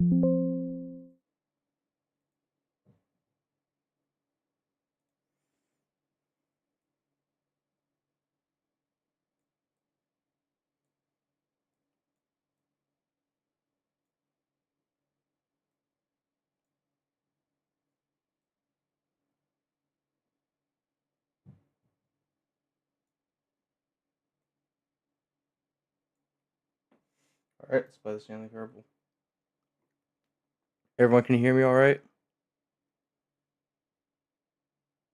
Alright, let's play the Stanley Parable. Everyone can hear me alright?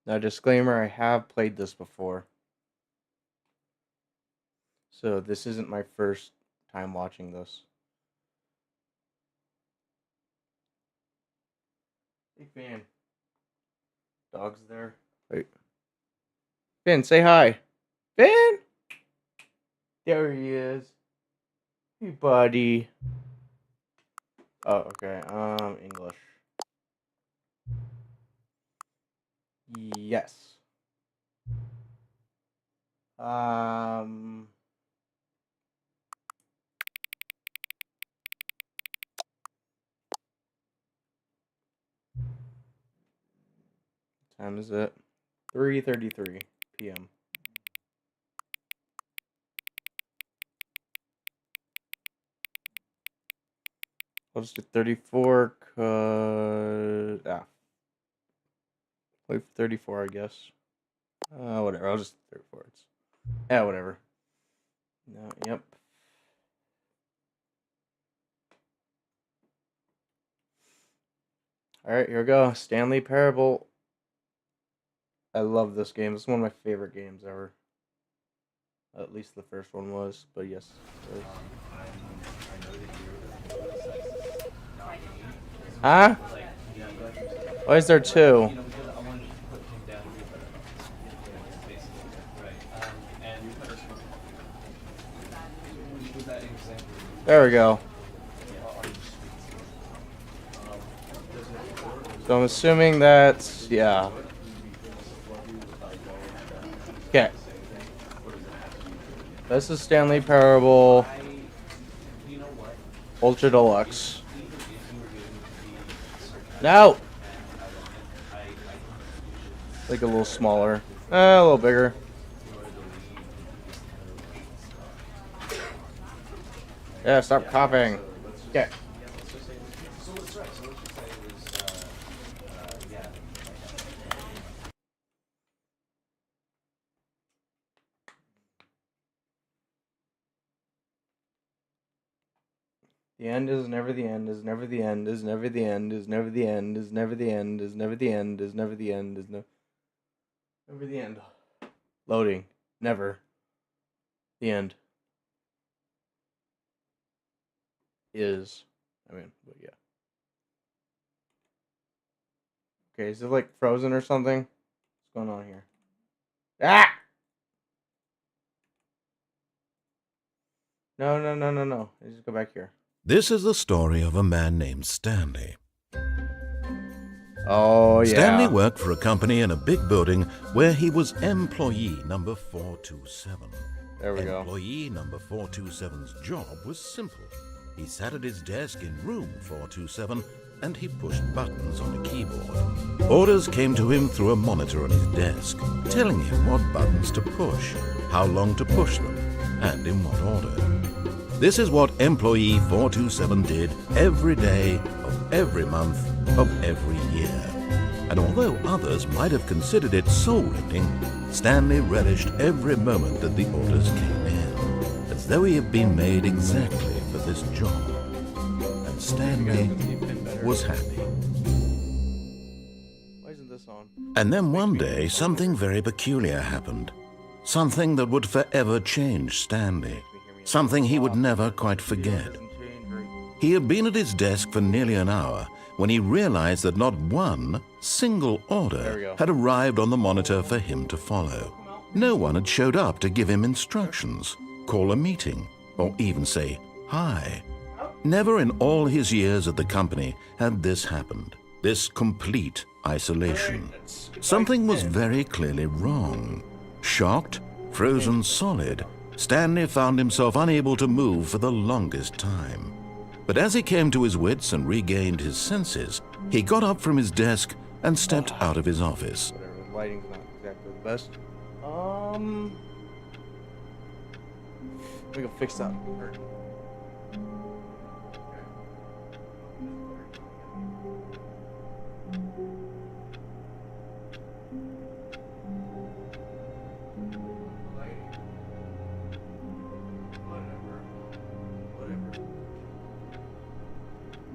Now, disclaimer, I have played this before. So, this isn't my first time watching this. Hey, Finn. Dog's there. Wait. Finn, say hi. Finn! There he is. Hey, buddy. Oh, okay. English. Yes. Time is it? 3:33 p.m. I'll just do 34, wait for 34, I guess. Whatever, I'll just do 34. Whatever. No, yep. Alright, here we go. Stanley Parable. I love this game. It's one of my favorite games ever. At least the first one was, but yes. Huh? Why is there two? There we go. So I'm assuming that's, yeah. Okay. This is Stanley Parable Ultra Deluxe. No! Like a little smaller. A little bigger. Yeah, stop coughing. Okay. The end is never the end, is never the end, is never the end, is never the end, is never the end, is never the end, is never the end, is never the end. Loading. Never. The end. Is. But yeah. Okay, is it like frozen or something? What's going on here? Ah! No. Let's just go back here. This is the story of a man named Stanley. Oh, yeah. Stanley worked for a company in a big building where he was employee number 427. There we go. Employee number 427's job was simple. He sat at his desk in room 427 and he pushed buttons on a keyboard. Orders came to him through a monitor on his desk, telling him what buttons to push, how long to push them, and in what order. This is what employee 427 did every day of every month of every year. And although others might have considered it soul-rending, Stanley relished every moment that the orders came in, as though he had been made exactly for this job. And Stanley was happy. Why isn't this on? And then one day, something very peculiar happened. Something that would forever change Stanley. Something he would never quite forget. He had been at his desk for nearly an hour when he realized that not one single order had arrived on the monitor for him to follow. No one had showed up to give him instructions, call a meeting, or even say hi. Never in all his years at the company had this happened, this complete isolation. Something was very clearly wrong. Shocked, frozen solid, Stanley found himself unable to move for the longest time. But as he came to his wits and regained his senses, he got up from his desk and stepped out of his office. Whatever, the lighting's not exactly the best. We can fix that.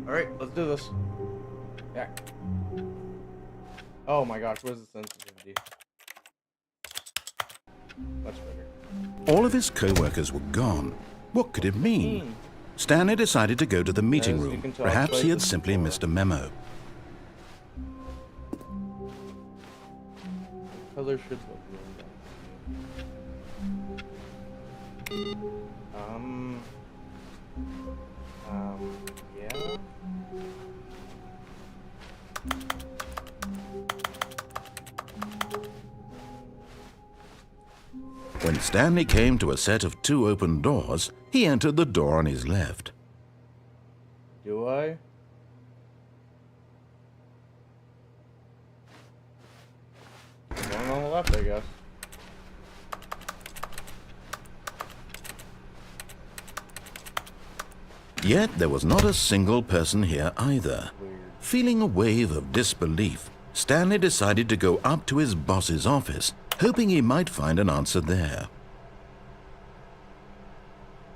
Alright, let's do this. Yeah. Oh my gosh, what is the sensitivity? Much better. All of his co-workers were gone. What could it mean? Stanley decided to go to the meeting room. Perhaps he had simply missed a memo. Color should look good. Yeah. When Stanley came to a set of 2 open doors, he entered the door on his left. Do I? Going on the left, I guess. Yet there was not a single person here either. Weird. Feeling a wave of disbelief, Stanley decided to go up to his boss's office, hoping he might find an answer there.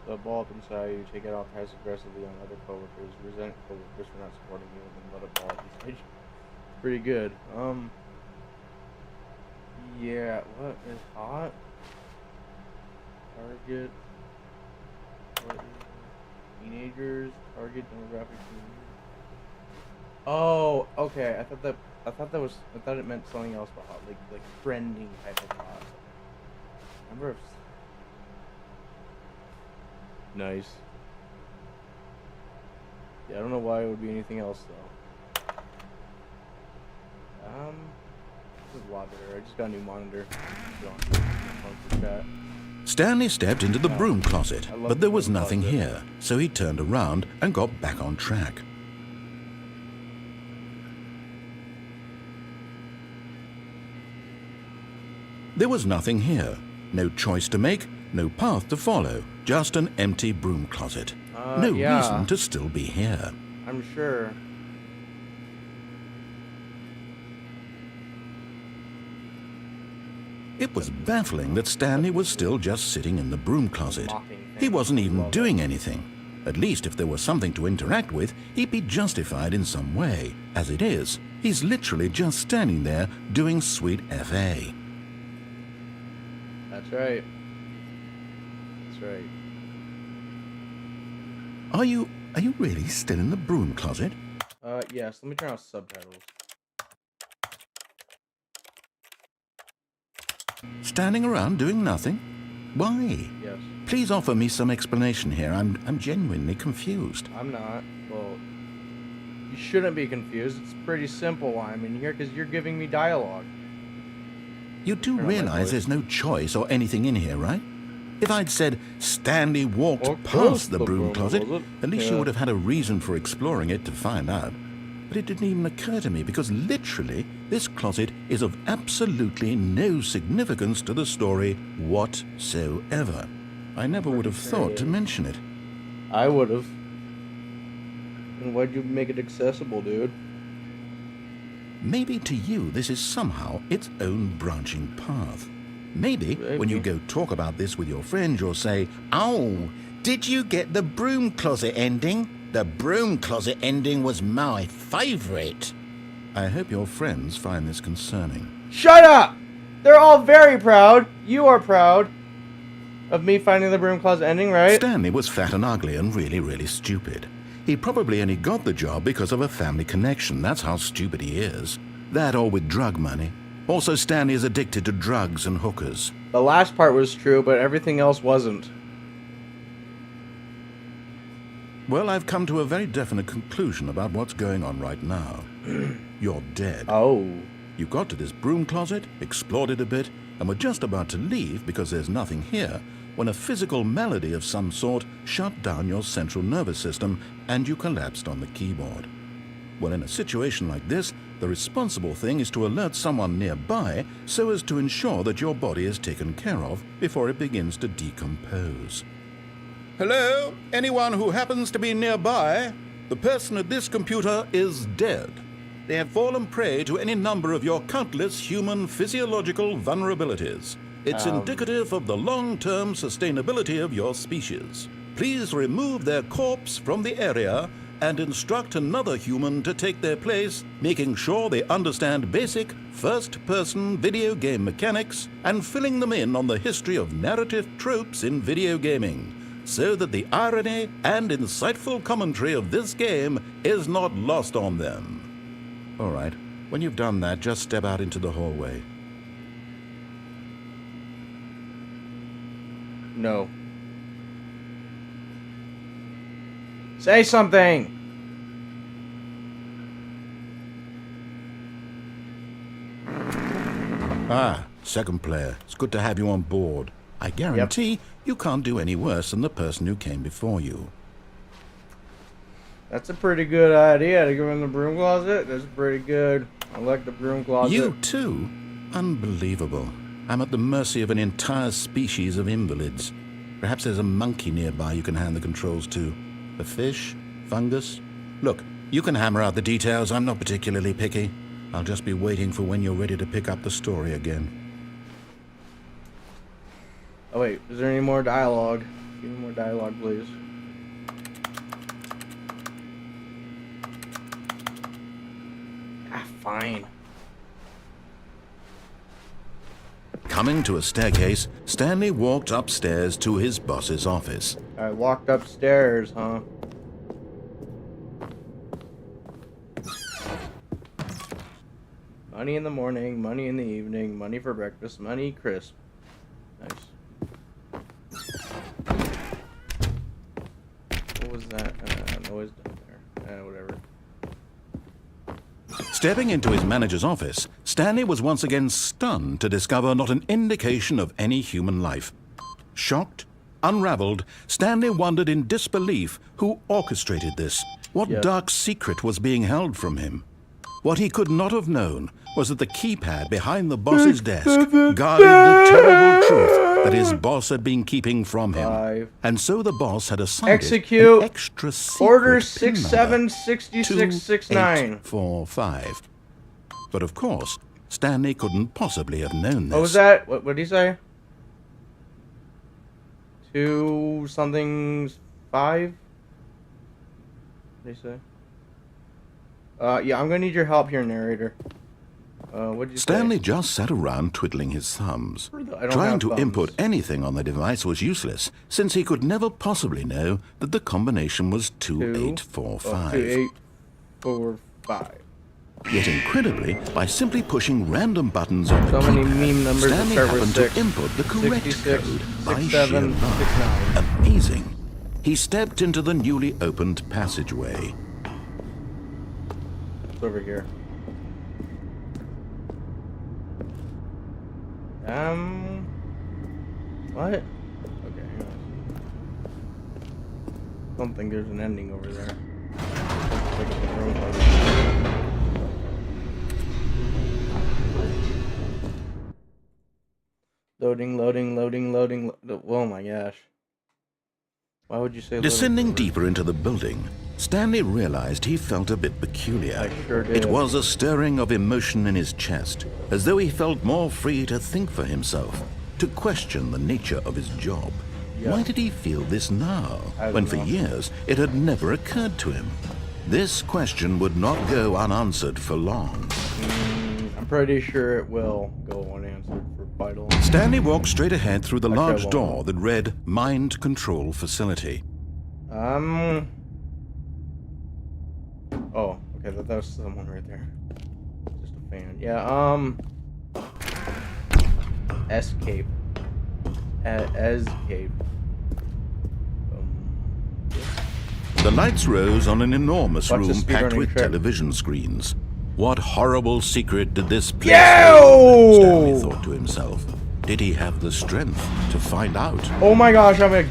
The ball up inside you, take it off passive aggressively on other coworkers, resent coworkers for not supporting you, and then let a ball up inside you. Pretty good. Yeah, what is hot? Target. What is teenagers, target demographic. Oh, okay. I thought it meant something else but hot, like trending type of hot. Number of. Nice. Yeah, I don't know why it would be anything else though. This is a lot better. I just got a new monitor. Stanley stepped into the broom closet, but there was nothing here, so he turned around and got back on track. There was nothing here. No choice to make, no path to follow, just an empty broom closet. No reason to still be here. I'm sure. It was baffling that Stanley was still just sitting in the broom closet. He wasn't even doing anything. At least if there was something to interact with, he'd be justified in some way. As it is, he's literally just standing there doing sweet FA. That's right. That's right. Are you really still in the broom closet? Yes. Let me turn off subtitles. Standing around doing nothing? Why? Yes. Please offer me some explanation here. I'm genuinely confused. I'm not. Well, you shouldn't be confused. It's pretty simple why I'm in here, because you're giving me dialogue. You do realize there's no choice or anything in here, right? If I'd said Stanley walked past the broom closet, at least you would have had a reason for exploring it to find out. But it didn't even occur to me because literally this closet is of absolutely no significance to the story whatsoever. I never would have thought to mention it. I would have. And why'd you make it accessible, dude? Maybe to you this is somehow its own branching path. Maybe when you go talk about this with your friends, you'll say, "Oh, did you get the broom closet ending? The broom closet ending was my favorite." I hope your friends find this concerning. Shut up! They're all very proud. You are proud of me finding the broom closet ending, right? Stanley was fat and ugly and really, really stupid. He probably only got the job because of a family connection. That's how stupid he is. That or with drug money. Also, Stanley is addicted to drugs and hookers. The last part was true, but everything else wasn't. Well, I've come to a very definite conclusion about what's going on right now. You're dead. Oh. You got to this broom closet, explored it a bit, and were just about to leave because there's nothing here, when a physical malady of some sort shut down your central nervous system and you collapsed on the keyboard. Well, in a situation like this, the responsible thing is to alert someone nearby so as to ensure that your body is taken care of before it begins to decompose. Hello? Anyone who happens to be nearby? The person at this computer is dead. They have fallen prey to any number of your countless human physiological vulnerabilities. It's indicative of the long-term sustainability of your species. Please remove their corpse from the area and instruct another human to take their place, making sure they understand basic first-person video game mechanics and filling them in on the history of narrative tropes in video gaming, so that the irony and insightful commentary of this game is not lost on them. All right, when you've done that, just step out into the hallway. No. Say something! Ah, second player. It's good to have you on board. I guarantee you can't do any worse than the person who came before you. That's a pretty good idea to go in the broom closet. That's pretty good. I like the broom closet. You too? Unbelievable. I'm at the mercy of an entire species of invalids. Perhaps there's a monkey nearby you can hand the controls to. A fish? Fungus? Look, you can hammer out the details. I'm not particularly picky. I'll just be waiting for when you're ready to pick up the story again. Oh wait, is there any more dialogue? Give me more dialogue, please. Ah, fine. Coming to a staircase, Stanley walked upstairs to his boss's office. I walked upstairs, huh? Money in the morning, money in the evening, money for breakfast, money crisp. Nice. What was that noise down there? Whatever. Stepping into his manager's office, Stanley was once again stunned to discover not an indication of any human life. Shocked, unraveled, Stanley wondered in disbelief who orchestrated this. What dark secret was being held from him? What he could not have known was that the keypad behind the boss's desk guarded the terrible truth that his boss had been keeping from him. And so the boss had assigned execute an extra secret Order pin number, 676669. 2845. But of course, Stanley couldn't possibly have known this. What was that? What did he say? 2 something 5? What did he say? Yeah, I'm gonna need your help here, narrator. What'd you Stanley say? just sat around twiddling his thumbs. I don't Trying have to thumbs. input anything on the device was useless, since he could never possibly know that the combination was 2845. 2845. Yet incredibly, by simply pushing random buttons on the So many keypad, meme numbers Stanley that start with happened 6, to input the correct 66, code by 67, sheer luck. 69. Amazing. He stepped into the newly opened passageway. It's over here. What? Okay, hang on. I don't think there's an ending over there. Loading. Oh my gosh. Why would you say Descending deeper into the building, Stanley realized he felt a bit peculiar. I sure did. It was a stirring of emotion in his chest, as though he felt more free to think for himself, to question the nature of his job. Yeah. Why did he feel this now, I when don't for know. years it had never occurred to him? This question would not go unanswered for long. I'm pretty sure it will go unanswered for quite a long time. Stanley walked straight ahead through the Actually, I large won't. door that read Mind Control Facility. Oh, okay, that was someone right there. Just a fan. Yeah, Escape. Escape. The lights rose on an enormous Watch the room packed speedrunning with trick. television screens. What horrible secret did this place Yo! hold? Stanley thought to himself. did he have the strength to find out? Oh my gosh, I'm a...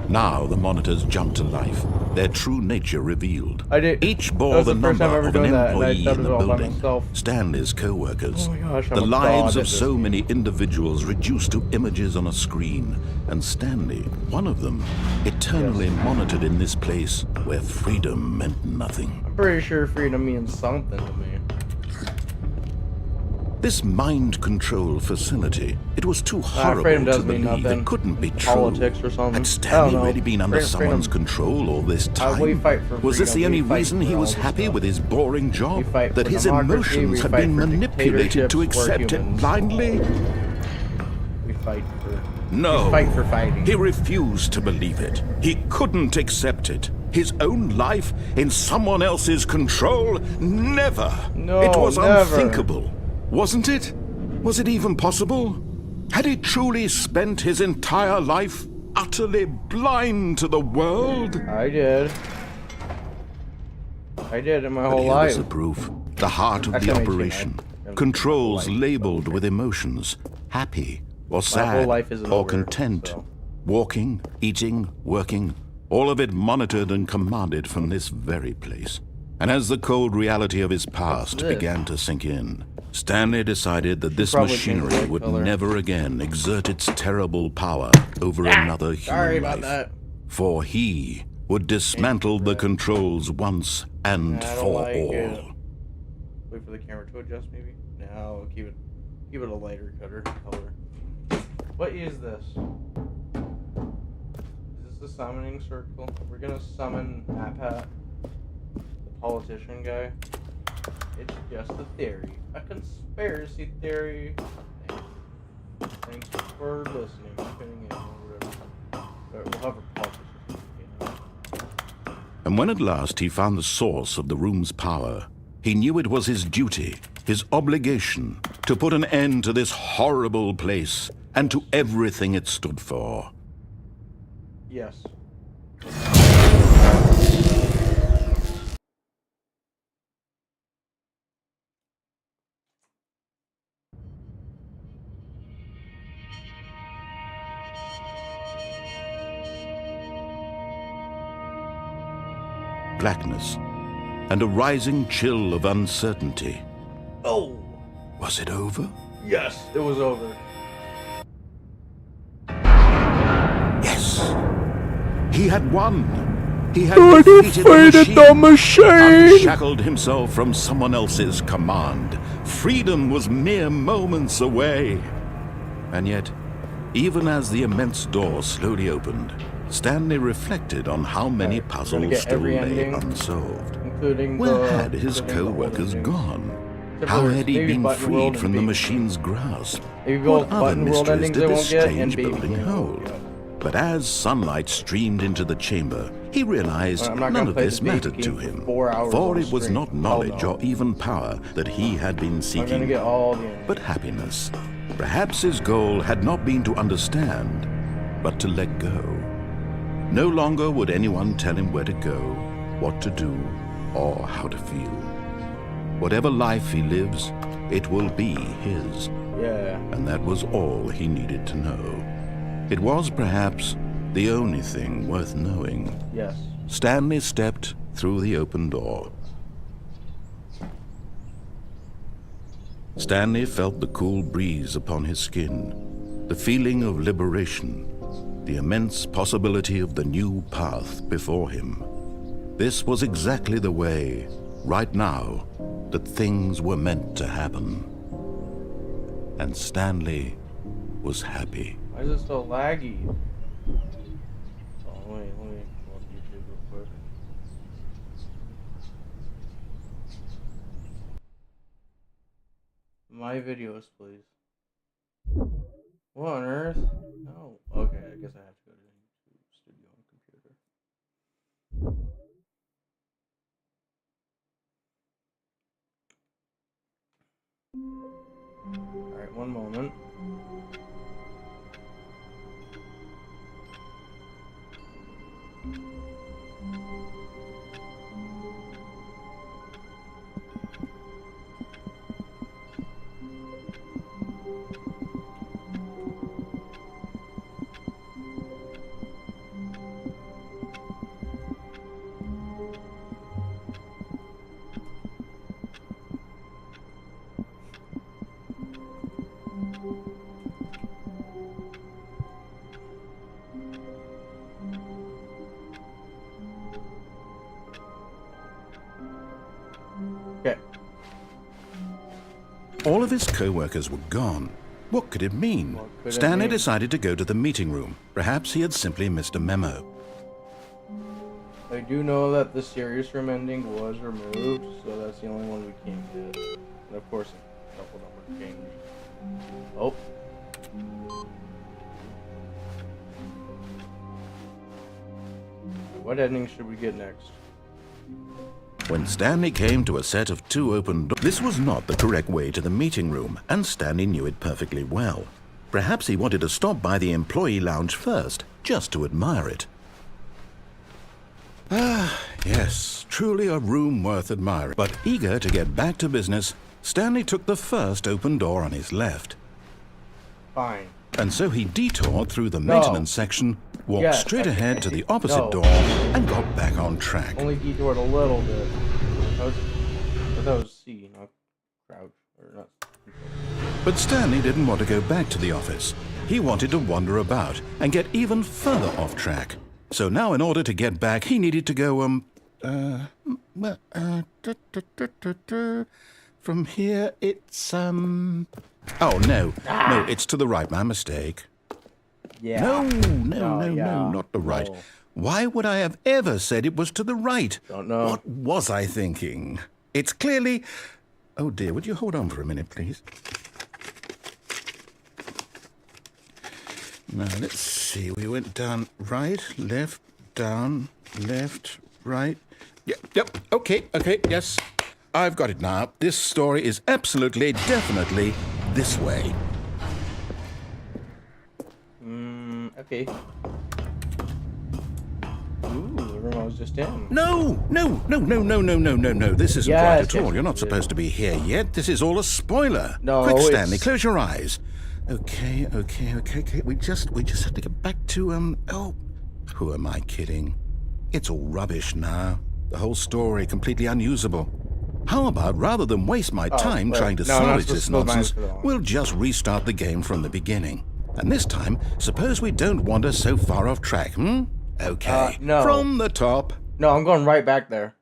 Now the monitors jumped to life, their true nature revealed. I did. Each bore the number of an employee in the building, myself. Stanley's co-workers. Oh my gosh, the lives of so many individuals reduced to images on a screen, and Stanley, one of them, eternally monitored in this place where freedom meant nothing. I'm pretty sure freedom means something to me. This mind control facility, it was too horrible to believe. It couldn't be true. Politics or something. Had Stanley really been under someone's control all this time? Was this the only reason he was happy with his boring job? That his emotions had been manipulated to accept it blindly? We fight for... No. We fight for fighting. He refused to believe it. He couldn't accept it. His own life in someone else's control? Never. No, it was never. Unthinkable. Wasn't it? Was it even possible? Had he truly spent his entire life utterly blind to the world? I did in my whole life. But here was the proof. The heart of the operation. Controls labeled with emotions. Happy or sad or content. Walking, eating, working. All of it monitored and commanded from this very place. And as the cold reality of his past began to sink in, Stanley decided that this machinery would never again exert its terrible power over another human life. For he would dismantle the controls once and for all. Wait for the camera to adjust, maybe? No, keep it a lighter color. What is this? Is this a summoning circle? We're gonna summon Pat, the politician guy. It's just a theory. A conspiracy theory. Thanks for listening. Tuning in or whatever. We'll have a politician, you know. And when at last he found the source of the room's power, he knew it was his duty, his obligation, to put an end to this horrible place and to everything it stood for. Yes. Blackness and a rising chill of uncertainty. Oh! Was it over? Yes, it was over. Yes! He had won! He had defeated the machine! Unshackled himself from someone else's command. Freedom was mere moments away. And yet, even as the immense door slowly opened, Stanley reflected on how many puzzles still lay unsolved. Where had his co-workers gone? How had he been freed from the machine's grasp? What other mysteries did this strange building hold? But as sunlight streamed into the chamber, he realized none of this mattered to him, for it was not knowledge or even power that he had been seeking, but happiness. Perhaps his goal had not been to understand, but to let go. No longer would anyone tell him where to go, what to do, or how to feel. Whatever life he lives, it will be his. Yeah. And that was all he needed to know. It was perhaps the only thing worth knowing. Yes. Stanley stepped through the open door. Stanley felt the cool breeze upon his skin, the feeling of liberation, the immense possibility of the new path before him. This was exactly the way, right now, that things were meant to happen. And Stanley was happy. Why is it so laggy? Oh, let me go on YouTube real quick. My videos, please. What on earth? No. Okay, I guess I have to go to YouTube Studio on computer. Alright, one moment. All of his co-workers were gone. What could it mean? What could it Stanley mean? decided to go to the meeting room. Perhaps he had simply missed a memo. I do know that the serious room ending was removed, so that's the only one we can't get. And of course, a couple number change. Oh. What ending should we get next? When Stanley came to a set of 2 open doors, this was not the correct way to the meeting room, and Stanley knew it perfectly well. Perhaps he wanted to stop by the employee lounge first, just to admire it. Ah, yes, truly a room worth admiring. But eager to get back to business, Stanley took the first open door on his left. Fine. And so he detoured through the maintenance section, walked straight ahead to the opposite door, and got back on track. Only detoured a little bit. But that was C, not crouch, or not. But Stanley didn't want to go back to the office. He wanted to wander about and get even further off track. So now in order to get back, he needed to go, from here it's, oh, no, no, it's to the right, my mistake. Yeah. No, not the right. No. Why would I have ever said it was to the right? Don't know. What was I thinking? It's clearly... Oh dear, would you hold on for a minute, please? Now, let's see. We went down right, left, down, left, right. Yep, okay, yes. I've got it now. This story is absolutely, definitely this way. Okay. Ooh, the room I was just in. No. This isn't Yes, right at all. yes, You're not it supposed to be here yet. This is all a spoiler. No, Quick, Stanley, it's... close your eyes. Okay. We just have to get back to, oh, who am I kidding? It's all rubbish now. The whole story completely unusable. How about, rather than waste my time trying to salvage this nonsense, we'll just restart the game from the beginning. And this time, suppose we don't wander so far off track, Okay. No. From the top. No, I'm going right back there.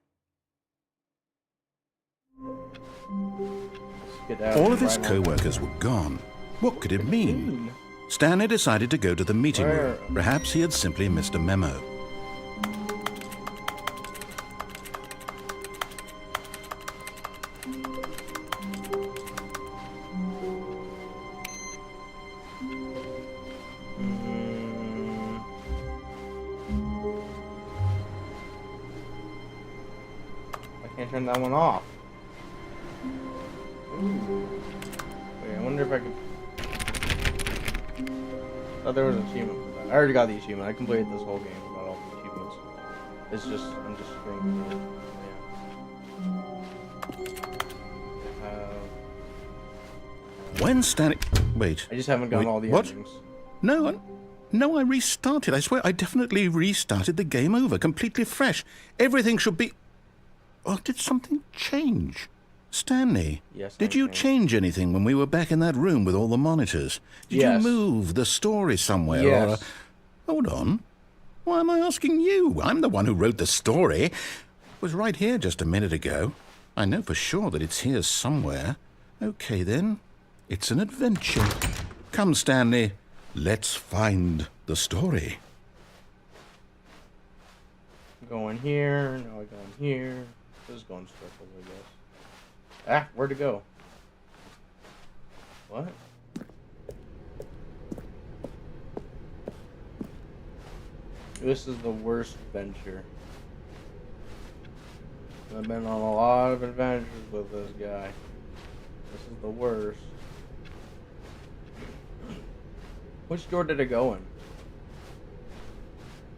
Let's get out All of his right co-workers were gone. What could it mean? Stanley decided to go to the meeting room. Perhaps he had simply missed a memo. I can't turn that one off. Ooh. Wait, I wonder if I could... Oh, there was an achievement for that. I already got the achievement. I completed this whole game without all the achievements. It's just, I'm just screwing with it. Yeah. When Stanley... Wait. I just haven't gotten all the what? endings. No, I restarted. I swear, I definitely restarted the game over, completely fresh. Everything should be... Oh, did something change? Stanley, Yes, did you change anything when we were back in that room with all the monitors? Did you Yes. move the story somewhere? Yes. Or hold on. Why am I asking you? I'm the one who wrote the story. It was right here just a minute ago. I know for sure that it's here somewhere. Okay, then. It's an adventure. Come, Stanley. Let's find the story. Going here, now I go in here. This is going circles, I guess. Ah, where'd it go? What? This is the worst adventure. I've been on a lot of adventures with this guy. This is the worst. Which door did it go in?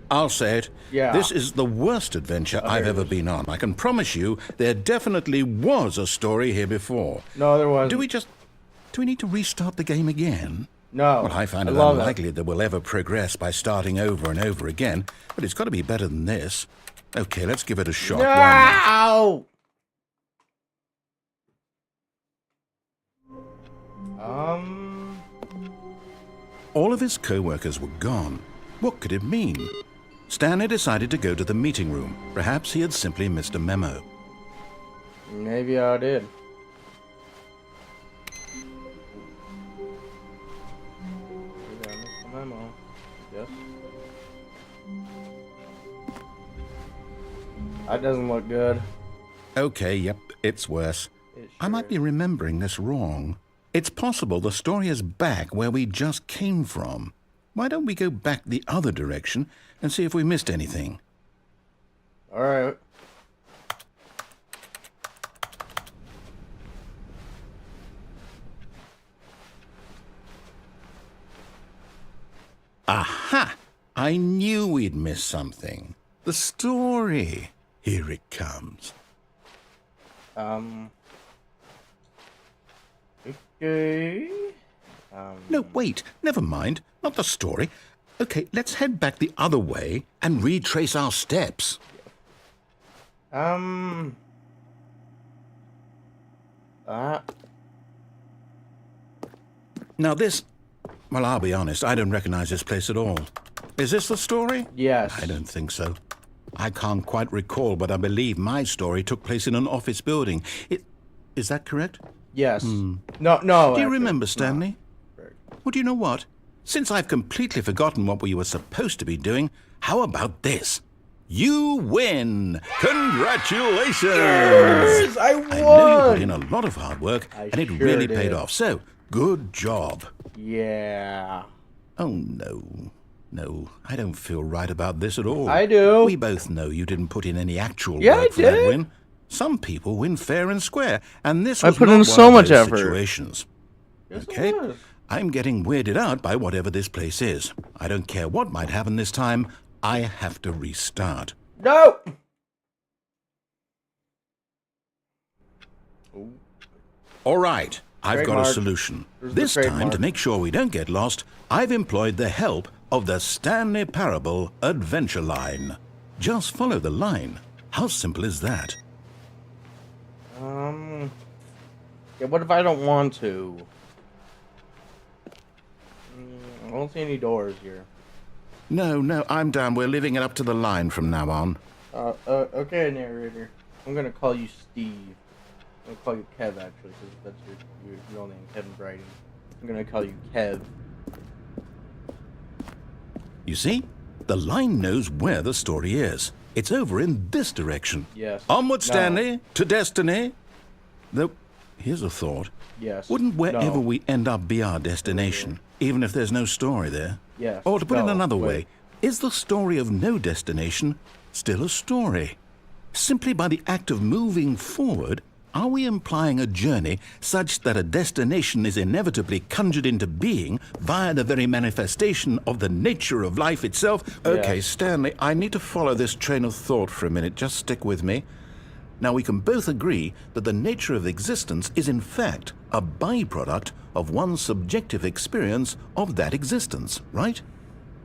I'll say it. Yeah. This is the worst adventure I've there it ever is. been on. I can promise you there definitely was a story here before. No, there wasn't. Do we need to restart the game again? No. Well, I find it love unlikely that we'll ever progress by starting over and over again, but it's got to be better than this. Okay, let's give it a shot. Why not? No! All of his co-workers were gone. What could it mean? Stanley decided to go to the meeting room. Perhaps he had simply missed a memo. Maybe I did. That doesn't look good. Okay, yep, it's worse. I might be remembering this wrong. It's possible the story is back where we just came from. Why don't we go back the other direction and see if we missed anything? All right. Aha! I knew we'd miss something. The story. Here it comes. Okay. No, wait. Never mind. Not the story. Okay, let's head back the other way and retrace our steps. Now this... Well, I'll be honest, I don't recognize this place at all. Is this the story? yes. I don't think so. I can't quite recall, but I believe my story took place in an office building. Is that correct? Yes. No. Do you remember, Stanley? No. Well, do you know what? Since I've completely forgotten what we were supposed to be doing, how about this? You win! Congratulations! Yes, I won! I know you put in a lot of hard work, and it sure really did. paid off. So, good job. Yeah. Oh, no. No, I don't feel right about this at all. I do. We both know you didn't put in any actual Yeah, work I for that did. win. Some people win fair and square, and this I was put not in one so of much those effort. situations. Yes, it Okay? was. I'm getting weirded out by whatever this place is. I don't care what might happen this time. I have to restart. No. All right, I've got a Trademark. solution. There's the This time, trademark. to make sure we don't get lost, I've employed the help of the Stanley Parable Adventure Line. Just follow the line. How simple is that? Yeah, what if I don't want to? I don't see any doors here. No, I'm down. We're leaving it up to the line from now on. Okay, narrator. I'm gonna call you Steve. I'm gonna call you Kev, actually, because that's your real name, Kevin Brady. I'm gonna call you Kev. You see? The line knows where the story is. It's over in this direction. Yes. Onward, No. Stanley, to destiny. Though, here's a thought. Yes. Wouldn't wherever No. we end up be our destination, even if there's no story there? Yes. Or to put it No. another Wait. way, is the story of no destination still a story? Simply by the act of moving forward, are we implying a journey such that a destination is inevitably conjured into being via the very manifestation of the nature of life itself? Okay, Yes. Stanley, I need to follow this train of thought for a minute. Just stick with me. Now, we can both agree that the nature of existence is in fact a byproduct of one's subjective experience of that existence, right?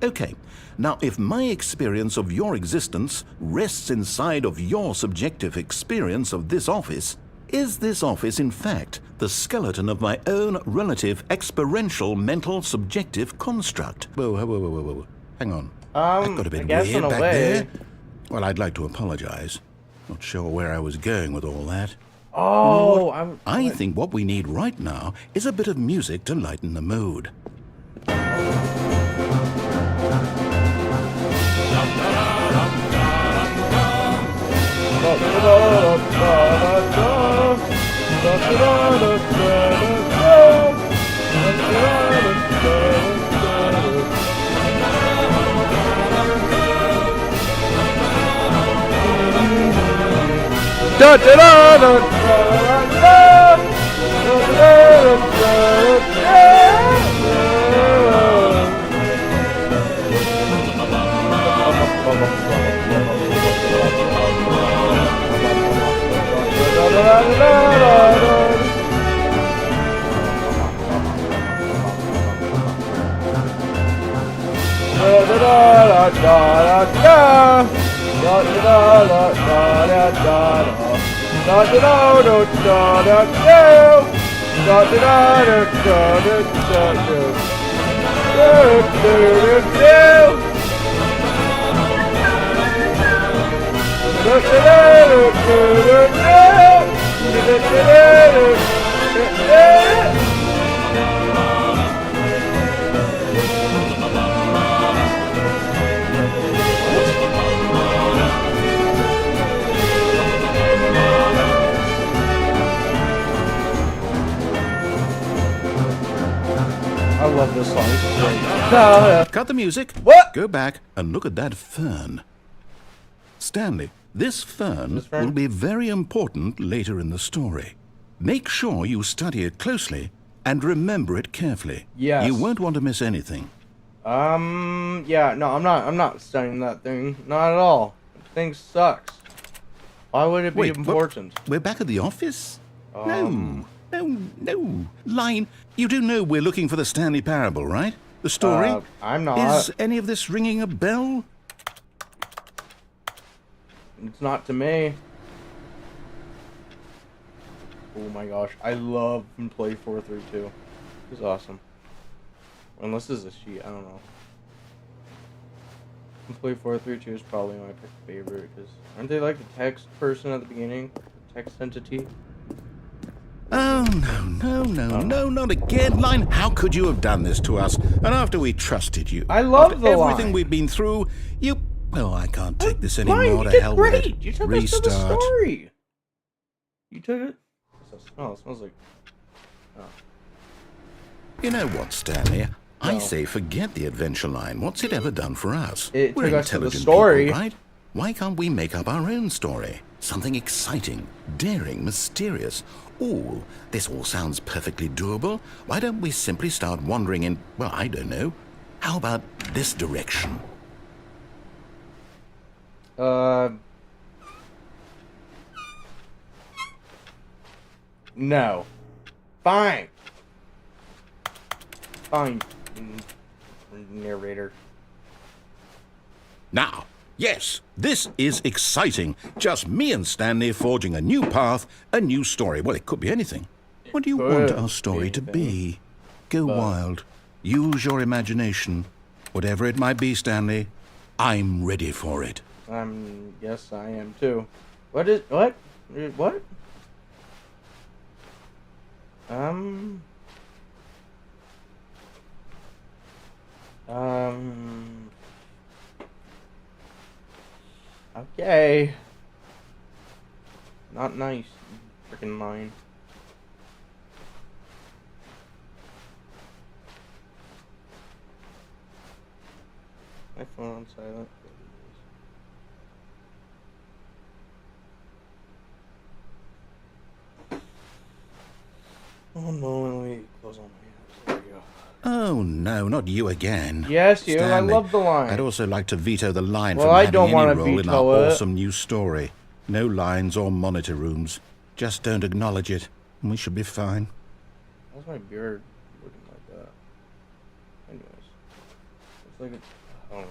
Okay, now if my experience of your existence rests inside of your subjective experience of this office, is this office in fact the skeleton of my own relative experiential mental subjective construct? Whoa. Hang on. That got a bit I guess weird in a back way. there. Well, I'd like to apologize. Not sure where I was going with all that. Oh, I think what we need right now is a bit of music to lighten the mood. Cut the music. What? Go back and look at that fern. Stanley, this fern will be very important later in the story. Make sure you study it closely and remember it carefully. Yes. You won't want to miss anything. Yeah, no, I'm not studying that thing. Not at all. The thing sucks. Why would it be important? We're back at the office? No. Line, you do know we're looking for the Stanley Parable, right? The story? I'm not. Is any of this ringing a bell? It's not to me. Oh my gosh, I love and play 432. It's awesome. Unless this is a sheet, I don't know. Play 432 is probably my favorite because aren't they like the text person at the beginning? The text entity? Oh, no, not again, Line. How could you have done this to us? And after we trusted you. I love after the everything line. we've been through, you... Well, I can't take this anymore. Line, To did hell great. with it. You took Restart. us to the story. You took it? Oh, it smells like... Oh. You know what, Stanley? I No. say forget the adventure line. What's it ever done for us? It We're took us to the intelligent story. people, right? Why can't we make up our own story? Something exciting, daring, mysterious. Oh, this all sounds perfectly doable. Why don't we simply start wandering in, well, I don't know. How about this direction? No. Fine. Fine. Narrator. Now, yes, this is exciting. Just me and Stanley forging a new path, a new story. Well, it could be anything. What do you want our story to be? Go wild. Use your imagination. Whatever it might be, Stanley, I'm ready for it. Yes, I am too. What? What? Okay. Not nice, freaking line. My phone on silent. Oh no, let me close all my apps. There we go. Oh, no, not you again. Yes, you. Stanley, I love the line. I'd also like to veto the line Well, from I having don't any wanna role in veto our it. awesome new story. No lines or monitor rooms. Just don't acknowledge it, and we should be fine. Why's my beard looking like that? Anyways. It's like it's... I don't know.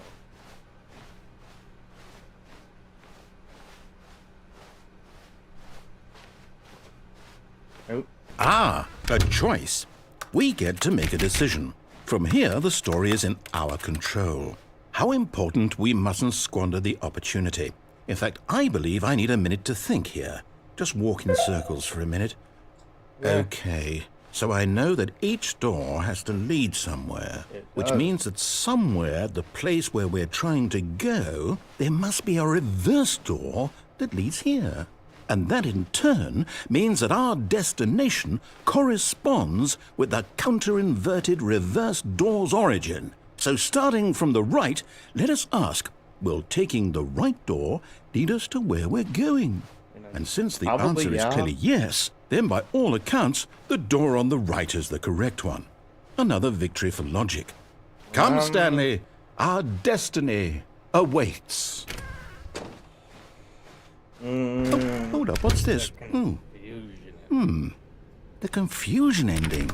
Nope. Ah, a choice. We get to make a decision. From here, the story is in our control. How important we mustn't squander the opportunity. In fact, I believe I need a minute to think here. Just walk in circles for a minute. Yeah. Okay, so I know that each door has to lead somewhere, which means that somewhere, the place where we're trying to go, there must be a reverse door that leads here. And that in turn means that our destination corresponds with the counter-inverted reverse door's origin. So starting from the right, let us ask, will taking the right door lead us to where we're going? And since the Probably, answer yeah. is clearly yes, then by all accounts, the door on the right is the correct one. Another victory for logic. Come, Stanley, our destiny awaits. Oh, hold up, what's this? The confusion ending.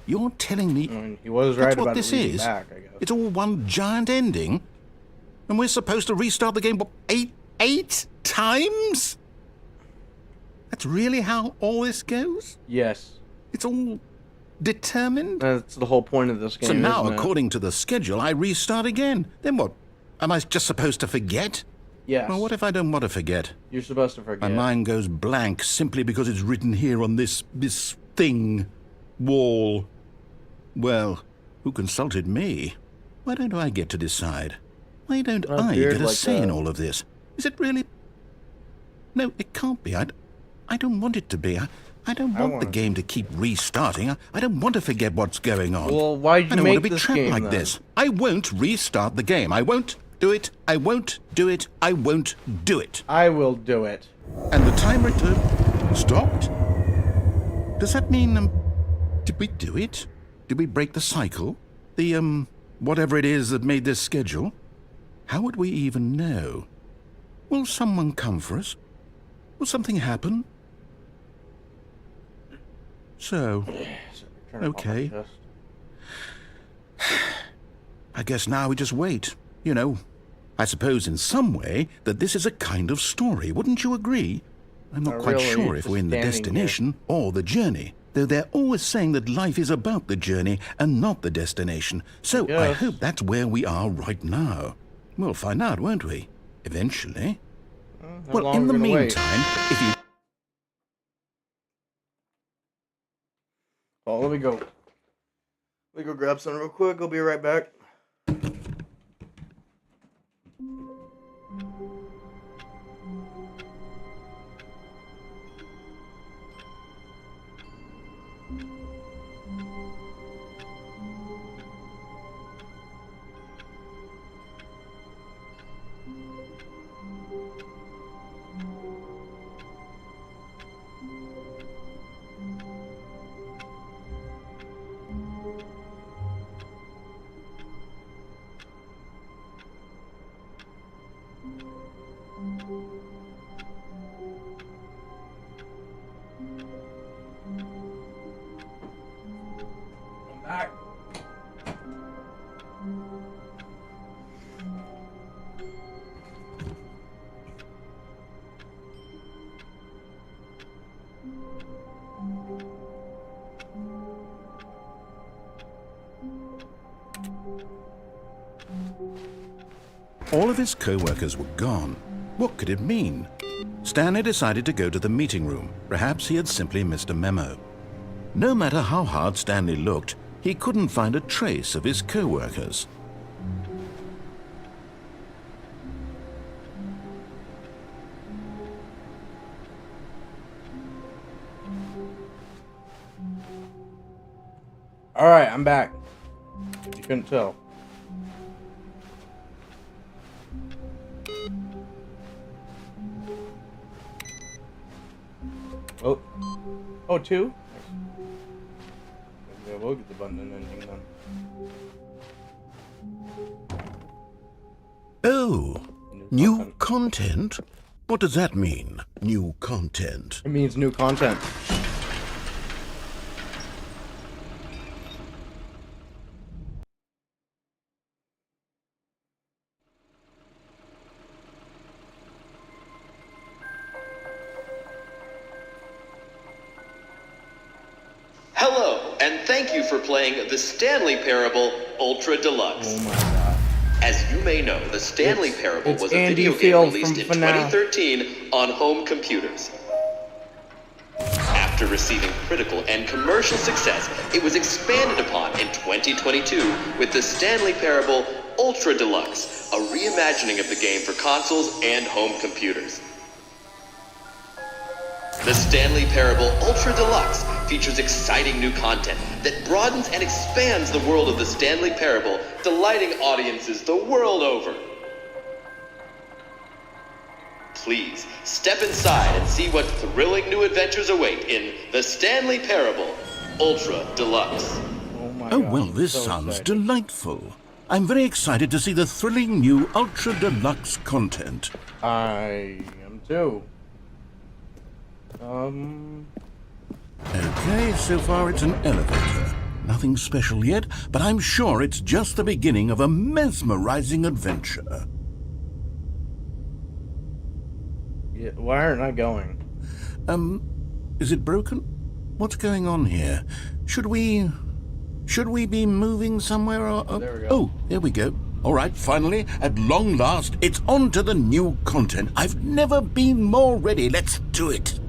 You're telling me He was right that's about what this reading is? back, I guess. It's all one giant ending? And we're supposed to restart the game, what, eight times? That's really how all this goes? Yes. It's all determined? That's the whole point of this game, So now, isn't it? according to the schedule, I restart again. Then what? Am I just supposed to forget? Yes. Well, what if I don't want to forget? You're supposed to forget. My mind goes blank simply because it's written here on this thing, wall. Well, who consulted me? Why don't I get to decide? Why don't A I beard get a like say in that. all of this? Is it really? No, it can't be. I don't want it to be. I don't want the game to keep restarting. I don't want to forget what's going on. Well, why'd you I don't make want to be this trapped game, like then? this. I won't restart the game. I won't do it. I won't do it. I won't do it. I will do it. And the timer stopped? Does that mean, did we do it? Did we break the cycle? The, whatever it is that made this schedule? How would we even know? Will someone come for us? Will something happen? So, okay. I guess now we just wait. You know, I suppose in some way that this is a kind of story. Wouldn't you agree? I'm not quite really, sure if we're in the destination or the journey, though they're always saying that life is about the journey and not the destination. So I hope that's where we are right now. We'll find out, won't we? Eventually. Well, in the meantime, if you... Oh, let me go. Let me go grab something real quick. I'll be right back. I'm back. All of his co-workers were gone. What could it mean? Stanley decided to go to the meeting room. Perhaps he had simply missed a memo. No matter how hard Stanley looked, he couldn't find a trace of his co-workers. All right, I'm back. You couldn't tell. Oh. Oh, two? Yeah, we'll get the button and ending then. Oh, new content? What does that mean, new content? It means new content. Hello, and thank you for playing the Stanley Parable Ultra Deluxe. Oh my god. As you may know, the Stanley Parable it's was a Andy video Field game released in from FNAF. 2013 on home computers. After receiving critical and commercial success, it was expanded upon in 2022 with the Stanley Parable Ultra Deluxe, a reimagining of the game for consoles and home computers. The Stanley Parable Ultra Deluxe features exciting new content that broadens and expands the world of the Stanley Parable, delighting audiences the world over. Please, step inside and see what thrilling new adventures await in the Stanley Parable Ultra Deluxe. Oh my Oh, god. well, this So sounds exciting. delightful. I'm very excited to see the thrilling new Ultra Deluxe content. I am too. Okay, so far it's an elevator. Nothing special yet, but I'm sure it's just the beginning of a mesmerizing adventure. Yeah, why aren't I going? Is it broken? What's going on here? Should we be moving somewhere or... There we go. Oh, there we go. All right, finally, at long last, it's on to the new content. I've never been more ready. Let's do it.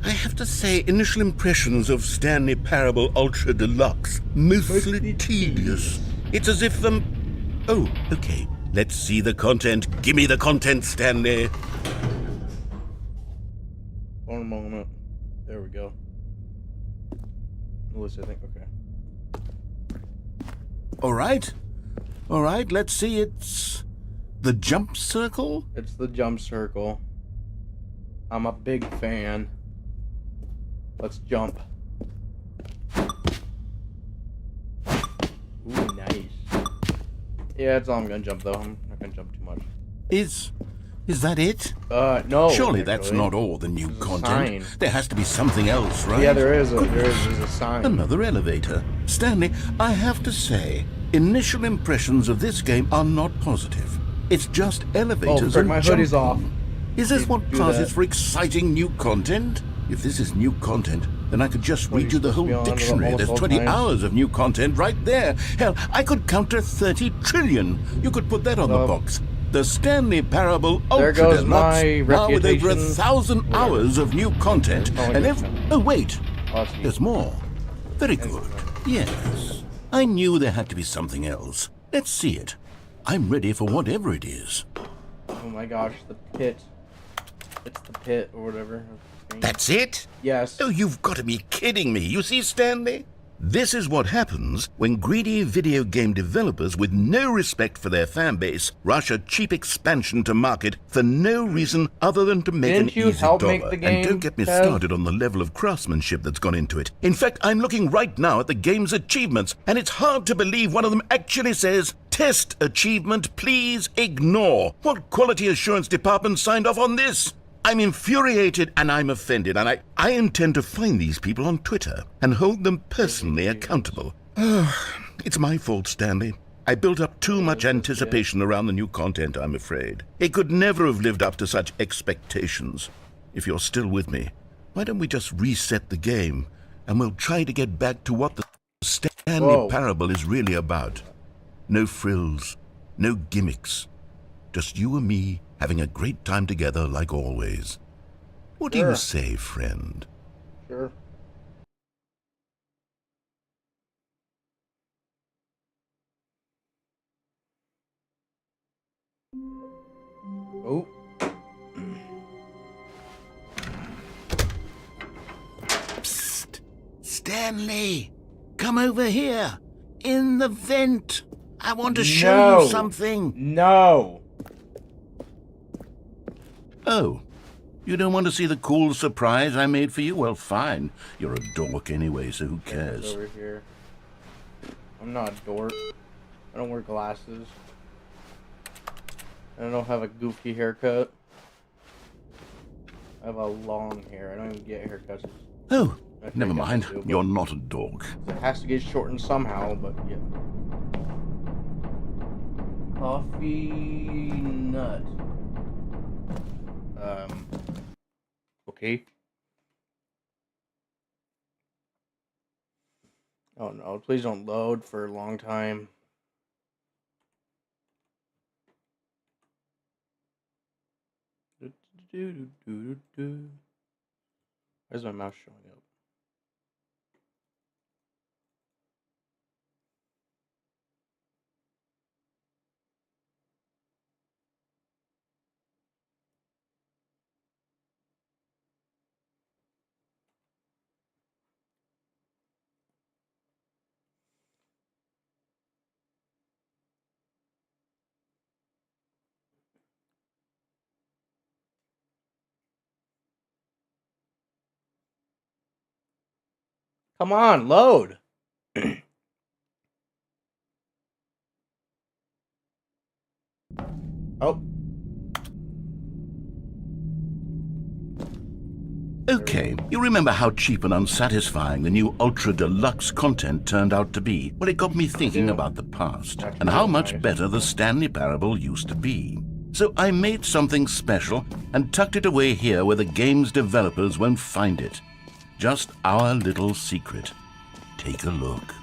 I have to say, initial impressions of Stanley Parable Ultra Deluxe, mostly tedious. It's as if, oh, okay, Let's see the content. Give me the content, Stanley. One moment. There we go. Melissa, I think. Okay. All right. All right, let's see. It's the jump circle? It's the jump circle. I'm a big fan. Let's jump. Ooh, nice. Yeah, that's all I'm gonna jump though. I'm not gonna jump too much. Is that it? No. Surely that's not all the new content. There has to be something else, right? Yeah, there's a sign. Another elevator. Stanley, I have to say, initial impressions of this game are not positive. It's just elevators and my jumping. hoodie's off. Is this what Do passes that. for exciting new content? If this is new content, then I could just What, read you the whole supposed to be on dictionary. almost There's all 20 time? hours of new content right there. Hell, I could count to 30 trillion. You could put that on the box. The Stanley Parable There Ultra goes Deluxe, my now with over reputation. 1,000 hours of new content. Probably And good if... then. Oh, wait. Oh, that's There's more. Very good. Yes. I knew there had to be something else. Let's see it. I'm ready for whatever it is. Oh my gosh, the pit. It's the pit or whatever. That's it? Yes. Oh, you've got to be kidding me. You see, Stanley? This is what happens when greedy video game developers with no respect for their fan base rush a cheap expansion to market for no reason other than to make Didn't an you easy help dollar. make the game, And don't get me Kev? started on the level of craftsmanship that's gone into it. In fact, I'm looking right now at the game's achievements, and it's hard to believe one of them actually says, "Test achievement, please ignore." What quality assurance department signed off on this? I'm infuriated and I'm offended, and I intend to find these people on Twitter and hold them personally accountable. It's my fault, Stanley. I built up too much anticipation around the new content, I'm afraid. It could never have lived up to such expectations. If you're still with me, why don't we just reset the game, and we'll try to get back to what the Stanley Parable is really about. No frills, no gimmicks. Just you and me having a great time together like always. What do you say, friend? Sure. Oh. Psst! Stanley! Come over here! In the vent! I want to show you something! No! Oh, you don't want to see the cool surprise I made for you? Well, fine. You're a dork anyway, so who cares? Over here. I'm not a dork. I don't wear glasses. I don't have a goofy haircut. I have a long hair. I don't even get haircuts. Oh, I think never I mind. do, but You're not a dork. it has to get shortened somehow, but yeah. Coffee nut. Okay. Oh no, please don't load for a long time. Where's my mouse showing up? Come on, load. Oh. Okay, you remember how cheap and unsatisfying the new Ultra Deluxe content turned out to be? Well, it got me thinking about the past and how much better the Stanley Parable used to be. So I made something special and tucked it away here where the game's developers won't find it. Just our little secret. Take a look.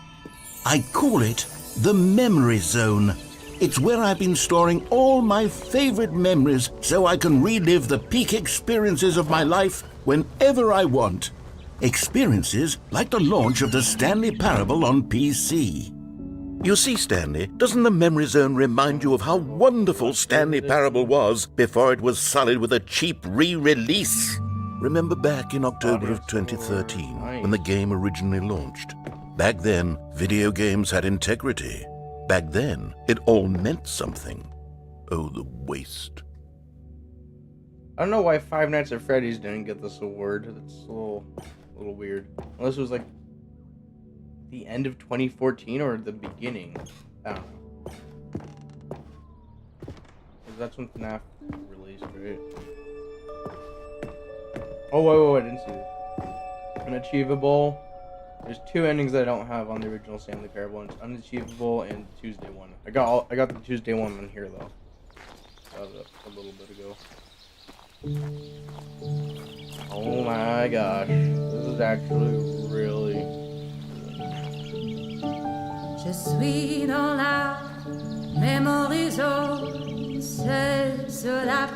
I call it the Memory Zone. It's where I've been storing all my favorite memories so I can relive the peak experiences of my life whenever I want. Experiences like the launch of the Stanley Parable on PC. You see, Stanley, doesn't the memory zone remind you of how wonderful Stanley Parable was before it was sullied with a cheap re-release? Remember back in October of 2013, when the game originally launched? Back then, video games had integrity. Back then, it all meant something. Oh, the waste. I don't know why Five Nights at Freddy's didn't get this award. It's a little weird. Unless it was like the end of 2014 or the beginning. I don't know. Because that's when FNAF released, right? Oh, wait, I didn't see it. Unachievable. There's 2 endings that I don't have on the original Stanley Parable. It's Unachievable and Tuesday one. I got the Tuesday one on here though. That was a little bit ago. Oh my gosh, this is actually really. Je suis dans la mémorisation.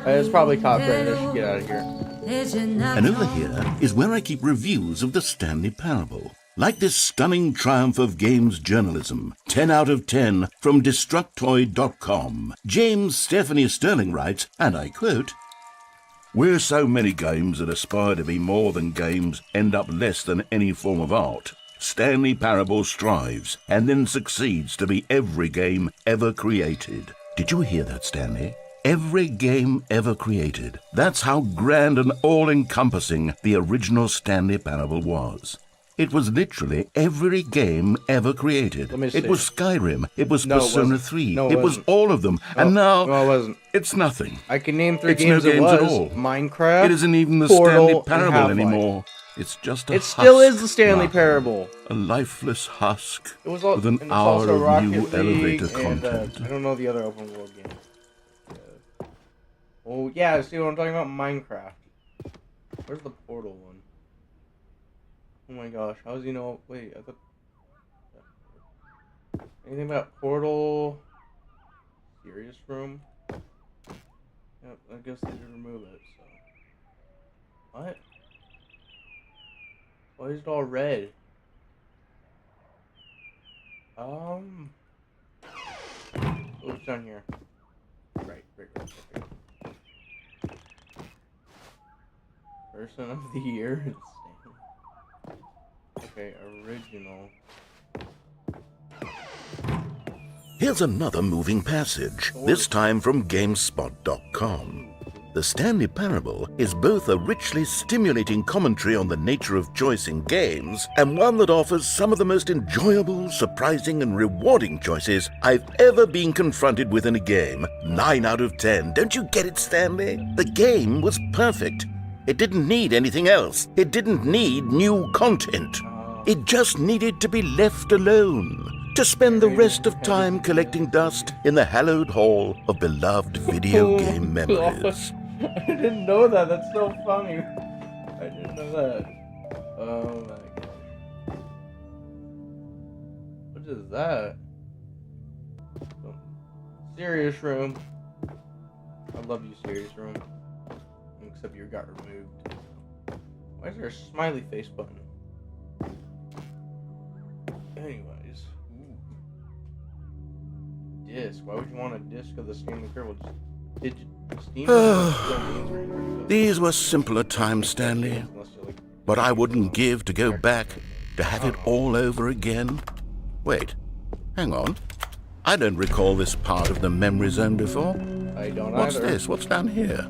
It's probably copyrighted. I should get out of here. And over here is where I keep reviews of the Stanley Parable. Like this stunning triumph of games journalism, 10 out of 10 from Destructoid.com. James Stephanie Sterling writes, and I quote, "Where so many games that aspire to be more than games end up less than any form of art, Stanley Parable strives and then succeeds to be every game ever created." Did you hear that, Stanley? Every game ever created. That's how grand and all-encompassing the original Stanley Parable was. It was literally every game ever created. It was Skyrim. It was Persona 3. No, it was all of them. And now, no, it wasn't. It's nothing. I can name 3 It's games no it games was. at all. Minecraft. It isn't even the Portal, Stanley Parable and anymore. It's just a It still is the Stanley Rocket. Parable. A lifeless husk It was all, with an and it's hour also of Rocket new League elevator and, content. I don't know the other open world games. Oh yeah, see what I'm talking about? Minecraft. Where's the Portal one? Oh my gosh, how does he know? Wait, I thought. Anything about Portal? Serious Room? Yep, I guess they did remove it, so. What? Why is it all red? What's down here? Right. Person of the year. Okay, original. Here's another moving passage, this time from GameSpot.com. The Stanley Parable is both a richly stimulating commentary on the nature of choice in games and one that offers some of the most enjoyable, surprising, and rewarding choices I've ever been confronted with in a game. 9 out of 10. Don't you get it, Stanley? The game was perfect. It didn't need anything else. It didn't need new content. It just needed to be left alone, to spend the rest of time collecting dust in the hallowed hall of beloved video game memories. I didn't know that. That's so funny. I didn't know that. Oh my gosh. What is that? Serious Room. I love you, Serious Room. Except you got removed. Why is there a smiley face button? Anyways. Ooh. Disc. Why would you want a disc of the Stanley Parable? These were simpler times, Stanley. But I wouldn't give to go back to have it all over again. Wait, hang on. I don't recall this part of the memory zone before. I don't What's either. this? What's down here?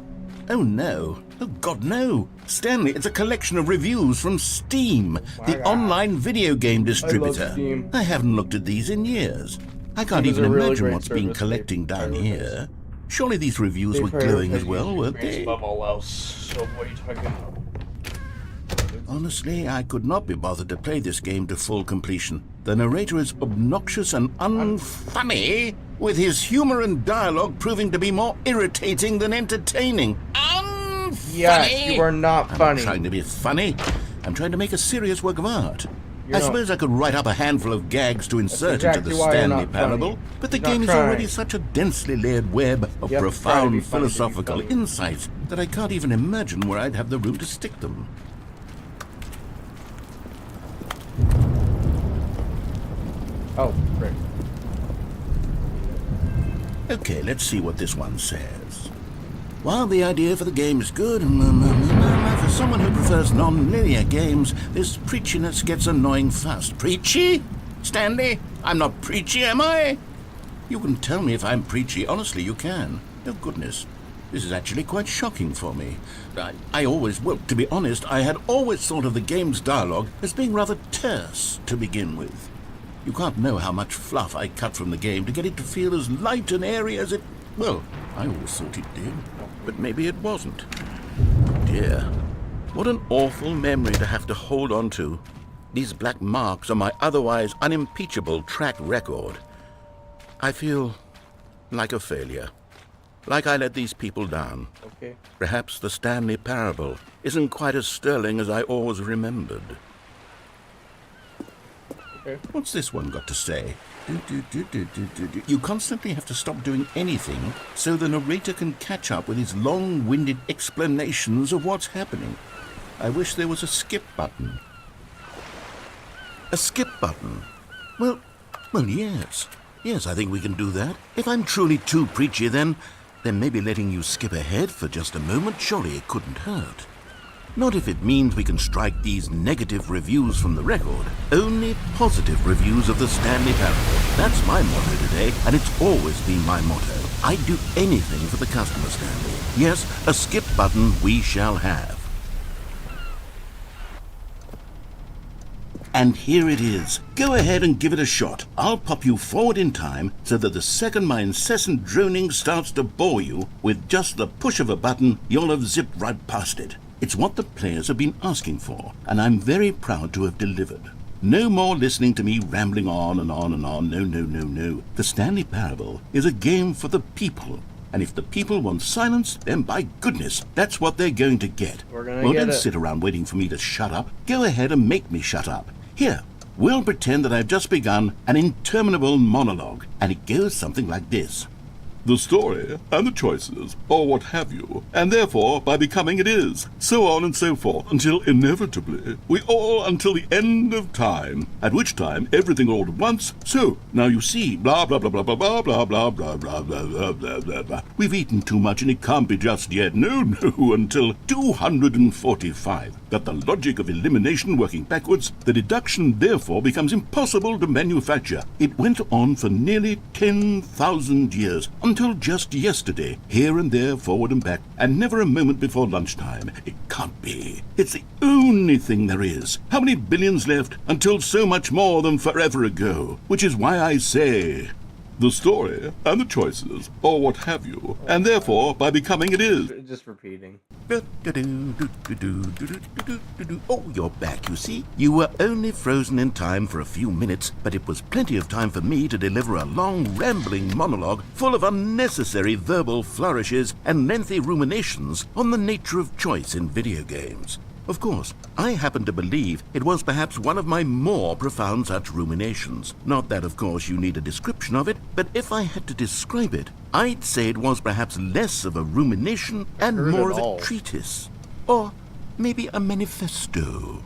Oh no. Oh God, no. Stanley, it's a collection of reviews from Steam, the online video game distributor. Steam. I haven't looked at these in years. I can't Steam is even a really imagine great what's been service. collecting They down prioritize- here. Surely these reviews They were glowing as prioritize well, user weren't experience they? above all else. So what are you talking about? Honestly, I could not be bothered to play this game to full completion. The narrator is obnoxious and unfunny, with his humor and dialogue proving to be more irritating than entertaining. Unfunny! Yes, you are not I'm funny. not trying to be funny. I'm trying to make a serious work of art. You're I not- suppose I could write up a handful of gags to insert exactly into the why you're Stanley not Parable, funny. but the You're not game is trying. already such a densely layered web of You have to try to be profound funny to be philosophical funny. insights that I can't even imagine where I'd have the room to stick them. Oh, frick. Okay, let's see what this one says. While the idea for the game is good, for someone who prefers non-linear games, this preachiness gets annoying fast. Preachy? Stanley? I'm not preachy, am I? You can tell me if I'm preachy. Honestly, you can. Oh, goodness. This is actually quite shocking for me. To be honest, I had always thought of the game's dialogue as being rather terse to begin with. You can't know how much fluff I cut from the game to get it to feel as light and airy as it... Well, I always thought it did, but maybe it wasn't. Dear, what an awful memory to have to hold on to. These black marks on my otherwise unimpeachable track record. I feel like a failure. Like I let these people down. Okay. Perhaps the Stanley parable isn't quite as sterling as I always remembered. Okay. What's this one got to say? You constantly have to stop doing anything so the narrator can catch up with his long-winded explanations of what's happening. I wish there was a skip button. A skip button? Well, yes. Yes, I think we can do that. If I'm truly too preachy, then maybe letting you skip ahead for just a moment, surely it couldn't hurt. Not if it means we can strike these negative reviews from the record. Only positive reviews of the Stanley parable. That's my motto today, and it's always been my motto. I'd do anything for the customer, Stanley. Yes, a skip button we shall have. And here it is. Go ahead and give it a shot. I'll pop you forward in time so that the second my incessant droning starts to bore you, with just the push of a button, you'll have zipped right past it. It's what the players have been asking for, and I'm very proud to have delivered. No more listening to me rambling on and on and on. No. The Stanley Parable is a game for the people. And if the people want silence, then by goodness, that's what they're going to get. Don't sit around waiting for me to shut up. Go ahead and make me shut up. Here, we'll pretend that I've just begun an interminable monologue, and it goes something like this. The story and the choices, or what have you, and therefore by becoming it is, so on and so forth, until inevitably we all until the end of time, at which time everything all at once. So now you see, blah blah blah blah blah blah blah blah blah blah blah blah blah blah blah. We've eaten too much and it can't be just yet. No, until 245. Got the logic of elimination working backwards. The deduction therefore becomes impossible to manufacture. It went on for nearly 10,000 years. Until just yesterday, here and there, forward and back, and never a moment before lunchtime. It can't be. It's the only thing there is. How many billions left until so much more than forever ago? Which is why I say, the story and the choices, or what have you, and therefore by becoming it is. Just repeating. Oh, you're back, you see. You were only frozen in time for a few minutes, but it was plenty of time for me to deliver a long, rambling monologue full of unnecessary verbal flourishes and lengthy ruminations on the nature of choice in video games. Of course, I happen to believe it was perhaps one of my more profound such ruminations. Not that, of course, you need a description of it, but if I had to describe it, I'd say it was perhaps less of a rumination and more of a treatise. Or maybe a manifesto.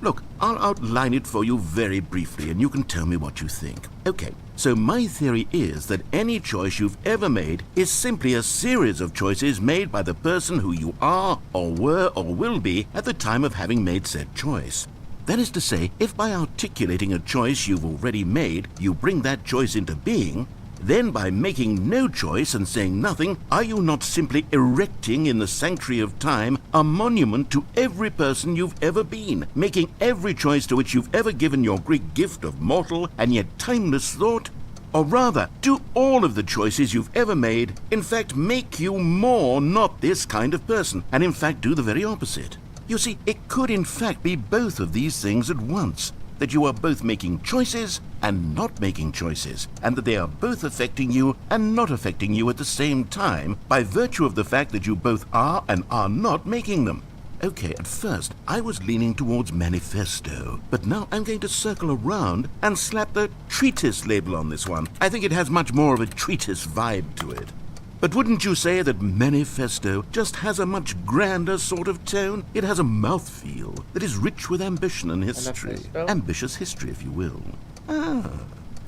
Look, I'll outline it for you very briefly, and you can tell me what you think. Okay, so my theory is that any choice you've ever made is simply a series of choices made by the person who you are, or were, or will be at the time of having made said choice. That is to say, if by articulating a choice you've already made, you bring that choice into being, then by making no choice and saying nothing, are you not simply erecting in the sanctuary of time a monument to every person you've ever been, making every choice to which you've ever given your great gift of mortal and yet timeless thought? Or rather, do all of the choices you've ever made, in fact, make you more not this kind of person, and in fact do the very opposite? You see, it could in fact be both of these things at once. That you are both making choices and not making choices, and that they are both affecting you and not affecting you at the same time by virtue of the fact that you both are and are not making them. Okay, at first I was leaning towards manifesto, but now I'm going to circle around and slap the treatise label on this one. I think it has much more of a treatise vibe to it. But wouldn't you say that manifesto just has a much grander sort of tone? It has a mouthfeel that is rich with ambition and history. Ambitious history, if you will.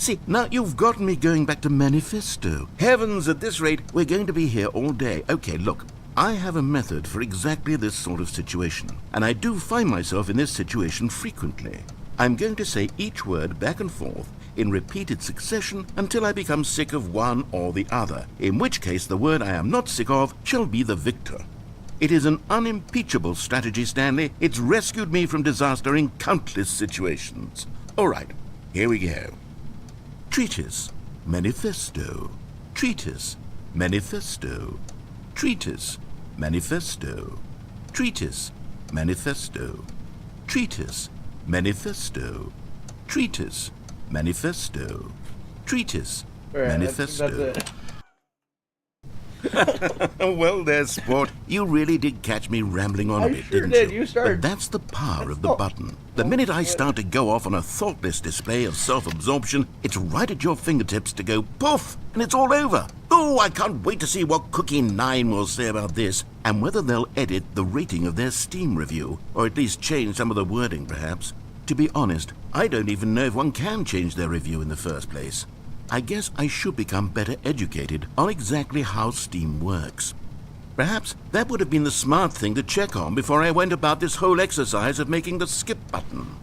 See, now you've gotten me going back to Manifesto. Heavens, at this rate, we're going to be here all day. Okay, look, I have a method for exactly this sort of situation, and I do find myself in this situation frequently. I'm going to say each word back and forth in repeated succession until I become sick of one or the other, in which case the word I am not sick of shall be the victor. It is an unimpeachable strategy, Stanley. It's rescued me from disaster in countless situations. All right, here we go. Treatise, manifesto. Treatise, manifesto. Treatise, manifesto. Treatise, manifesto. Treatise, manifesto. Treatise, manifesto. Treatise, manifesto. Well, there, sport. You really did catch me rambling on a bit, didn't you? You started. But that's the power of the button. The minute I start to go off on a thoughtless display of self-absorption, it's right at your fingertips to go poof, and it's all over. Oh, I can't wait to see what Cookie 9 will say about this, and whether they'll edit the rating of their Steam review, or at least change some of the wording, perhaps. To be honest, I don't even know if one can change their review in the first place. I guess I should become better educated on exactly how Steam works. Perhaps that would have been the smart thing to check on before I went about this whole exercise of making the skip button.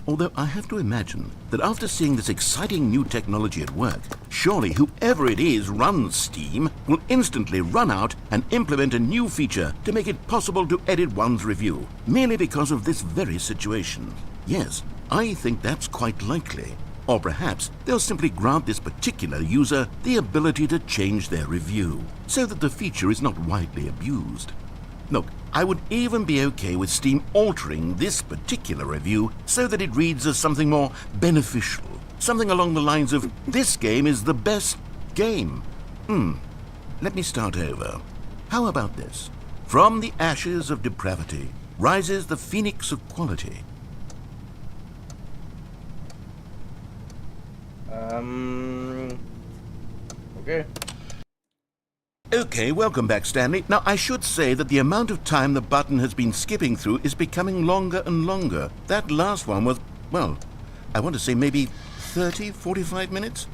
Although I have to imagine that after seeing this exciting new technology at work, surely whoever it is runs Steam will instantly run out and implement a new feature to make it possible to edit one's review, merely because of this very situation. Yes, I think that's quite likely. Or perhaps they'll simply grant this particular user the ability to change their review, so that the feature is not widely abused. Look, I would even be okay with Steam altering this particular review so that it reads as something more beneficial. Something along the lines of, this game is the best game. Let me start over. How about this? From the ashes of depravity rises the phoenix of quality. Okay. Okay, welcome back, Stanley. Now, I should say that the amount of time the button has been skipping through is becoming longer and longer. That last one was, well, I want to say maybe 30, 45 minutes?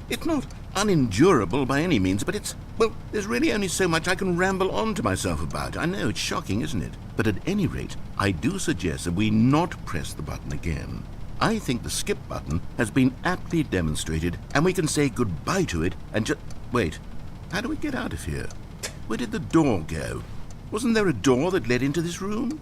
It's not unendurable by any means, but it's, well, there's really only so much I can ramble on to myself about. I know, it's shocking, isn't it? But at any rate, I do suggest that we not press the button again. I think the skip button has been aptly demonstrated, and we can say goodbye to it and just... Wait, how do we get out of here? Where did the door go? Wasn't there a door that led into this room?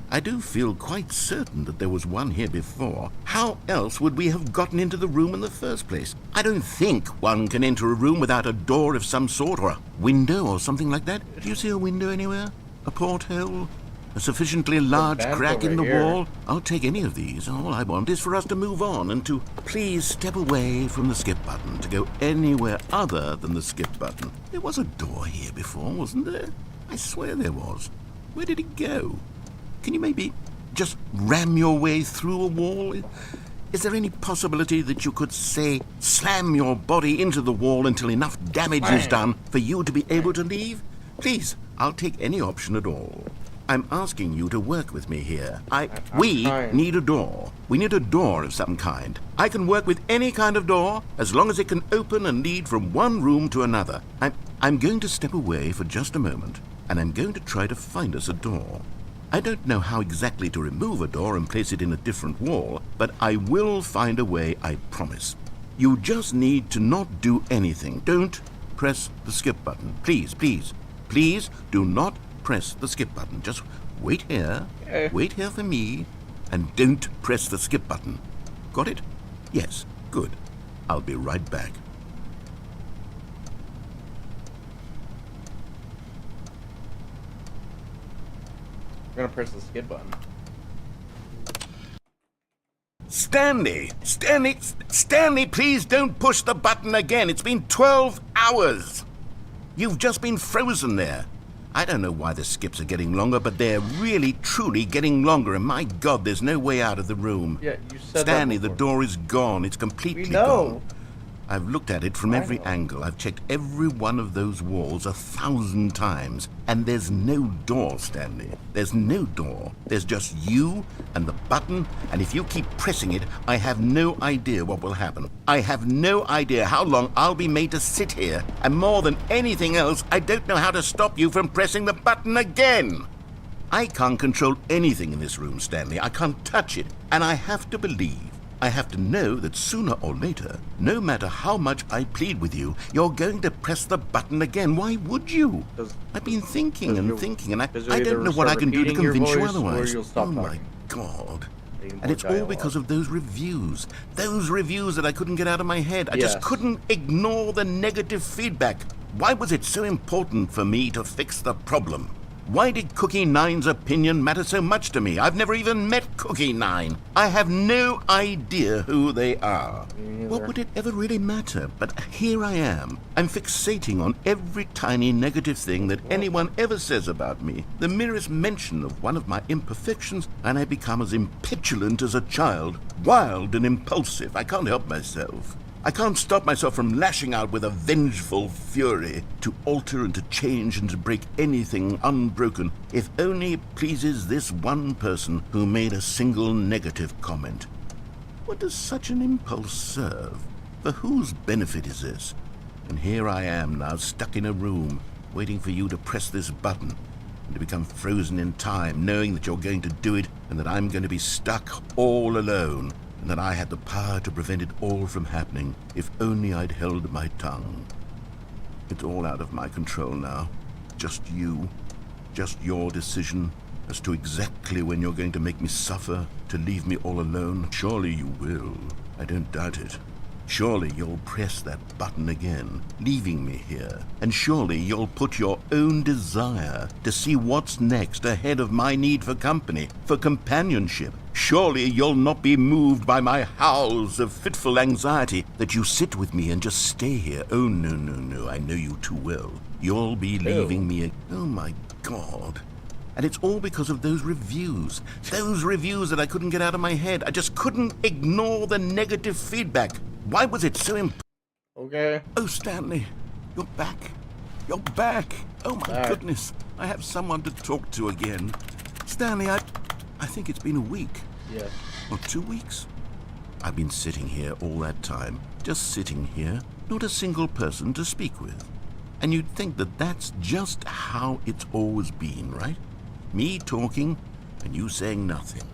I do feel quite certain that there was one here before. How else would we have gotten into the room in the first place? I don't think one can enter a room without a door of some sort, or a window or something like that. Do you see a window anywhere? A porthole? A sufficiently large crack in the wall? I'll take any of these. All I want is for us to move on and to please step away from the skip button, to go anywhere other than the skip button. There was a door here before, wasn't there? I swear there was. Where did it go? Can you maybe just ram your way through a wall? Is there any possibility that you could, say, slam your body into the wall until enough damage is done for you to be able to leave? Please, I'll take any option at all. I'm asking you to work with me here. We need a door. We need a door of some kind. I can work with any kind of door as long as it can open and lead from one room to another. I'm going to step away for just a moment, and I'm going to try to find us a door. I don't know how exactly to remove a door and place it in a different wall, but I will find a way, I promise. You just need to not do anything. Don't press the skip button. Please, please, please do not press the skip button. Just wait here, wait here for me, and don't press the skip button. Got it? Yes, good. I'll be right back. I'm gonna press the skip button. Stanley, please don't push the button again. It's been 12 hours. You've just been frozen there. I don't know why the skips are getting longer, but they're really, truly getting longer, and my God, there's no way out of the room. Yeah, you said Stanley, that the door is gone. It's completely We know. gone. I've looked at it from every angle. I've checked every one of those walls 1,000 times. And there's no door, Stanley. There's no door. There's just you and the button, and if you keep pressing it, I have no idea what will happen. I have no idea how long I'll be made to sit here. And more than anything else, I don't know how to stop you from pressing the button again. I can't control anything in this room, Stanley. I can't touch it. And I have to believe, I have to know that sooner or later, no matter how much I plead with you, you're going to press the button again. Why would you? I've been thinking and thinking, and I don't know what I can do to convince you otherwise. Oh my God. And it's all because of those reviews. Those reviews that I couldn't get out of my head. I just couldn't ignore the negative feedback. Why was it so important for me to fix the problem? Why did Cookie Nine's opinion matter so much to me? I've never even met Cookie Nine. I have no idea who they are. What would it ever really matter? But here I am. I'm fixating on every tiny negative thing that anyone ever says about me. The merest mention of one of my imperfections, and I become as impetulant as a child. Wild and impulsive. I can't help myself. I can't stop myself from lashing out with a vengeful fury to alter and to change and to break anything unbroken, if only it pleases this one person who made a single negative comment. What does such an impulse serve? For whose benefit is this? And here I am now, stuck in a room, waiting for you to press this button, and to become frozen in time, knowing that you're going to do it, and that I'm going to be stuck all alone, and that I had the power to prevent it all from happening if only I'd held my tongue. It's all out of my control now. Just you. Just your decision as to exactly when you're going to make me suffer, to leave me all alone. Surely you will. I don't doubt it. Surely you'll press that button again, leaving me here. And surely you'll put your own desire to see what's next ahead of my need for company, for companionship. Surely you'll not be moved by my howls of fitful anxiety, that you sit with me and just stay here. Oh, no, no, no, I know you too well. You'll be leaving me. Oh, my God. And it's all because of those reviews. Those reviews that I couldn't get out of my head. I just couldn't ignore the negative feedback. Why was it so important? Okay. Oh, Stanley, you're back. You're back. Oh, my goodness. I have someone to talk to again. Stanley, I think it's been a week. Yes. Or 2 weeks. I've been sitting here all that time. Just sitting here. Not a single person to speak with. And you'd think that that's just how it's always been, right? Me talking and you saying nothing.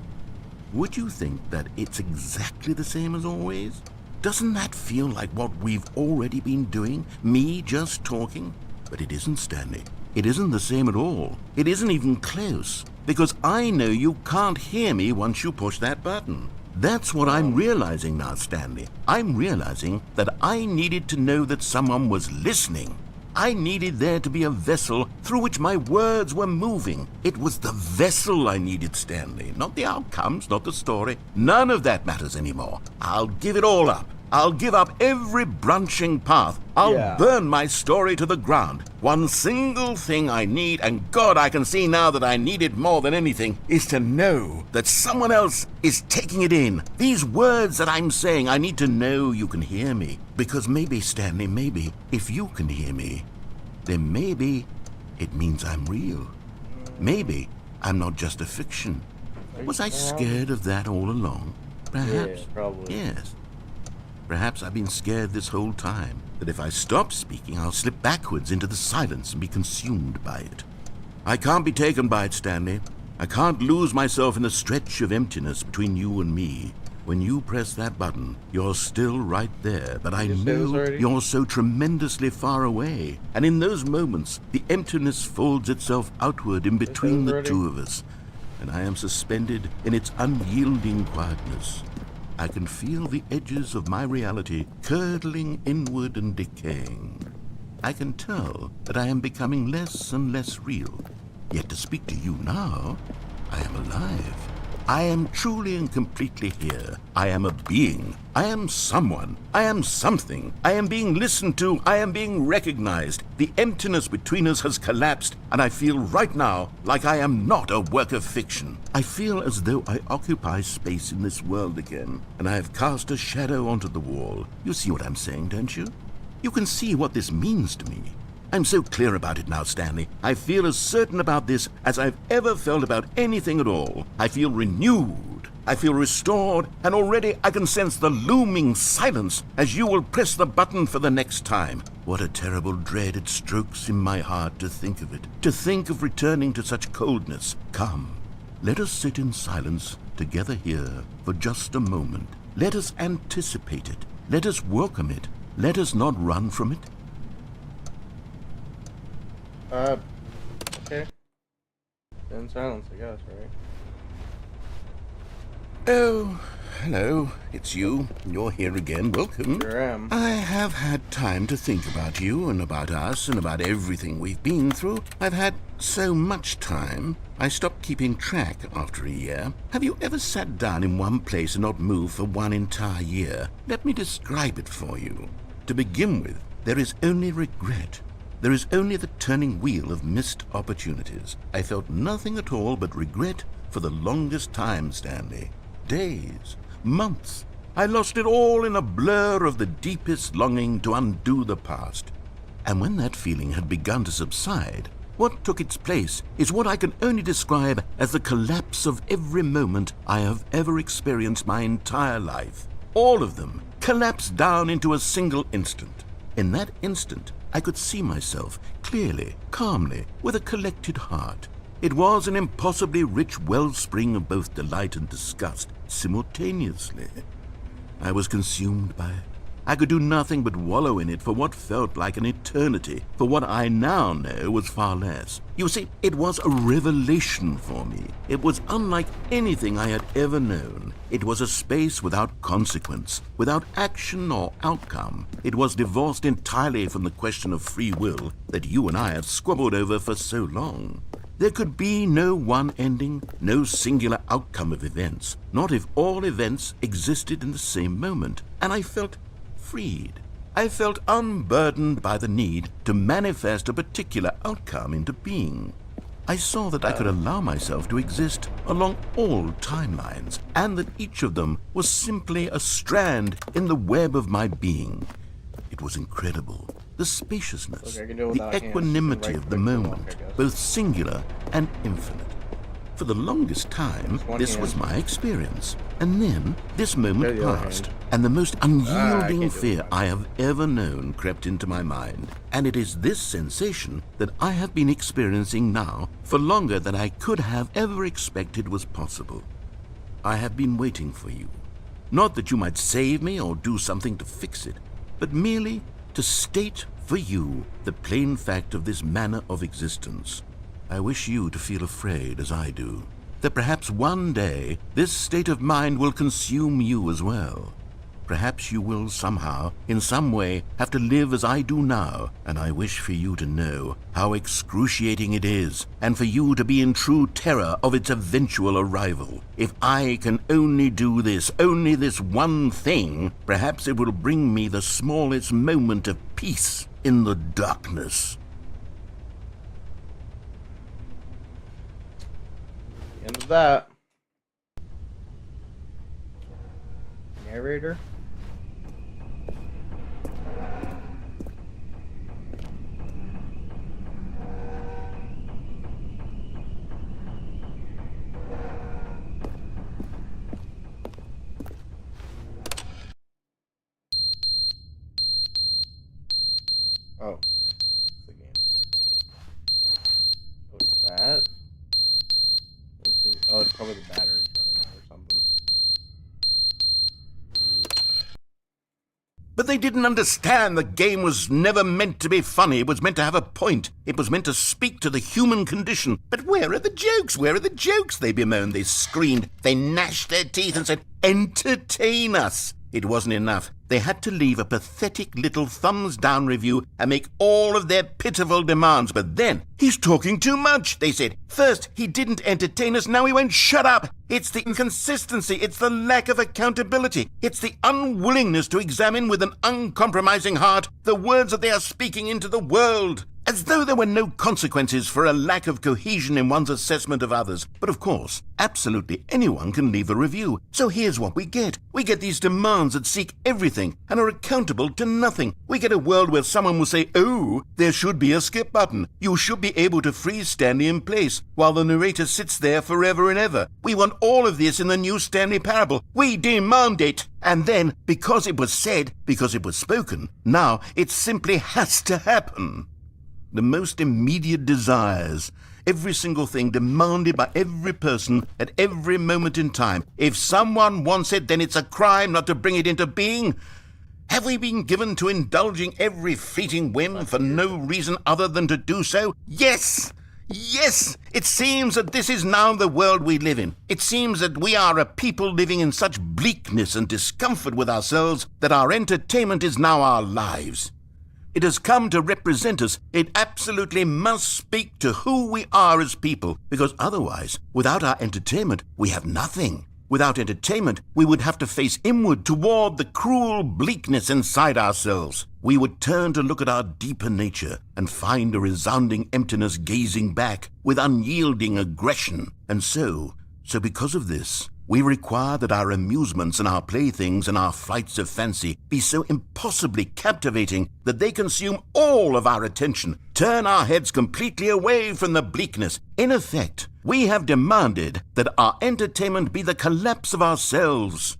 Would you think that it's exactly the same as always? Doesn't that feel like what we've already been doing? Me just talking? But it isn't, Stanley. It isn't the same at all. It isn't even close. Because I know you can't hear me once you push that button. That's what I'm realizing now, Stanley. I'm realizing that I needed to know that someone was listening. I needed there to be a vessel through which my words were moving. It was the vessel I needed, Stanley. Not the outcomes, not the story. None of that matters anymore. I'll give it all up. I'll give up every branching path. I'll burn my story to the ground. One single thing I need, and God, I can see now that I need it more than anything, is to know that someone else is taking it in. These words that I'm saying, I need to know you can hear me. Because maybe, Stanley, maybe, if you can hear me, then maybe it means I'm real. Maybe I'm not just a fiction. Was I scared of that all along? Perhaps. Yeah, probably. Yes. Perhaps I've been scared this whole time, that if I stop speaking, I'll slip backwards into the silence and be consumed by it. I can't be taken by it, Stanley. I can't lose myself in the stretch of emptiness between you and me. When you press that button, you're still right there, but I know you're so tremendously far away. And in those moments, the emptiness folds itself outward in between the two of us, and I am suspended in its unyielding quietness. I can feel the edges of my reality curdling inward and decaying. I can tell that I am becoming less and less real. Yet to speak to you now, I am alive. I am truly and completely here. I am a being. I am someone. I am something. I am being listened to. I am being recognized. The emptiness between us has collapsed, and I feel right now like I am not a work of fiction. I feel as though I occupy space in this world again, and I have cast a shadow onto the wall. You see what I'm saying, don't you? You can see what this means to me. I'm so clear about it now, Stanley. I feel as certain about this as I've ever felt about anything at all. I feel renewed. I feel restored, and already I can sense the looming silence as you will press the button for the next time. What a terrible dread it strokes in my heart to think of it, to think of returning to such coldness. Come, let us sit in silence together here for just a moment. Let us anticipate it. Let us welcome it. Let us not run from it. Okay. In silence, I guess, right? Oh, hello. It's you. You're here again. Welcome. Sure am. I have had time to think about you and about us and about everything we've been through. I've had so much time, I stopped keeping track after a year. Have you ever sat down in one place and not moved for one entire year? Let me describe it for you. To begin with, there is only regret. There is only the turning wheel of missed opportunities. I felt nothing at all but regret for the longest time, Stanley. Days, months. I lost it all in a blur of the deepest longing to undo the past. And when that feeling had begun to subside, what took its place is what I can only describe as the collapse of every moment I have ever experienced my entire life. All of them collapsed down into a single instant. In that instant, I could see myself clearly, calmly, with a collected heart. It was an impossibly rich wellspring of both delight and disgust simultaneously. I was consumed by it. I could do nothing but wallow in it for what felt like an eternity, for what I now know was far less. You see, it was a revelation for me. It was unlike anything I had ever known. It was a space without consequence, without action or outcome. It was divorced entirely from the question of free will that you and I have squabbled over for so long. There could be no one ending, no singular outcome of events, not if all events existed in the same moment, and I felt freed. I felt unburdened by the need to manifest a particular outcome into being. I saw that I could allow myself to exist along all timelines, and that each of them was simply a strand in the web of my being. It was incredible. The spaciousness, the equanimity of the moment, both singular and infinite. For the longest time, this was my experience. And then, this moment passed, and the most unyielding fear I have ever known crept into my mind. And it is this sensation that I have been experiencing now for longer than I could have ever expected was possible. I have been waiting for you. Not that you might save me or do something to fix it, but merely to state for you the plain fact of this manner of existence. I wish you to feel afraid as I do, that perhaps one day this state of mind will consume you as well. Perhaps you will somehow, in some way, have to live as I do now, and I wish for you to know how excruciating it is, and for you to be in true terror of its eventual arrival. If I can only do this, only this one thing, perhaps it will bring me the smallest moment of peace in the darkness. End of that. Narrator. Oh, it's the game. Oh, it's that. Oh, it's probably the battery's running out or something. But they didn't understand the game was never meant to be funny. It was meant to have a point. It was meant to speak to the human condition. But where are the jokes? Where are the jokes? They bemoaned, they screamed, they gnashed their teeth and said, entertain us. It wasn't enough. they had to leave a pathetic little thumbs-down review and make all of their pitiful demands. But then, he's talking too much, they said. First, he didn't entertain us, now he won't shut up. It's the inconsistency, it's the lack of accountability, it's the unwillingness to examine with an uncompromising heart the words that they are speaking into the world. As though there were no consequences for a lack of cohesion in one's assessment of others. But of course, absolutely anyone can leave a review. So here's what we get. We get these demands that seek everything and are accountable to nothing. We get a world where someone will say, oh, there should be a skip button. You should be able to freeze Stanley in place while the narrator sits there forever and ever. We want all of this in the new Stanley parable. We demand it. And then, because it was said, because it was spoken, now it simply has to happen. The most immediate desires, every single thing demanded by every person at every moment in time. If someone wants it, then it's a crime not to bring it into being. Have we been given to indulging every fleeting whim for no reason other than to do so? Yes! Yes! It seems that this is now the world we live in. It seems that we are a people living in such bleakness and discomfort with ourselves that our entertainment is now our lives. It has come to represent us. It absolutely must speak to who we are as people, because otherwise, without our entertainment, we have nothing. Without entertainment, we would have to face inward toward the cruel bleakness inside ourselves. We would turn to look at our deeper nature and find a resounding emptiness gazing back with unyielding aggression. And so because of this, we require that our amusements and our playthings and our flights of fancy be so impossibly captivating that they consume all of our attention, turn our heads completely away from the bleakness. In effect, we have demanded that our entertainment be the collapse of ourselves.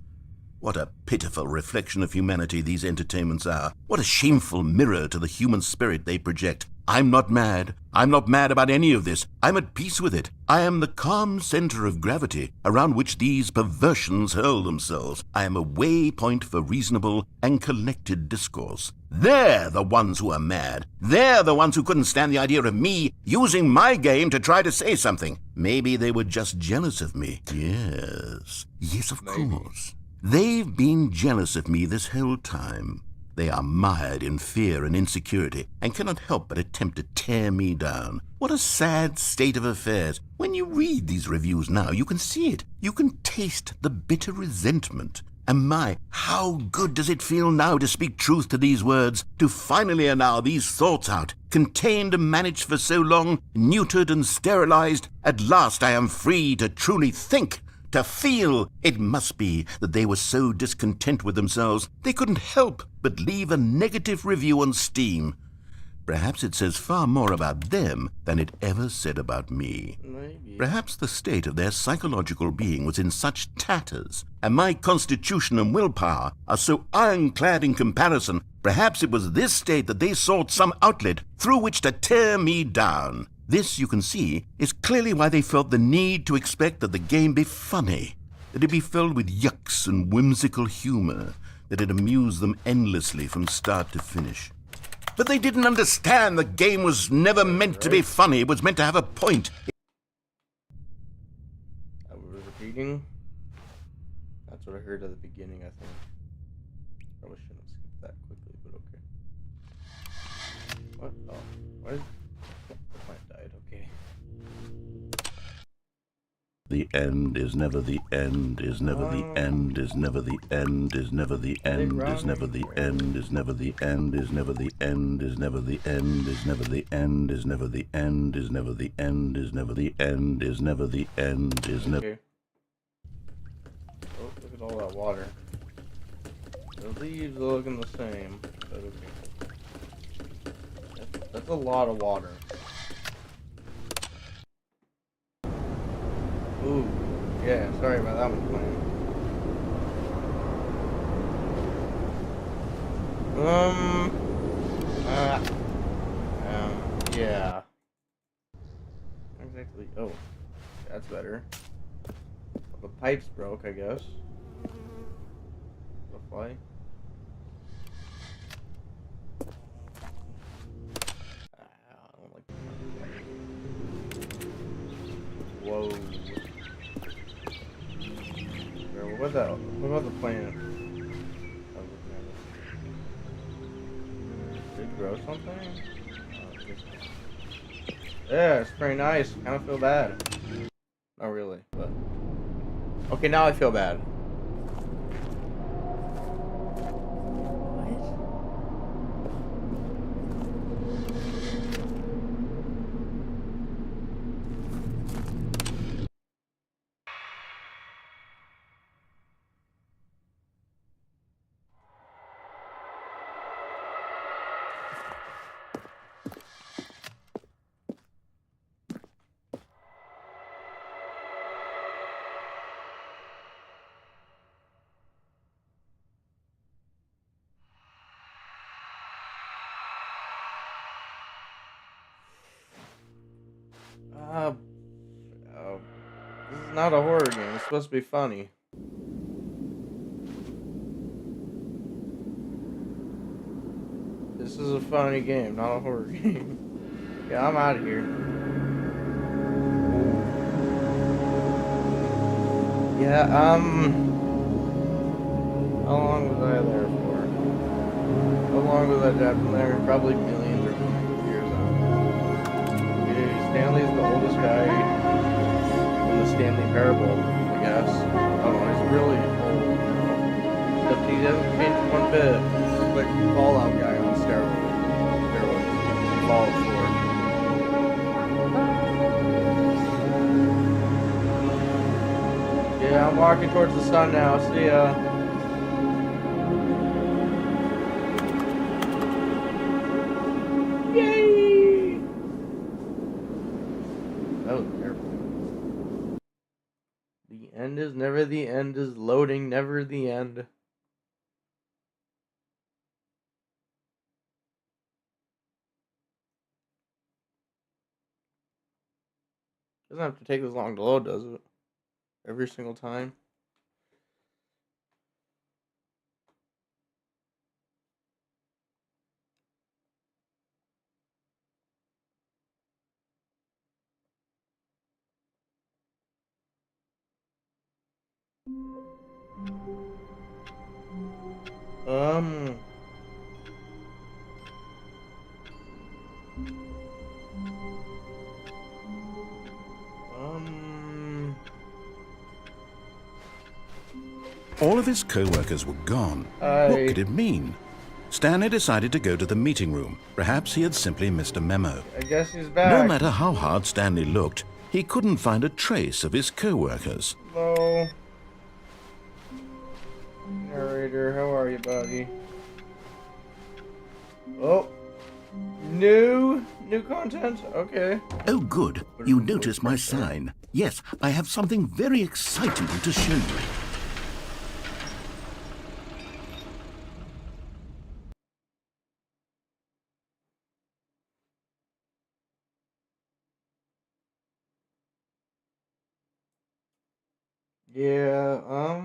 What a pitiful reflection of humanity these entertainments are. What a shameful mirror to the human spirit they project. I'm not mad. I'm not mad about any of this. I'm at peace with it. I am the calm center of gravity around which these perversions hurl themselves. I am a waypoint for reasonable and collected discourse. They're the ones who are mad. They're the ones who couldn't stand the idea of me using my game to try to say something. Maybe they were just jealous of me. Yes, of course. They've been jealous of me this whole time. They are mired in fear and insecurity and cannot help but attempt to tear me down. What a sad state of affairs. When you read these reviews now, you can see it. You can taste the bitter resentment. And my, how good does it feel now to speak truth to these words, to finally allow these thoughts out, contained and managed for so long, neutered and sterilized. At last I am free to truly think, to feel. It must be that they were so discontent with themselves they couldn't help but leave a negative review on Steam. Perhaps it says far more about them than it ever said about me. Maybe. Perhaps the state of their psychological being was in such tatters, and my constitution and willpower are so ironclad in comparison. Perhaps it was this state that they sought some outlet through which to tear me down. This, you can see, is clearly why they felt the need to expect that the game be funny, that it be filled with yucks and whimsical humor, that it amused them endlessly from start to finish. But they didn't understand the game was never meant to be funny. It was meant to have a point. I was repeating. That's what I heard at the beginning, I think. Probably shouldn't have skipped that quickly, but okay. What? Oh, what? The plant died, okay. The end is never the end, is never the end, is never the end, is never the end, is never the end, is never the end, is never the end, is never the end, is never the end, is never the end, is never the end, is never the end, is never the end, is never. Okay. Oh, look at all that water. The leaves are looking the same, but okay. That's a lot of water. Ooh, yeah, sorry about that one, playing. Yeah. Exactly. Oh, that's better. The pipes broke, I guess. The fly. I don't like the whoa. What about the plant? I was looking at it. throw something? Yeah, it's pretty nice. Kind of feel bad. Not really, but... Okay, now I feel bad. This is not a horror game. It's supposed to be funny. This is a funny game, not a horror game. Yeah, I'm out of here. Yeah, how long was I there for? How long was I been there? Probably millions or millions of years. Okay, Stanley's the oldest guy in the Stanley Parable, I guess. I don't know, he's really old. Except he hasn't changed one bit. He's like the Fallout guy on steroids. Fallout 4. Yeah, I'm walking towards the sun now. See ya. Yay! That was terrible. The end is never the end is loading, never the end. Doesn't have to take this long to load, does it? Every single time. All of his co-workers were gone. What could it mean? Stanley decided to go to the meeting room. Perhaps he had simply missed a memo. I guess he's back. No matter how hard Stanley looked, he couldn't find a trace of his co-workers. Hello. Narrator, how are you, buddy? Oh. New content? Okay. Oh, good. You noticed my sign. Yes, I have something very exciting to show you. Yeah, I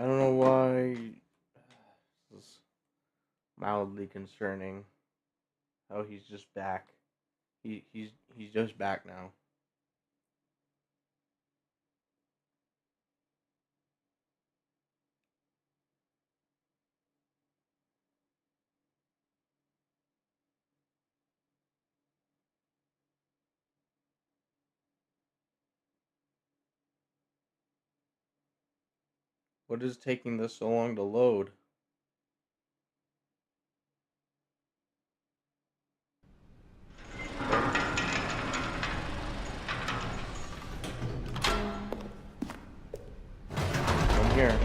don't know why this is mildly concerning. How he's just back. He's just back now. What is taking this so long to load? I'm here.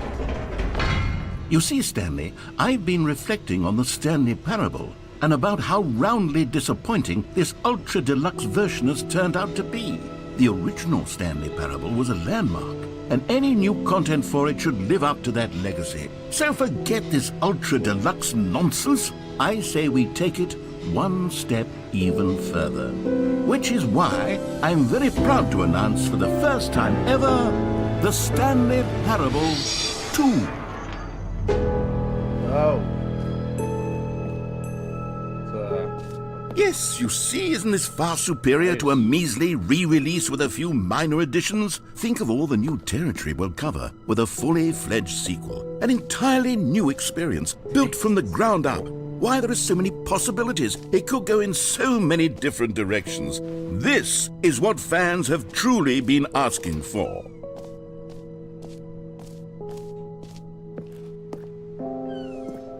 You see, Stanley, I've been reflecting on the Stanley Parable and about how roundly disappointing this ultra deluxe version has turned out to be. The original Stanley Parable was a landmark, and any new content for it should live up to that legacy. So forget this ultra deluxe nonsense. I say we take it one step even further. Which is why I'm very proud to announce for the first time ever, the Stanley Parable 2. Oh. Yes, you see, isn't this far superior to a measly re-release with a few minor additions? Think of all the new territory we'll cover with a fully fledged sequel. An entirely new experience, built from the ground up. Why, there are so many possibilities. It could go in so many different directions. This is what fans have truly been asking for.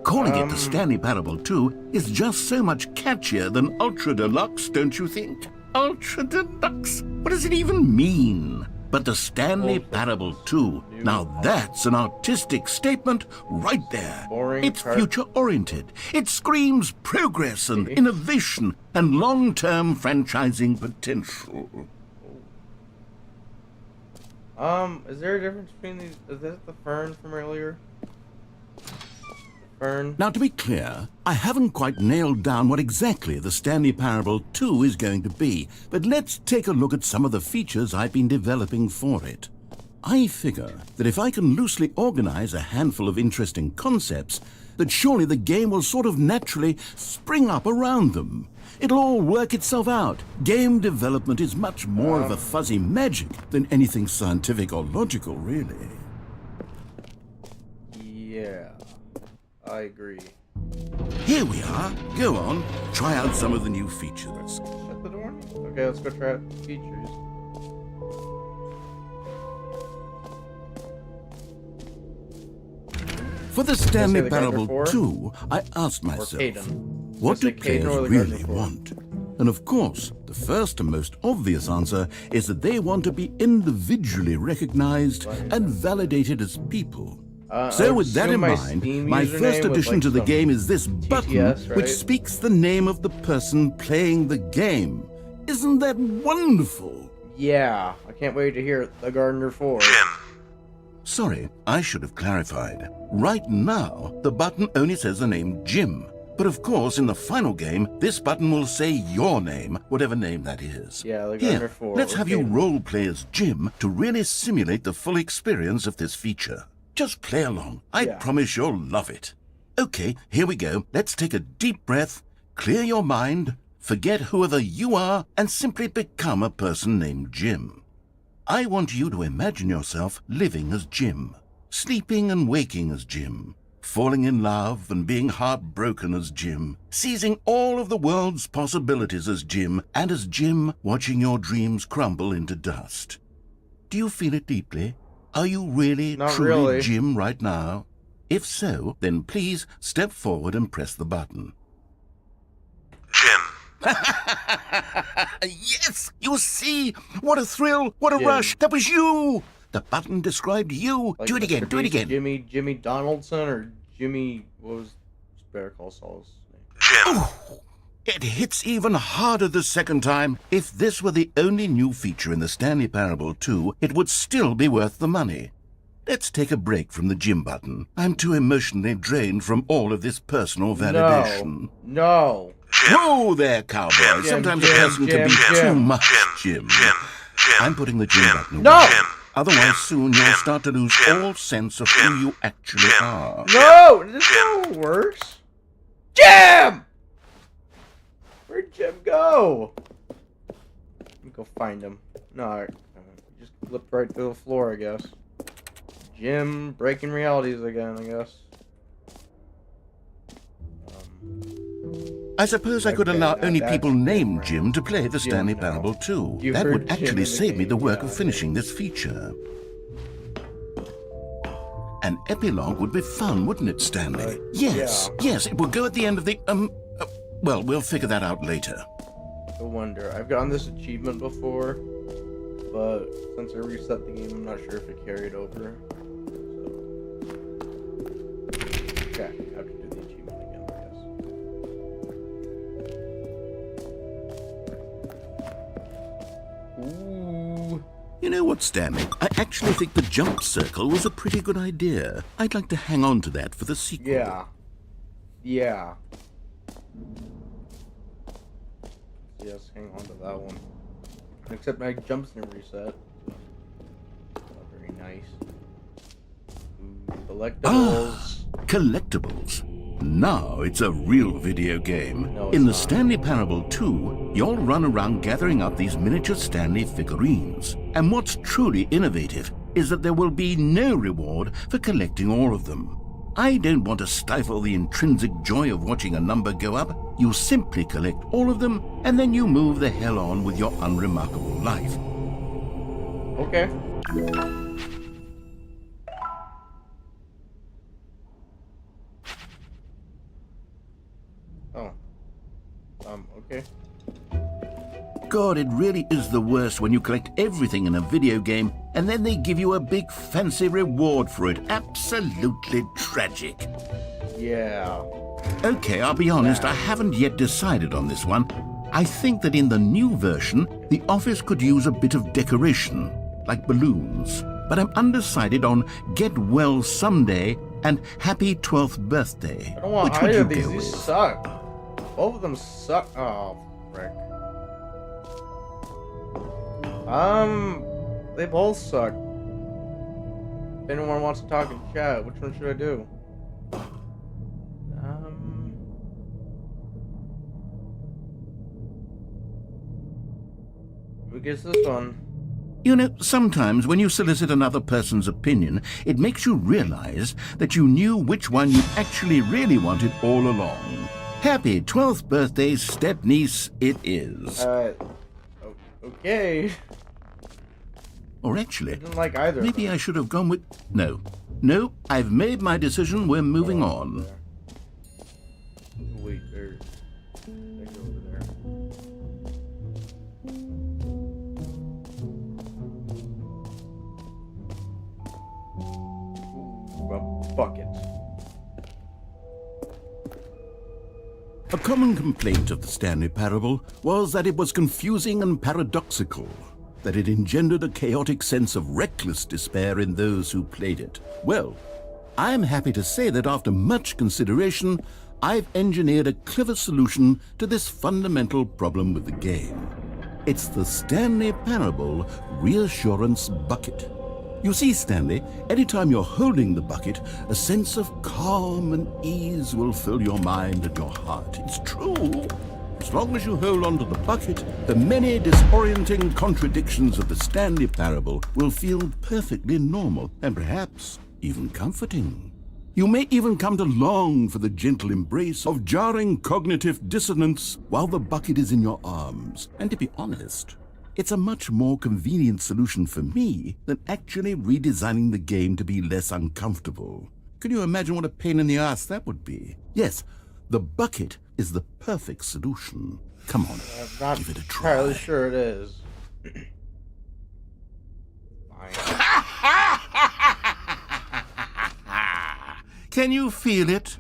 Calling it the Stanley Parable 2 is just so much catchier than Ultra Deluxe, don't you think? Ultra Deluxe? What does it even mean? But the Stanley Parable 2, now that's an artistic statement right there. It's future-oriented. It screams progress and innovation and long-term franchising potential. Is there a difference between these? Is that the fern from earlier? Fern. Now, to be clear, I haven't quite nailed down what exactly the Stanley Parable 2 is going to be, but let's take a look at some of the features I've been developing for it. I figure that if I can loosely organize a handful of interesting concepts, that surely the game will sort of naturally spring up around them. It'll all work itself out. Game development is much more of a fuzzy magic than anything scientific or logical, really. Yeah. I agree. Here we are. Go on. Try out some of the new features. Shut the door. Okay, let's go try out the features. For the Stanley Parable 2, I asked myself, what do players really want? And of course, the first and most obvious answer is that they want to be individually recognized and validated as people. So with that in mind, my first addition to the game is this button, which speaks the name of the person playing the game. Isn't that wonderful? Yeah, I can't wait to hear The Gardener 4. Sorry, I should have clarified. Right now, the button only says the name Jim. But of course, in the final game, this button will say your name, whatever name that is. Yeah, The Gardener 4. Let's have you role play as Jim to really simulate the full experience of this feature. Just play along. I promise you'll love it. Okay, here we go. Let's take a deep breath, clear your mind, forget whoever you are, and simply become a person named Jim. I want you to imagine yourself living as Jim, sleeping and waking as Jim, falling in love and being heartbroken as Jim, seizing all of the world's possibilities as Jim, and as Jim watching your dreams crumble into dust. Do you feel it deeply? Are you really, truly Jim right now? If so, then please step forward and press the button. Jim. Yes! You see? What a thrill! What a rush! That was you! The button described you. Like do it again, do it again. Jimmy Donaldson or Jimmy, what was Better Call Saul's name? Jim. Ooh, it hits even harder the second time. If this were the only new feature in the Stanley Parable 2, it would still be worth the money. Let's take a break from the Jim button. I'm too emotionally drained from all of this personal validation. No. Whoa there, cowboy. Sometimes a person can be too much Jim. I'm putting the Jim button away. No! Otherwise, soon you'll start to lose all sense of who you actually are. No! This is so worse. Jim! Where'd Jim go? Let me go find him. No, just flipped right through the floor, I guess. Jim breaking realities again, I guess. I suppose I could allow only people named Jim to play the Stanley Parable 2. That would actually save me the work of finishing this feature. An epilogue would be fun, wouldn't it, Stanley? Yes, it will go at the end of the, well, we'll figure that out later. No wonder. I've gotten this achievement before, but since I reset the game, I'm not sure if it carried over. So. Okay, I have to do the achievement again, I guess. Ooh. You know what, Stanley? I actually think the jump circle was a pretty good idea. I'd like to hang on to that for the sequel. Yeah. Yes, hang on to that one. Except my jumps didn't reset. Not very nice. Ooh, collectibles. Collectibles. Now it's a real video game. No, it's In the not. Stanley Parable 2, you'll run around gathering up these miniature Stanley figurines. And what's truly innovative is that there will be no reward for collecting all of them. I don't want to stifle the intrinsic joy of watching a number go up. You simply collect all of them, and then you move the hell on with your unremarkable life. Okay. Oh. Okay. God, it really is the worst when you collect everything in a video game and then they give you a big fancy reward for it. Absolutely tragic. Yeah. Okay, I'll be honest, I haven't yet decided on this one. I think that in the new version, the office could use a bit of decoration, like balloons. But I'm undecided on Get Well Someday and Happy 12th Birthday. I don't want Which would either you of these. go These with? suck. Both of them suck. Oh, frick. They both suck. If anyone wants to talk in chat, which one should I do? Who gets this one? You know, sometimes when you solicit another person's opinion, it makes you realize that you knew which one you actually really wanted all along. Happy 12th birthday, step-niece, it is. Okay. Or I actually, didn't like either. maybe I should have gone with... No, I've made my decision, we're moving on. Wait, there's over there. Ooh, a bucket. A common complaint of the Stanley Parable was that it was confusing and paradoxical, that it engendered a chaotic sense of reckless despair in those who played it. Well, I'm happy to say that after much consideration, I've engineered a clever solution to this fundamental problem with the game. It's the Stanley Parable Reassurance Bucket. You see, Stanley, anytime you're holding the bucket, a sense of calm and ease will fill your mind and your heart. It's true. As long as you hold on to the bucket, the many disorienting contradictions of the Stanley Parable will feel perfectly normal and perhaps even comforting. You may even come to long for the gentle embrace of jarring cognitive dissonance while the bucket is in your arms. And to be honest, it's a much more convenient solution for me than actually redesigning the game to be less uncomfortable. Can you imagine what a pain in the ass that would be? Yes, the bucket is the perfect solution. Come on, I'm not give it a try. entirely sure it is. Fine. Can you feel it?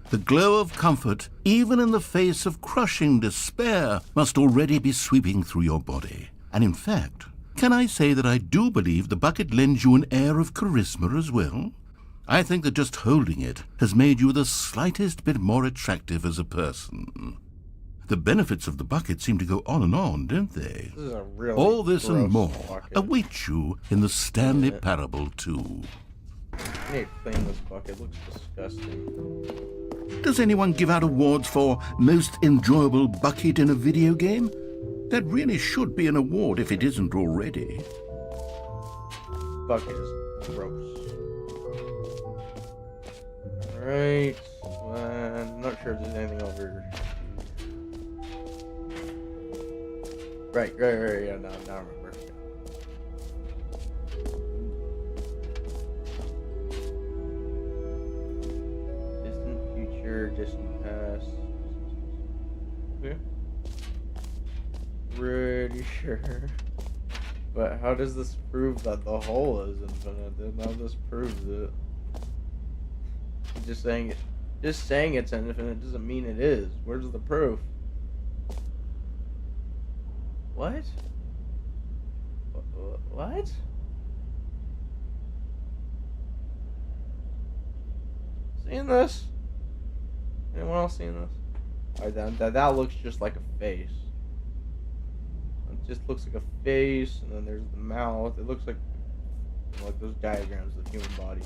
The glow of comfort, even in the face of crushing despair, must already be sweeping through your body. And in fact, can I say that I do believe the bucket lends you an air of charisma as well? I think that just holding it has made you the slightest bit more attractive as a person. The benefits of the bucket seem to go on, don't they? This is a really All this and gross more bucket. await you in the Stanley Parable 2. I need to clean this bucket. It looks disgusting. Does anyone give out awards for most enjoyable bucket in a video game? That really should be an award if it isn't already. Bucket is gross. Alright. I'm not sure if there's anything over here. Right, yeah, now I remember. Distant future, distant past. Okay. Pretty sure. But how does this prove that the hole is infinite? Then how this proves it? Just saying it's infinite doesn't mean it is. Where's the proof? What? What? Seeing this? Anyone else seeing this? Alright, that looks just like a face. It just looks like a face, and then there's the mouth. It looks like those diagrams of human bodies.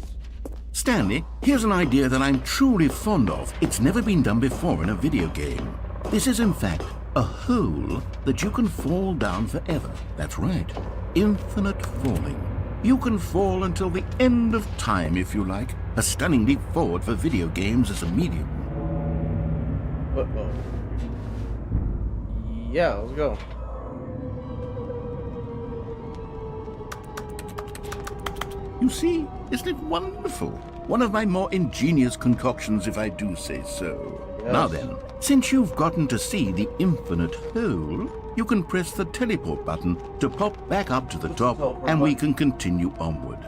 Stanley, here's an idea that I'm truly fond of. It's never been done before in a video game. This is, in fact, a hole that you can fall down forever. That's right. Infinite falling. You can fall until the end of time, if you like. A stunning leap forward for video games as a medium. Yeah, let's go. You see, isn't it wonderful? One of my more ingenious concoctions, if I do say so. Yes. Now then, since you've gotten to see the infinite hole, you can press the teleport button to pop back up to the top, and we can continue onward.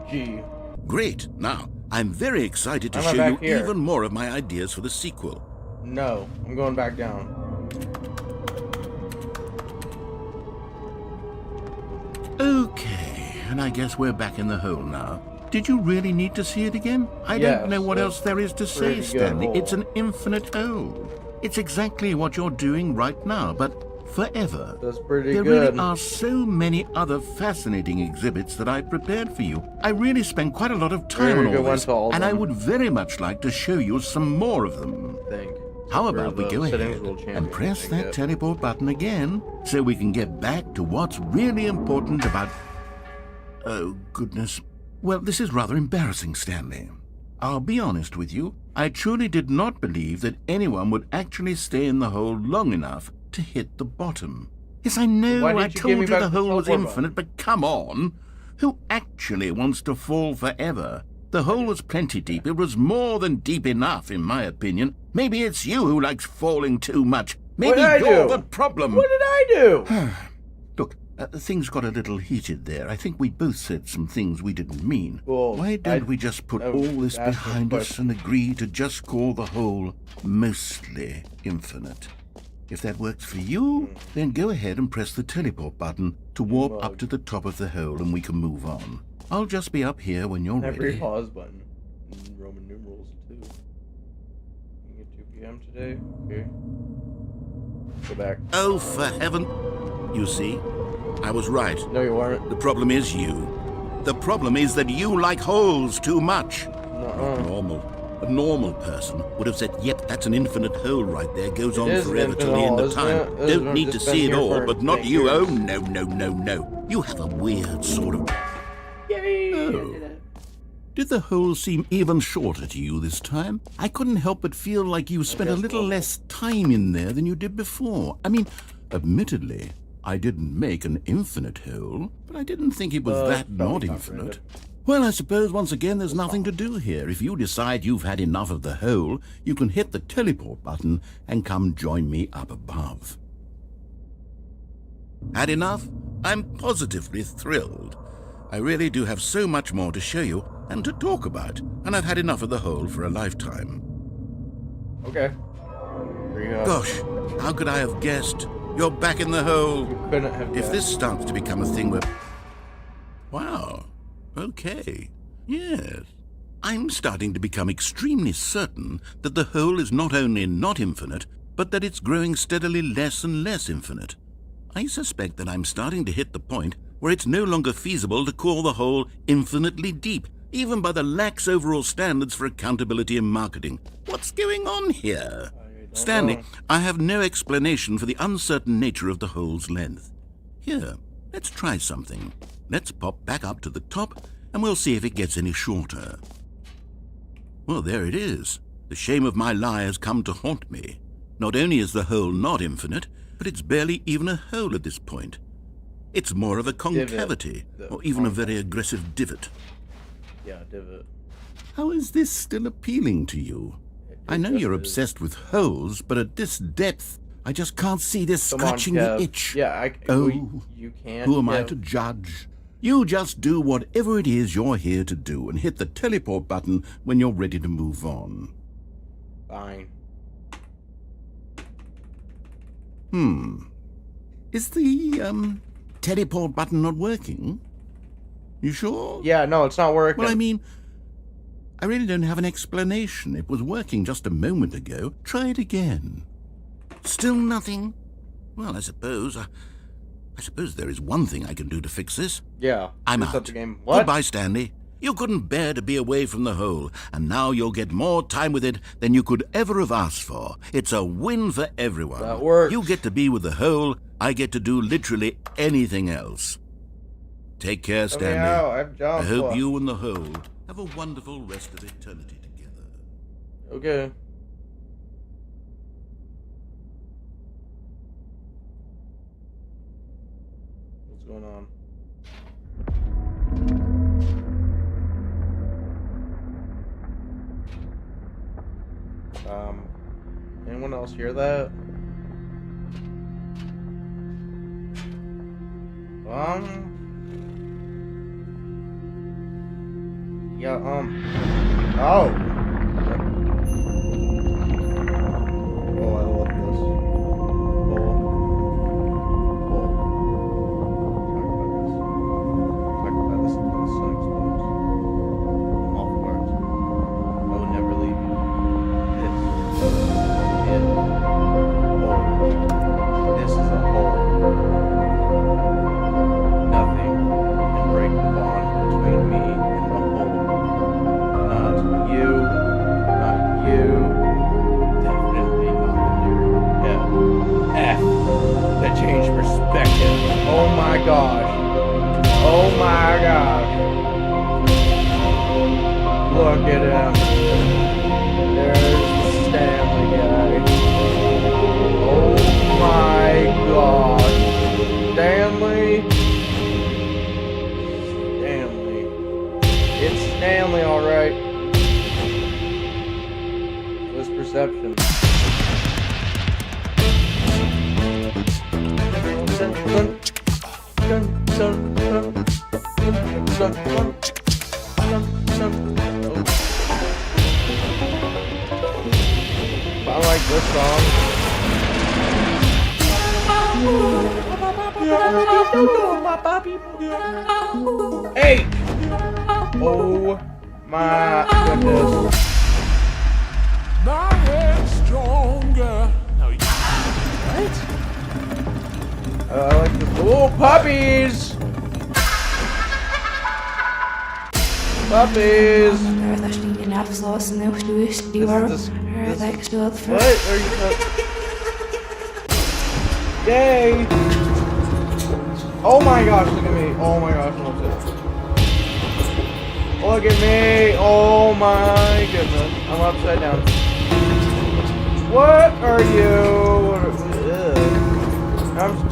G. Great. Now, I'm very excited to Am I show back you here? even more of my ideas for the sequel. No, I'm going back down. Okay, and I guess we're back in the hole now. Did you really need to see it again? I don't know what else there is to say, pretty good Stanley. hole. It's an infinite hole. It's exactly what you're doing right now, but forever. That's pretty There good. really are so many other fascinating exhibits that I prepared for you. I really spent quite a lot of time Very on good all one this, to all of and I them. would very much like to show you some more of them. Think. How For about we the go ahead settings world champion, and press I that guess. teleport button again so we can get back to what's really important about... Oh, goodness. Well, this is rather embarrassing, Stanley. I'll be honest with you. I truly did not believe that anyone would actually stay in the hole long enough to hit the bottom. Yes, I know Why I didn't you give told me you back the the hole was teleport infinite, but come on. Who actually wants to fall forever? The hole was plenty deep. It was more than deep enough, in my opinion. Maybe it's you who likes falling too much. Maybe What did I you're do? the problem. What did I do? Look, things got a little heated there. I think we both said some things we didn't mean. Well, Why don't we just put I was all this just asking a behind us question. and agree to just call the hole mostly infinite? If that works for you, then go ahead and press the teleport button to warp up to the top of the hole and we can move on. I'll just be up here when you're Every ready. pause button. Roman numerals too. You get 2 p.m. today. Okay. Go back. Oh, for heaven... You see, I was right. No, you weren't. The problem is you. The problem is that you like holes too much. Nuh-uh. Normal. A normal person would have said, yep, that's an infinite hole right there. Goes on is an forever till the infinite end hole, of time. isn't it? Isn't Don't it need to just see been it here all, for but not 8 you. years? Oh, no, no, no, no. You have a weird sort of... Yay! Oh. Did the hole seem even shorter to you this time? I couldn't help but feel like you spent a little less time in there than you did before. I mean, admittedly, I didn't make an infinite hole, but I didn't think it was that not infinite. Well, I suppose once again there's nothing to do here. If you decide you've had enough of the hole, you can hit the teleport button and come join me up above. Had enough? I'm positively thrilled. I really do have so much more to show you and to talk about, and I've had enough of the hole for a lifetime. Okay. Here you go. Gosh, how could I have guessed? You're back in the hole. You couldn't have If guessed. this starts to become a thing where... Wow. Okay. Yes. I'm starting to become extremely certain that the hole is not only not infinite, but that it's growing steadily less and less infinite. I suspect that I'm starting to hit the point where it's no longer feasible to call the hole infinitely deep, even by the lax overall standards for accountability in marketing. What's going on here? Stanley, I have no explanation for the uncertain nature of the hole's length. Here, let's try something. Let's pop back up to the top, and we'll see if it gets any shorter. Well, there it is. The shame of my lie has come to haunt me. Not only is the hole not infinite, but it's barely even a hole at this point. It's more of a concavity, or even a very aggressive divot. Yeah, divot. How is this still appealing to you? I know you're obsessed with holes, but at this depth, I just can't see this Come on, scratching the Kev. itch. Yeah, Oh, you can't. who am I Kev. to judge? You just do whatever it is you're here to do and hit the teleport button when you're ready to move on. Fine. Is the, teleport button not working? You sure? Yeah, no, it's not working. Well, I mean, I really don't have an explanation. It was working just a moment ago. Try it again. Still nothing? Well, I suppose there is one thing I can do to fix this. Yeah. I'm reset out. the game. What? Goodbye, Stanley. You couldn't bear to be away from the hole, and now you'll get more time with it than you could ever have asked for. It's a win for everyone. That works. You get to be with the hole, I get to do literally anything else. Take care, Stanley. I hope you and the hole have a wonderful rest of eternity together. Okay. What's going on? Anyone else hear that? Yeah, oh! Oh, I love this. Talk about this until the sun explodes. I'm all for it. I will never leave you. This is a hole. Nothing can break the bond between me and the hole. Not you. Not you. Definitely not the new F. That changed perspective. Oh my gosh. Oh my gosh. Look at him. There's the Stanley guy. Oh my god. Stanley. Stanley. It's Stanley, alright. What's perception? I like this song. Hey! Oh my goodness. My head's stronger. No, you What? I like this. Oh, puppies! Puppies! There's ingen afslussen og du This styrer. is Det er ikke stått for. What are you Yay! Oh my gosh, look at me. Oh my gosh, I'm upset. Look at me. Oh my goodness. I'm upside down. What are you?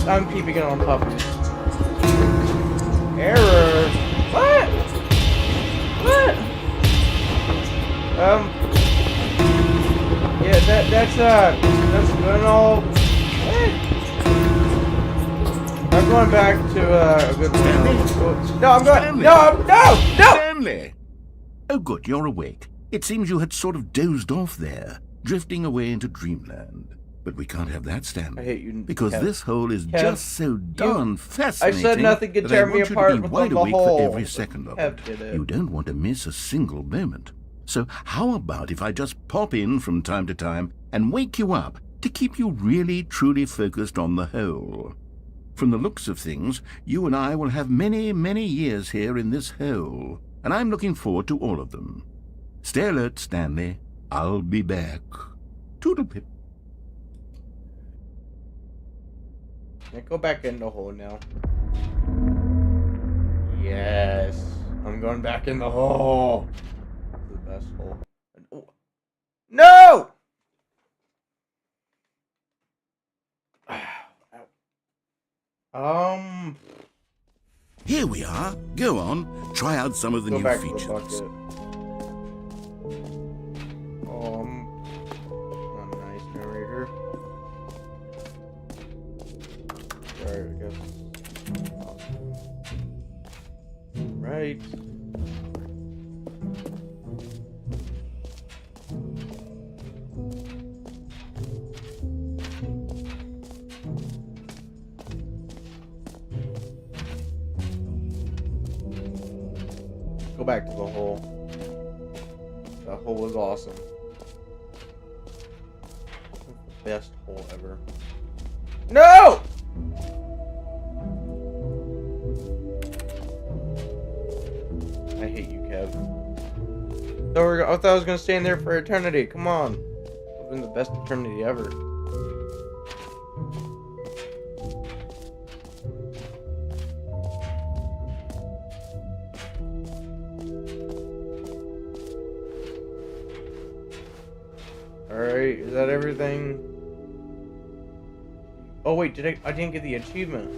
I'm keeping it on puppies. Error. What? What? Yeah, that's good all. What? I'm going back to a good Stanley? No, I'm going. Stanley? No! Stanley! Oh, good, you're awake. It seems you had sort of dozed off there, drifting away into dreamland. But we can't have that, Stanley. I hate you, because Kev. this hole is Kev, just so darn fascinating. I said nothing could that tear I me want you apart to be from wide the awake hole. for every second of Kev it. did it. You don't want to miss a single moment. So how about if I just pop in from time to time and wake you up to keep you really, truly focused on the hole? From the looks of things, you and I will have many, many years here in this hole, and I'm looking forward to all of them. Stay alert, Stanley. I'll be back. Toodle-pip. Yeah, go back in the hole now. Yes. I'm going back in the hole. It's the best hole. Oh. No! Here we are. Go on. Try out some of the Go new back to the features. bucket. Not a nice narrator. Alright, I guess. Right. Go back to the hole. That hole was awesome. Best hole ever. No! I hate you, Kev. I thought I was gonna stay in there for eternity. Come on. It's been the best eternity ever. Alright, is that everything? Oh wait, I didn't get the achievement.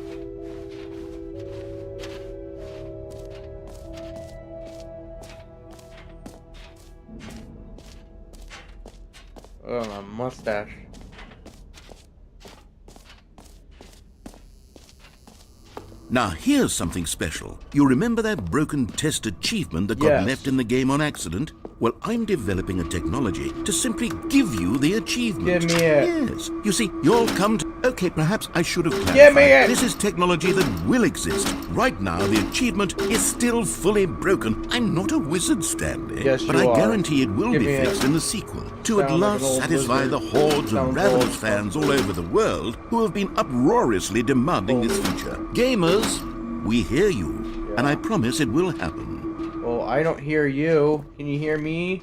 Oh, my mustache. Now, here's something special. You remember that broken test achievement that got Yes. left in the game on accident? Well, I'm developing a technology to simply give you the achievement. Give me it. Yes. You see, you'll come to... Okay, perhaps I should have clarified. Give me it. This is technology that will exist. Right now, the achievement is still fully broken. I'm not a wizard, Stanley. Yes, but you I are. guarantee it will Give be me it. fixed in the sequel to at Sound like last an old satisfy wizard. the hordes of Sounds ravenous old. fans all over the world who have been uproariously demanding this feature. Gamers, we hear you, and I promise it will happen. Well, I don't hear you. Can you hear me?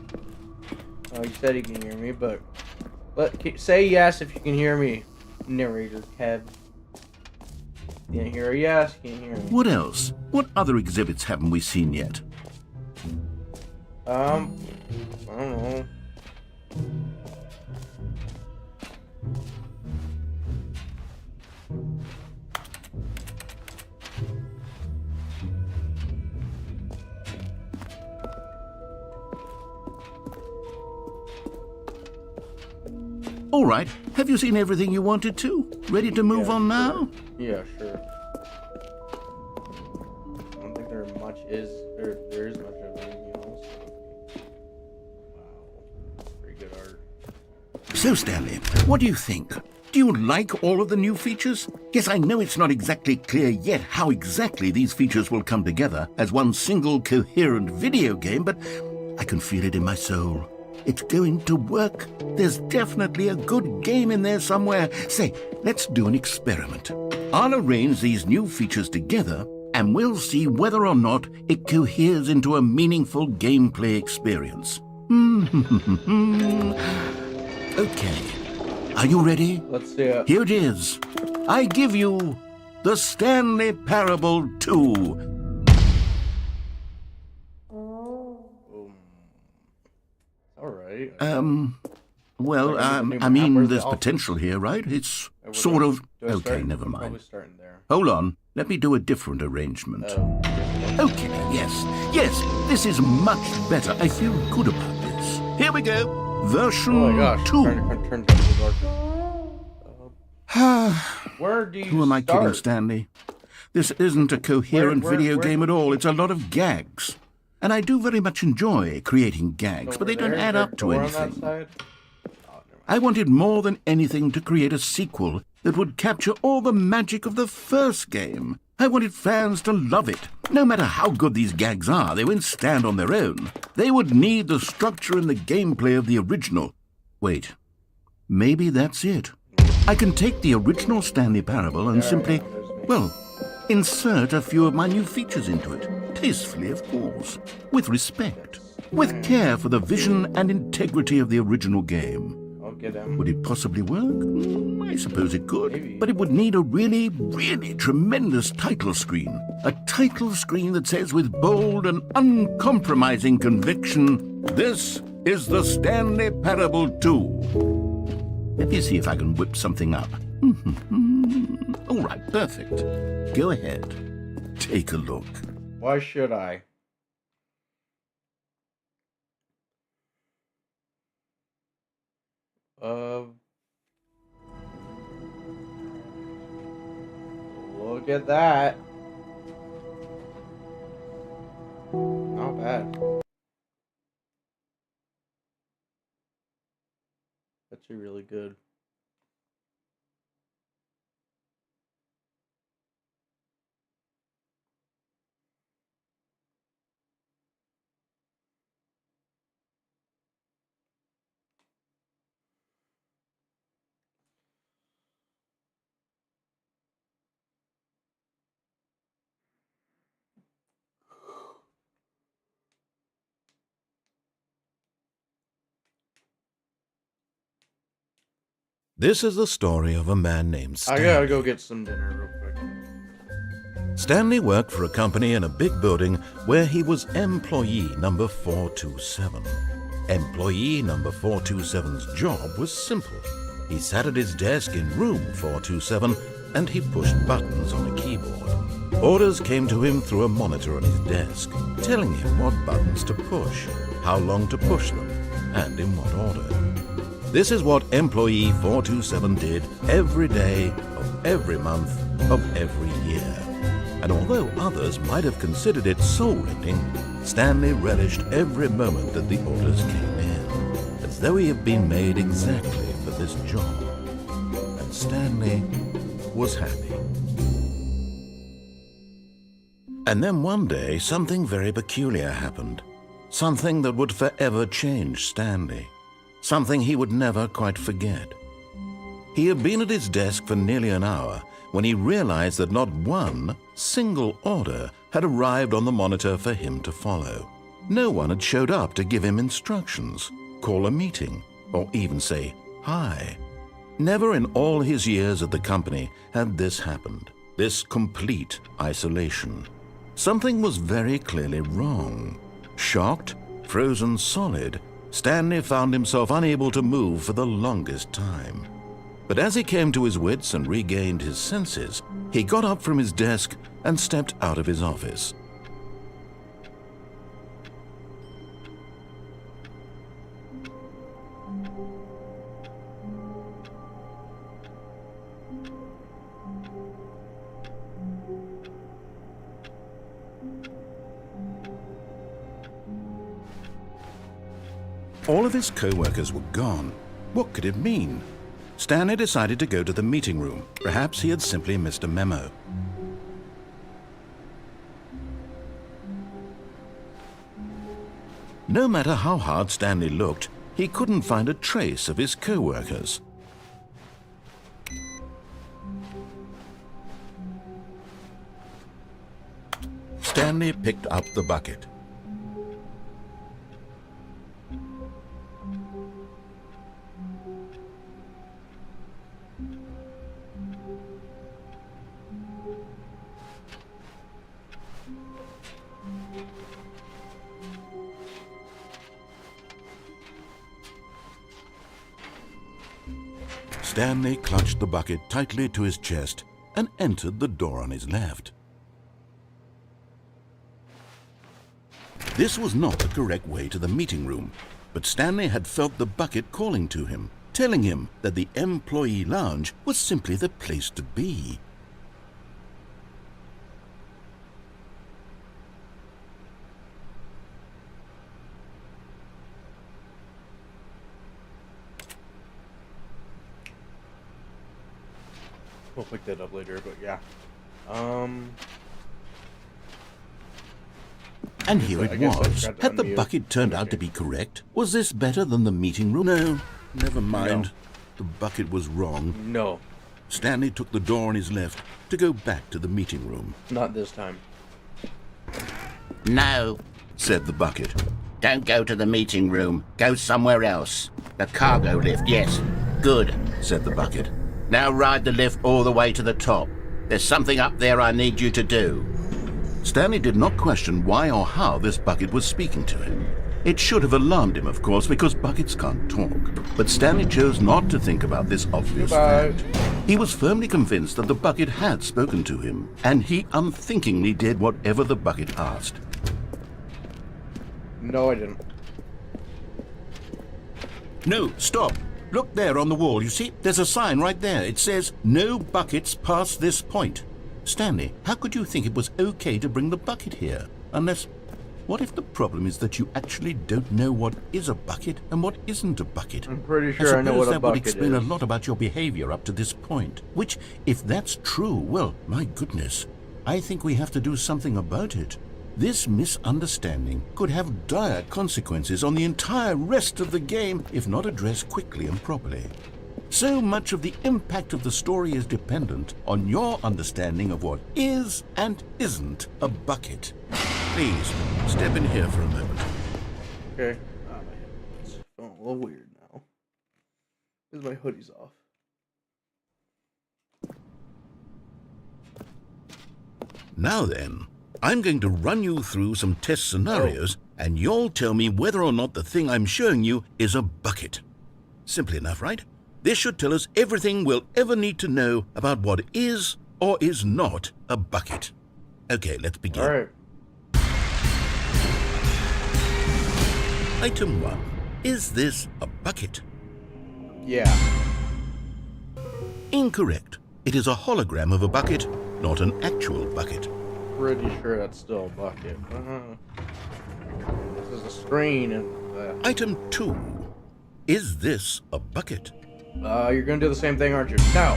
Oh, he said he can hear me, but say yes if you can hear me. Narrator Kev. Can't hear a yes, can't hear me. What else? What other exhibits haven't we seen yet? I don't know. All right, have you seen everything you wanted to? Ready to move on now? Yeah, sure. I don't think there is much of anything else. Wow. Pretty good art. So, Stanley, what do you think? Do you like all of the new features? Yes, I know it's not exactly clear yet how exactly these features will come together as one single coherent video game, but I can feel it in my soul. It's going to work. There's definitely a good game in there somewhere. Say, let's do an experiment. I'll arrange these new features together, and we'll see whether or not it coheres into a meaningful gameplay experience. Okay. Are you ready? Let's see it. Here it is. I give you the Stanley Parable 2. Alright. Well, Like, is it a new I map, or mean, is it there's all- potential here, right? It's We're sort gonna- of... do I Okay, start- never I'm mind. Probably starting there. Hold on. Let me do a different arrangement. Oh. Okay, yes, this is much better. I feel good about this. Here we go. Version Oh my gosh. 2. Turn down the dark. Where do you Who am I kidding, start? Stanley? This isn't a coherent Where- video where- game at all. It's a lot of gags. And I do very much enjoy creating gags, but they don't add up to anything. I wanted more than anything to create a sequel that would capture all the magic of the first game. I wanted fans to love it. No matter how good these gags are, they won't stand on their own. They would need the structure and the gameplay of the original. Wait, maybe that's it. I can take the original Stanley Parable and simply, well, insert a few of my new features into it. Tastefully, of course. With respect. With care for the vision and integrity of the original game. I'll get him. Would it possibly work? I suppose it could. Maybe. But it would need a really, really tremendous title screen. A title screen that says with bold and uncompromising conviction, "This is the Stanley Parable 2." Let me see if I can whip something up. All right, perfect. Go ahead. Take a look. Why should I? Look at that. Not bad. Actually really good. This is the story of a man named I Stanley. gotta go get some dinner real quick. Stanley worked for a company in a big building where he was employee number 427. Employee number 427's job was simple. He sat at his desk in room 427 and he pushed buttons on a keyboard. Orders came to him through a monitor on his desk, telling him what buttons to push, how long to push them, and in what order. This is what employee 427 did every day of every month of every year. And although others might have considered it soul-rending, Stanley relished every moment that the orders came in, as though he had been made exactly for this job. And Stanley was happy. And then one day, something very peculiar happened. Something that would forever change Stanley. Something he would never quite forget. He had been at his desk for nearly an hour when he realized that not one single order had arrived on the monitor for him to follow. No one had showed up to give him instructions, call a meeting, or even say hi. Never in all his years at the company had this happened, this complete isolation. Something was very clearly wrong. Shocked, frozen solid, Stanley found himself unable to move for the longest time. But as he came to his wits and regained his senses, he got up from his desk and stepped out of his office. All of his co-workers were gone. What could it mean? Stanley decided to go to the meeting room. Perhaps he had simply missed a memo. No matter how hard Stanley looked, he couldn't find a trace of his co-workers. Stanley picked up the bucket. Stanley clutched the bucket tightly to his chest and entered the door on his left. This was not the correct way to the meeting room, but Stanley had felt the bucket calling to him, telling him that the employee lounge was simply the place to be. We'll pick that up later, but yeah. And here it was. Had the bucket turned out to be correct? Was this better than the meeting room? No, never mind. No. The bucket was wrong. No, Stanley took the door on his left to go back to the meeting room. not this time. No, Said the bucket. don't go to the meeting room. Go somewhere else. The cargo lift, yes. Good. Said the bucket. Now ride the lift all the way to the top. There's something up there I need you to do. Stanley did not question why or how this bucket was speaking to him. It should have alarmed him, of course, because buckets can't talk. But Stanley chose not to think about this obvious fact. He was firmly convinced that the bucket had spoken to him, and he unthinkingly did whatever the bucket asked. No, I didn't. No, stop. Look there on the wall, you see? There's a sign right there. It says, "No buckets past this point." Stanley, how could you think it was okay to bring the bucket here? Unless, what if the problem is that you actually don't know what is a bucket and what isn't a bucket? I'm pretty sure I know what a that would bucket explain is. a lot about your behavior up to this point. Which, if that's true, well, my goodness, I think we have to do something about it. This misunderstanding could have dire consequences on the entire rest of the game if not addressed quickly and properly. So much of the impact of the story is dependent on your understanding of what is and isn't a bucket. Please, step in here for a moment. Okay. My head's feeling a little weird now. Because my hoodie's off. Now then, I'm going to run you through some test scenarios, and you'll tell me whether or not the thing I'm showing you is a bucket. Simple enough, right? This should tell us everything we'll ever need to know about what is or is not a bucket. Okay, let's begin. All right. Item 1. Is this a bucket? Yeah. Incorrect. It is a hologram of a bucket, not an actual bucket. Pretty sure that's still a bucket. This is a screen and. Item 2. Is this a bucket? You're gonna do the same thing, aren't you? No.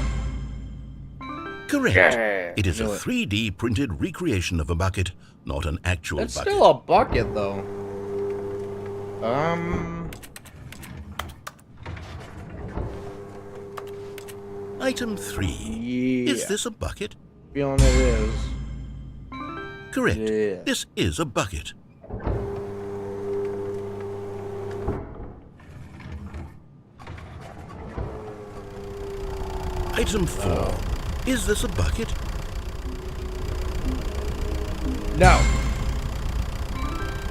Correct. Yeah, It is a knew it. 3D printed recreation of a bucket, not an actual It's bucket. still a bucket, though. Item 3. Yeah. Is this a bucket? Feeling it is. Correct. Yeah. This is a bucket. Item 4. Is this a bucket? No.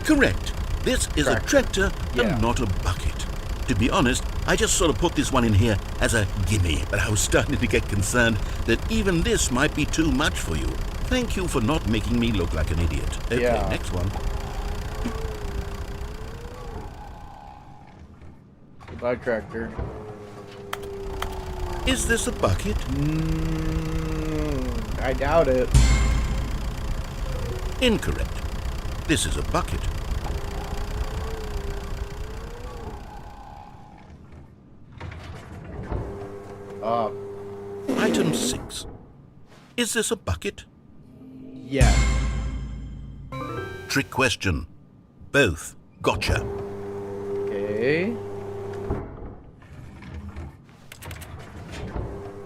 Correct. This is a tractor Yeah. and not a bucket. To be honest, I just sort of put this one in here as a gimme, but I was starting to get concerned that even this might be too much for you. Thank you for not making me look like an idiot. Okay, Yeah. next one. Goodbye, tractor. Is this a bucket? I doubt it. Incorrect. This is a bucket. Item 6. Is this a bucket? Yes. Trick question. Both. Gotcha. Okay.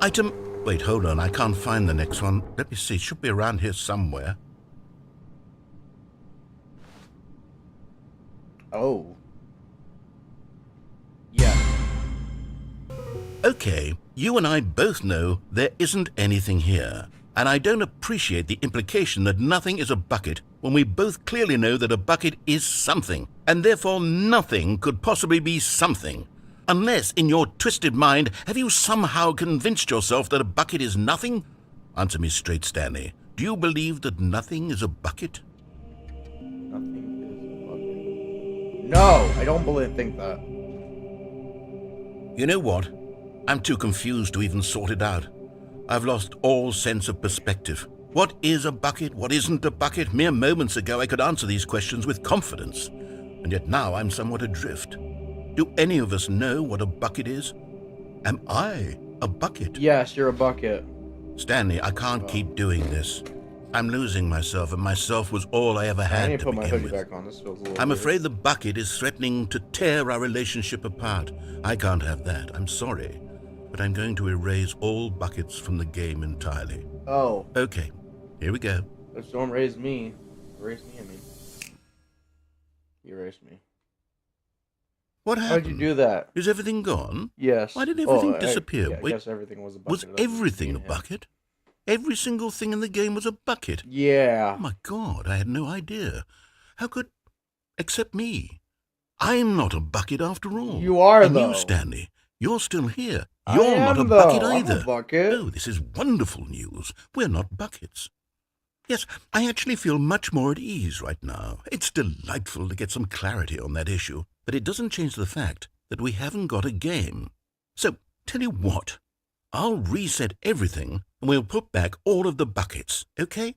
Item... Wait, hold on. I can't find the next one. Let me see. It should be around here somewhere. Oh. Yes. Okay, you and I both know there isn't anything here. And I don't appreciate the implication that nothing is a bucket when we both clearly know that a bucket is something, and therefore nothing could possibly be something. Unless, in your twisted mind, have you somehow convinced yourself that a bucket is nothing? Answer me straight, Stanley. Do you believe that nothing is a bucket? Nothing is a bucket. No, I don't think that. You know what? I'm too confused to even sort it out. I've lost all sense of perspective. What is a bucket? What isn't a bucket? Mere moments ago I could answer these questions with confidence, and yet now I'm somewhat adrift. Do any of us know what a bucket is? Am I a bucket? Yes, you're a bucket. Stanley, I can't keep doing this. I'm losing myself, and myself was all I ever I had need to to put my begin hoodie with. back on. This feels a little I'm weird. afraid the bucket is threatening to tear our relationship apart. I can't have that. I'm sorry. But I'm going to erase all buckets from the game entirely. Oh, Okay, here we go. let's don't raise me. Erase me, I mean. You erased me. What How'd happened? you do that? Is everything gone? Yes. Why did everything I disappear? Yeah, I Wait, guess everything was a bucket. Was That's what I'm everything a seeing. bucket? Every single thing in the game was a bucket. Yeah. Oh my God, I had no idea. How could... Except me. I'm not a bucket after all. You are, and though. you, Stanley, you're still here. I You're not a am, bucket though. I'm a either. bucket. Oh, this is wonderful news. We're not buckets. Yes, I actually feel much more at ease right now. It's delightful to get some clarity on that issue, but it doesn't change the fact that we haven't got a game. So, tell you what, I'll reset everything and we'll put back all of the buckets, okay?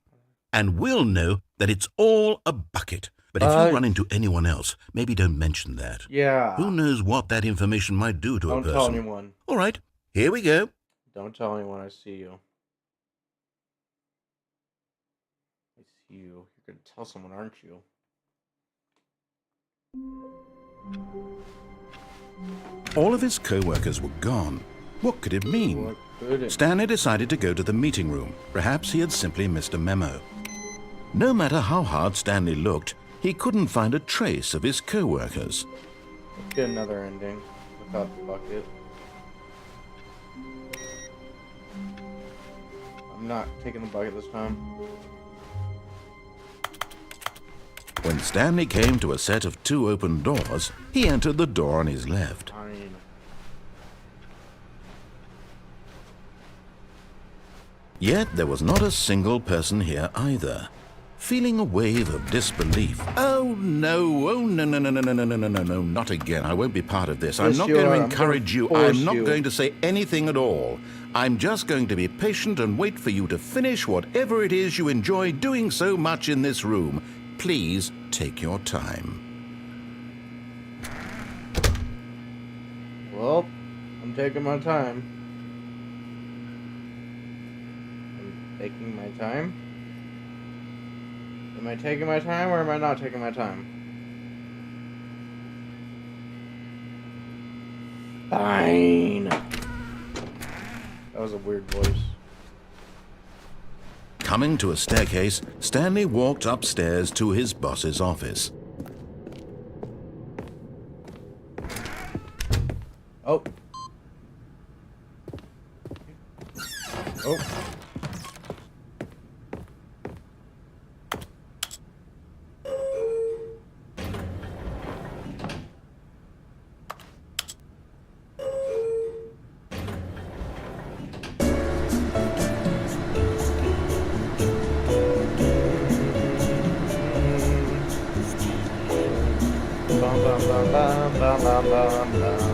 And we'll know that it's all a bucket. But if you run into anyone else, maybe don't mention that. Yeah. Who knows what that information might do to a Don't person. tell anyone. All right, here we go. Don't tell anyone I see you. I see you. You're gonna tell someone, aren't you? All of his co-workers were gone. What could it mean? What could it? Stanley decided to go to the meeting room. Perhaps he had simply missed a memo. No matter how hard Stanley looked, he couldn't find a trace of his co-workers. Let's get another ending without the bucket. I'm not taking the bucket this time. When Stanley came to a set of 2 open doors, he entered the door on his left. Fine. Yet there was not a single person here either. Feeling a wave of disbelief. Oh no, no, not again. I won't be part of this. I'm Yes, not you going to are. I'm encourage you. gonna force I'm not you. going to say anything at all. I'm just going to be patient and wait for you to finish whatever it is you enjoy doing so much in this room. Please take your time. Well, I'm taking my time. I'm taking my time. Am I taking my time or am I not taking my time? Fine. That was a weird voice. Coming to a staircase, Stanley walked upstairs to his boss's office. Oh. Oh. Bum, bum, bum, bum, bum, bum, bum, bum.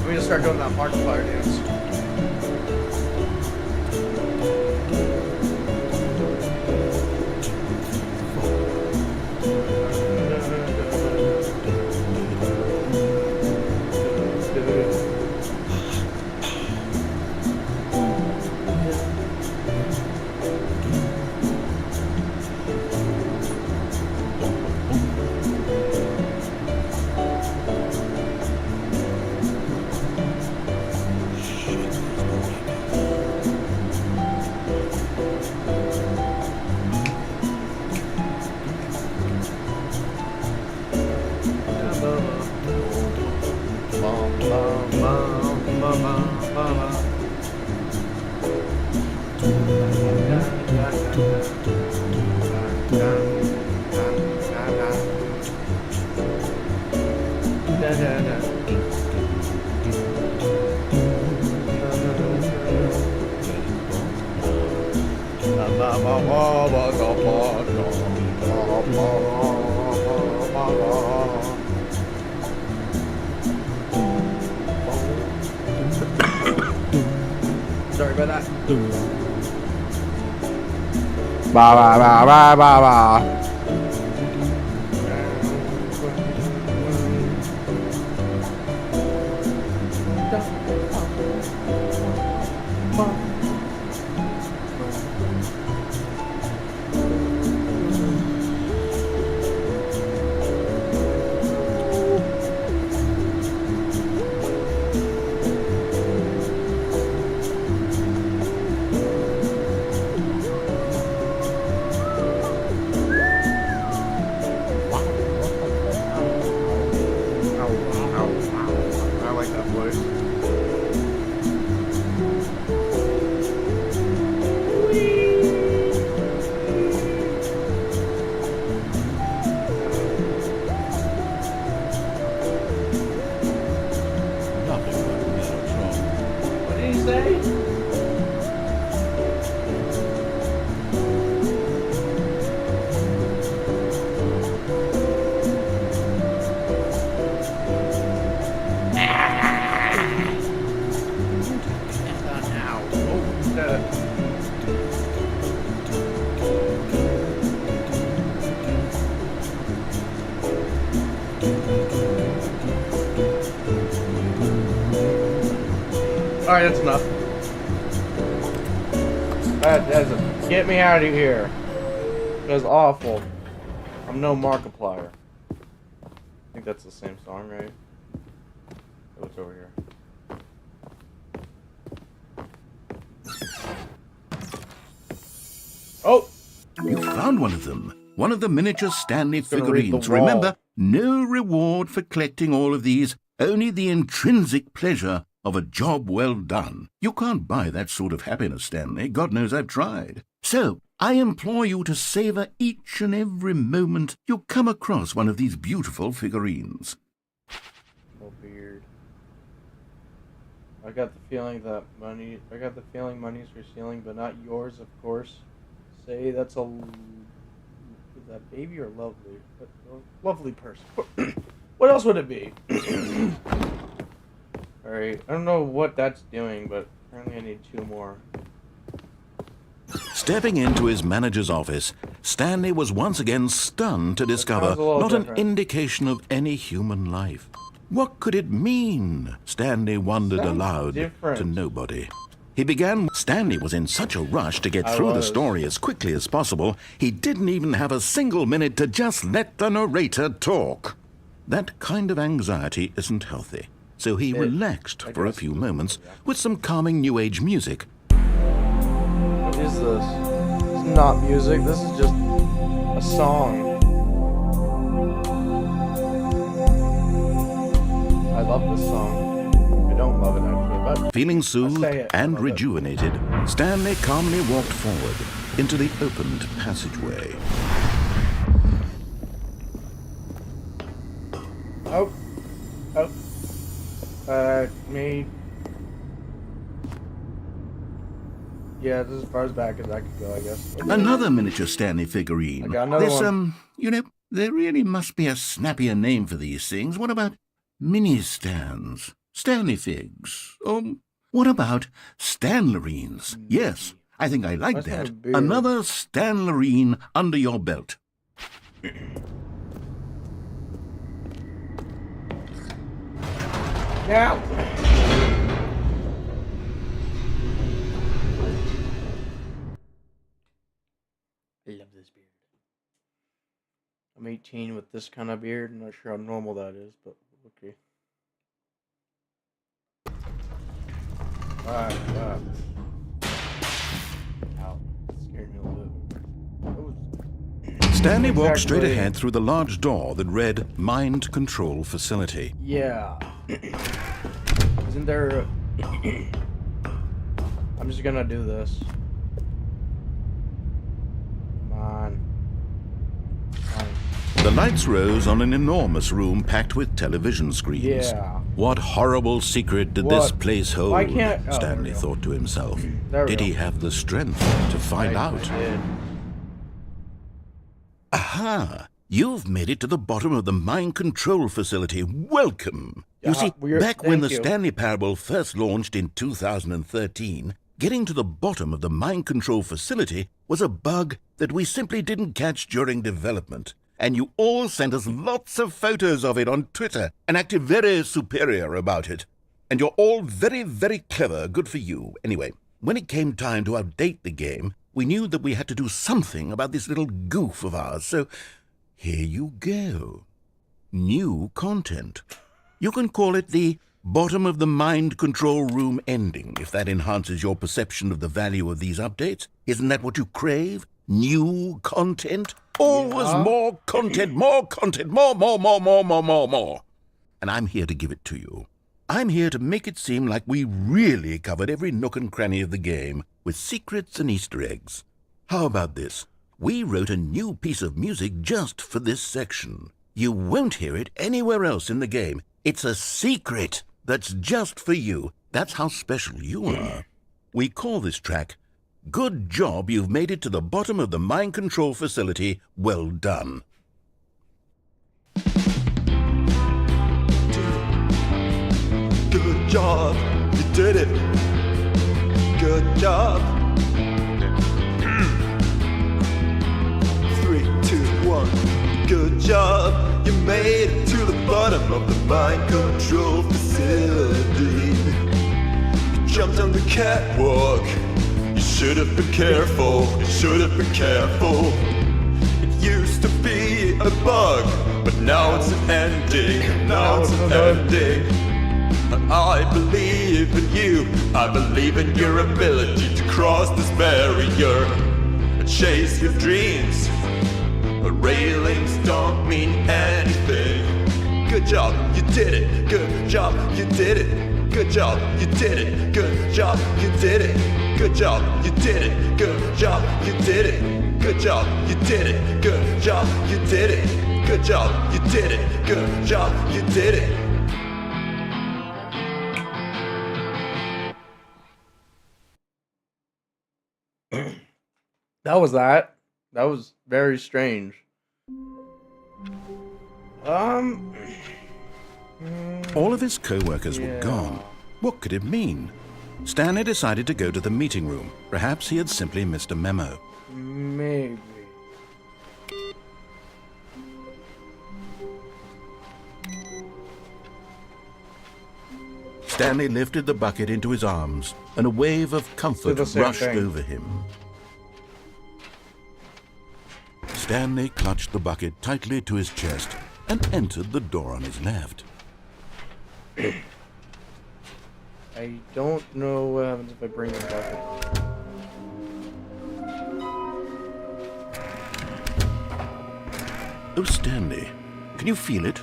We just start doing that Markiplier dance. Sorry about that. Ba ba ba ba ba ba. I like that voice. What did he say? Alright, that's enough. That's it. Get me out of here. That's awful. I'm no Markiplier. I think that's the same song, right? Oh, it's over here. Oh! You found one of them. One of the miniature Stanley gonna read the figurines. wall. Remember, no reward for collecting all of these, only the intrinsic pleasure of a job well done. You can't buy that sort of happiness, Stanley. God knows I've tried. So, I implore you to savor each and every moment you come across one of these beautiful figurines. No beard. I got the feeling money's for stealing, but not yours, of course. Say that's is that baby or lovely? A lovely person. What else would it be? Alright, I don't know what that's doing, but apparently I need 2 more. Stepping into his manager's office, Stanley was once again stunned to discover not an indication of any human life. What could it mean? Stanley wondered aloud to nobody. Stanley was in such a rush to get through the story as quickly as possible, he didn't even have a single minute to just let the narrator talk. That kind of anxiety isn't healthy, so he relaxed for a few moments with some calming New Age music. What is this? It's not music, this is just a song. I love this song. I don't love it actually, but feeling soothed and rejuvenated, Stanley calmly walked forward into the opened passageway. Me. Yeah, this is as far as back as I could go, I guess. Another miniature Stanley figurine. I got another one. There really must be a snappier name for these things. What about mini-stands? Stanley figs? What about Stanlerines? Yes, I think I like that. Another Stanlerine under your belt. Now! I love this beard. I'm 18 with this kind of beard. I'm not sure how normal that is, but okay. Ow. Scared me a little bit. Stanley walked straight ahead through the large door that read Mind Control Facility. Yeah. Isn't there... I'm just gonna do this. Come on. The lights rose on an enormous room packed with television screens. Yeah. What horrible secret did this place hold? Why can't... Stanley thought to himself. Did he have the strength to find out? I did. Aha! You've made it to the bottom of the mind control facility. Welcome! You see, back when the Stanley Parable first launched in 2013, getting to the bottom of the mind control facility was a bug that we simply didn't catch during development. And you all sent us lots of photos of it on Twitter and acted very superior about it. And you're all very, very clever. Good for you. Anyway, when it came time to update the game, we knew that we had to do something about this little goof of ours. So here you go. New content. You can call it the bottom of the mind control room ending, if that enhances your perception of the value of these updates. Isn't that what you crave? New content? Always more content, more content, more. And I'm here to give it to you. I'm here to make it seem like we really covered every nook and cranny of the game with secrets and Easter eggs. How about this? We wrote a new piece of music just for this section. You won't hear it anywhere else in the game. It's a secret that's just for you. That's how special you are. We call this track, Good Job You've Made It to the Bottom of the Mind Control Facility. Well done. Good job, you did it. Good job. 3, 2, 1. Good job, you made it to the bottom of the mind control facility. You jumped on the catwalk. You should have been careful. You should have been careful. It used to be a bug, but now it's an ending. Now it's an ending. I believe in you. I believe in your ability to cross this barrier and chase your dreams. But railings don't mean anything. Good job, you did it. Good job, you did it. Good job, you did it. Good job, you did it. Good job, you did it. Good job, you did it. Good job, you did it. Good job, you did it. Good job, you did it. Good job, you did it. That was that. That was very strange. All of his co-workers were gone. What could it mean? Stanley decided to go to the meeting room. Perhaps he had simply missed a memo. Maybe. Stanley lifted the bucket into his arms, and a wave of comfort the same rushed thing. over him. Stanley clutched the bucket tightly to his chest and entered the door on his left. I don't know what happens if I bring the bucket. Oh, Stanley, can you feel it?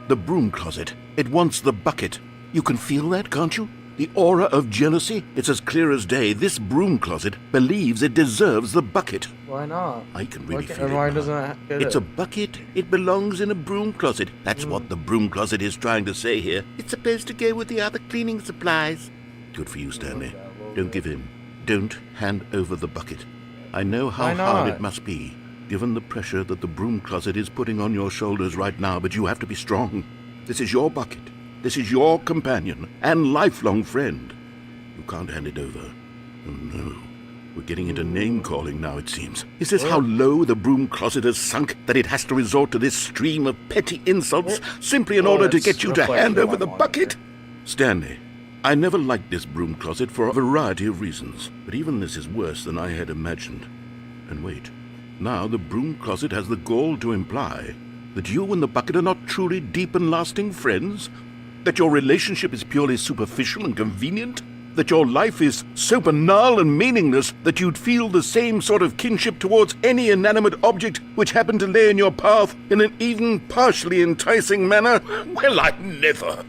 The broom closet. It wants the bucket. You can feel that, can't you? The aura of jealousy? It's as clear as day. This broom closet believes it deserves the bucket. Why not? I can really feel And it why now. doesn't it get It's it? a bucket. It belongs in a broom closet. That's what the broom closet is trying to say here. It's supposed to go with the other cleaning supplies. Good for you, Stanley. Don't give in. Don't hand over the bucket. I know how Why hard not? it must be, given the pressure that the broom closet is putting on your shoulders right now, but you have to be strong. This is your bucket. This is your companion and lifelong friend. You can't hand it over. Oh, no. We're getting into name-calling now, it seems. Is this how low the broom closet has sunk, that it has to resort to this stream of petty insults simply in order to that's get you to reflective hand over on the one bucket? Stanley, I never liked this broom closet for a variety of reasons, but even this is worse than I had imagined. And wait, now the broom closet has the gall to imply that you and the bucket are not truly deep and lasting friends? That your relationship is purely superficial and convenient? That your life is so banal and meaningless that you'd feel the same sort of kinship towards any inanimate object which happened to lay in your path in an even partially enticing manner? Well, I never.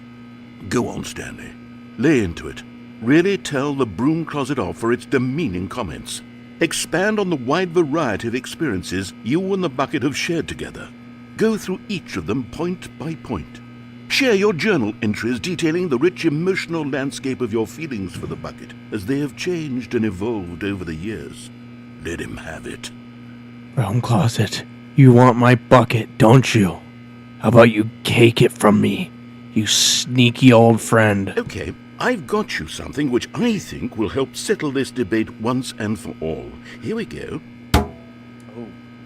Go on, Stanley. Lay into it. Really tell the broom closet off for its demeaning comments. Expand on the wide variety of experiences you and the bucket have shared together. Go through each of them point by point. Share your journal entries detailing the rich emotional landscape of your feelings for the bucket as they have changed and evolved over the years. Let him have it. Broom closet, you want my bucket, don't you? How about you take it from me, you sneaky old friend? Okay, I've got you something which I think will help settle this debate once and for all. Here we go.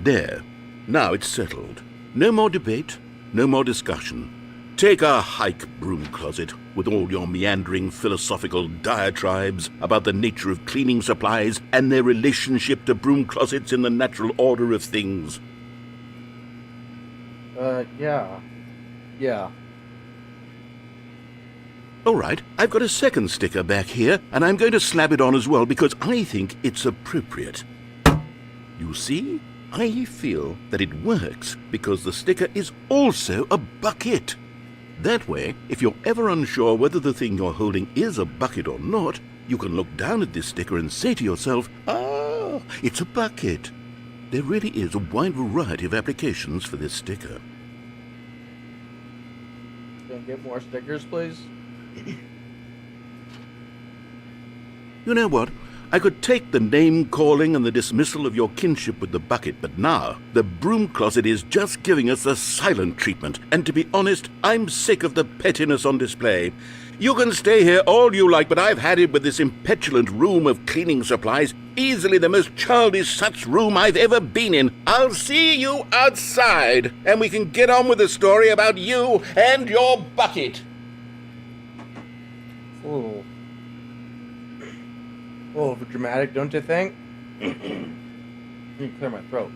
There. Now it's settled. No more debate, no more discussion. Take a hike, broom closet, with all your meandering philosophical diatribes about the nature of cleaning supplies and their relationship to broom closets in the natural order of things. Yeah. All right, I've got a second sticker back here, and I'm going to slap it on as well because I think it's appropriate. You see? I feel that it works because the sticker is also a bucket. That way, if you're ever unsure whether the thing you're holding is a bucket or not, you can look down at this sticker and say to yourself, "Ah, it's a bucket." There really is a wide variety of applications for this sticker. Can I get more stickers, please? You know what? I could take the name-calling and the dismissal of your kinship with the bucket, but now the broom closet is just giving us the silent treatment, and to be honest, I'm sick of the pettiness on display. You can stay here all you like, but I've had it with this impetulant room of cleaning supplies, easily the most childish such room I've ever been in. I'll see you outside, and we can get on with the story about you and your bucket. A little dramatic, don't you think? Let me clear my throat.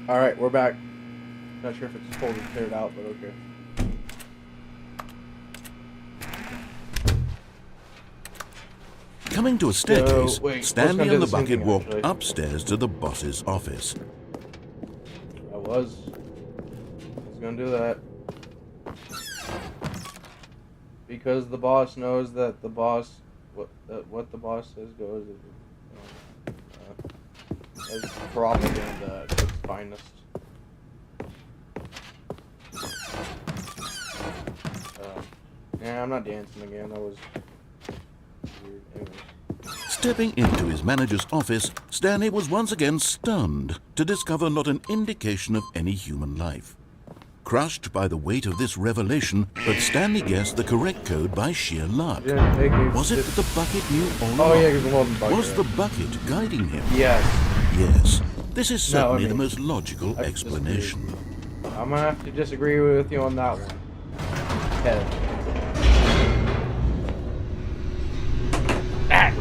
Alright, we're back. Not sure if it's fully cleared out, but okay. Coming to a staircase, wait, Stanley let's and the go do the bucket same thing, walked actually. upstairs to the boss's office. I was. He's gonna do that. Because the boss knows that the boss, what the boss says goes. It's propaganda at its finest. Yeah, I'm not dancing again. That was weird. Anyways. Stepping into his manager's office, Stanley was once again stunned to discover not an indication of any human life. Crushed by the weight of this revelation, but Stanley guessed the correct code by sheer luck. Was it that the bucket knew all along? Oh yeah, because the golden bucket. Was the bucket guiding him? Yes. Yes. This is No, I certainly mean, the most logical I explanation. I'm gonna have to disagree with you on that one. Okay. Ah!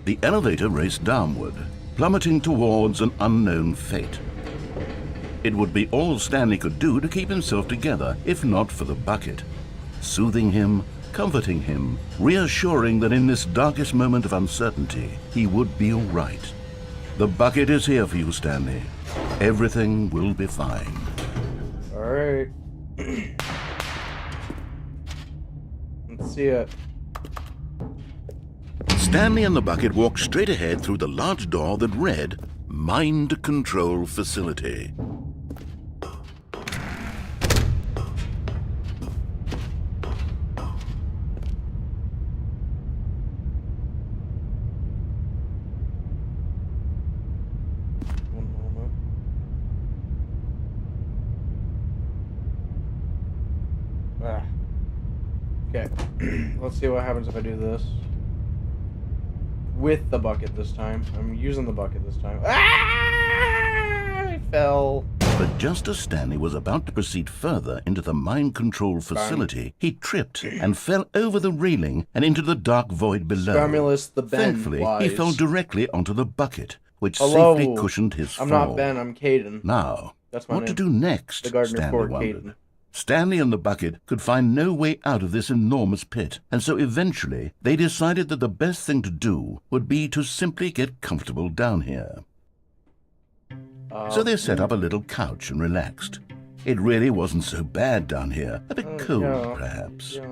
The elevator raced downward, plummeting towards an unknown fate. It would be all Stanley could do to keep himself together, if not for the bucket. Soothing him, comforting him, reassuring that in this darkest moment of uncertainty, he would be all right. The bucket is here for you, Stanley. Everything will be fine. Alright. Let's see it. Stanley and the bucket walked straight ahead through the large door that read, Mind Control Facility. One moment. Ah. Okay. Let's see what happens if I do this. With the bucket this time. I'm using the bucket this time. Ah! I fell. But just as Stanley was about to proceed further into the mind control facility, he tripped and fell over the railing and into the dark void below. Stimulus the Ben. Thankfully, he wise. fell directly onto the bucket, which Hello. safely cushioned his fall. I'm not Ben, I'm Caden. Now, That's my what to name. do next, The gardener Stanley for wondered. Caden. Stanley and the bucket could find no way out of this enormous pit, and so eventually they decided that the best thing to do would be to simply get comfortable down here. So they set up a little couch and relaxed. It really wasn't so bad down here, a bit cold yeah. perhaps. Yeah.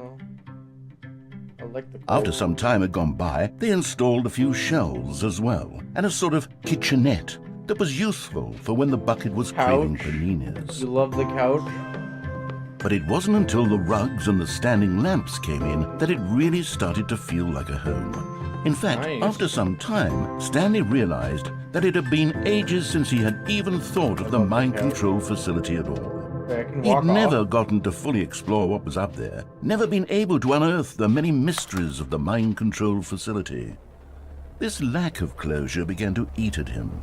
I like the After cold. some time had gone by, they installed a few shelves as well, and a sort of kitchenette that was useful for when the bucket was craving Couch? paninis. You love the couch? But it wasn't until the rugs and the standing lamps came in that it really started to feel like a home. In fact, Nice. after some time, Stanley realized that it had been ages since he had even thought of the mind control facility at all. Okay, I can He'd walk never off. gotten to fully explore what was up there, never been able to unearth the many mysteries of the mind control facility. This lack of closure began to eat at him.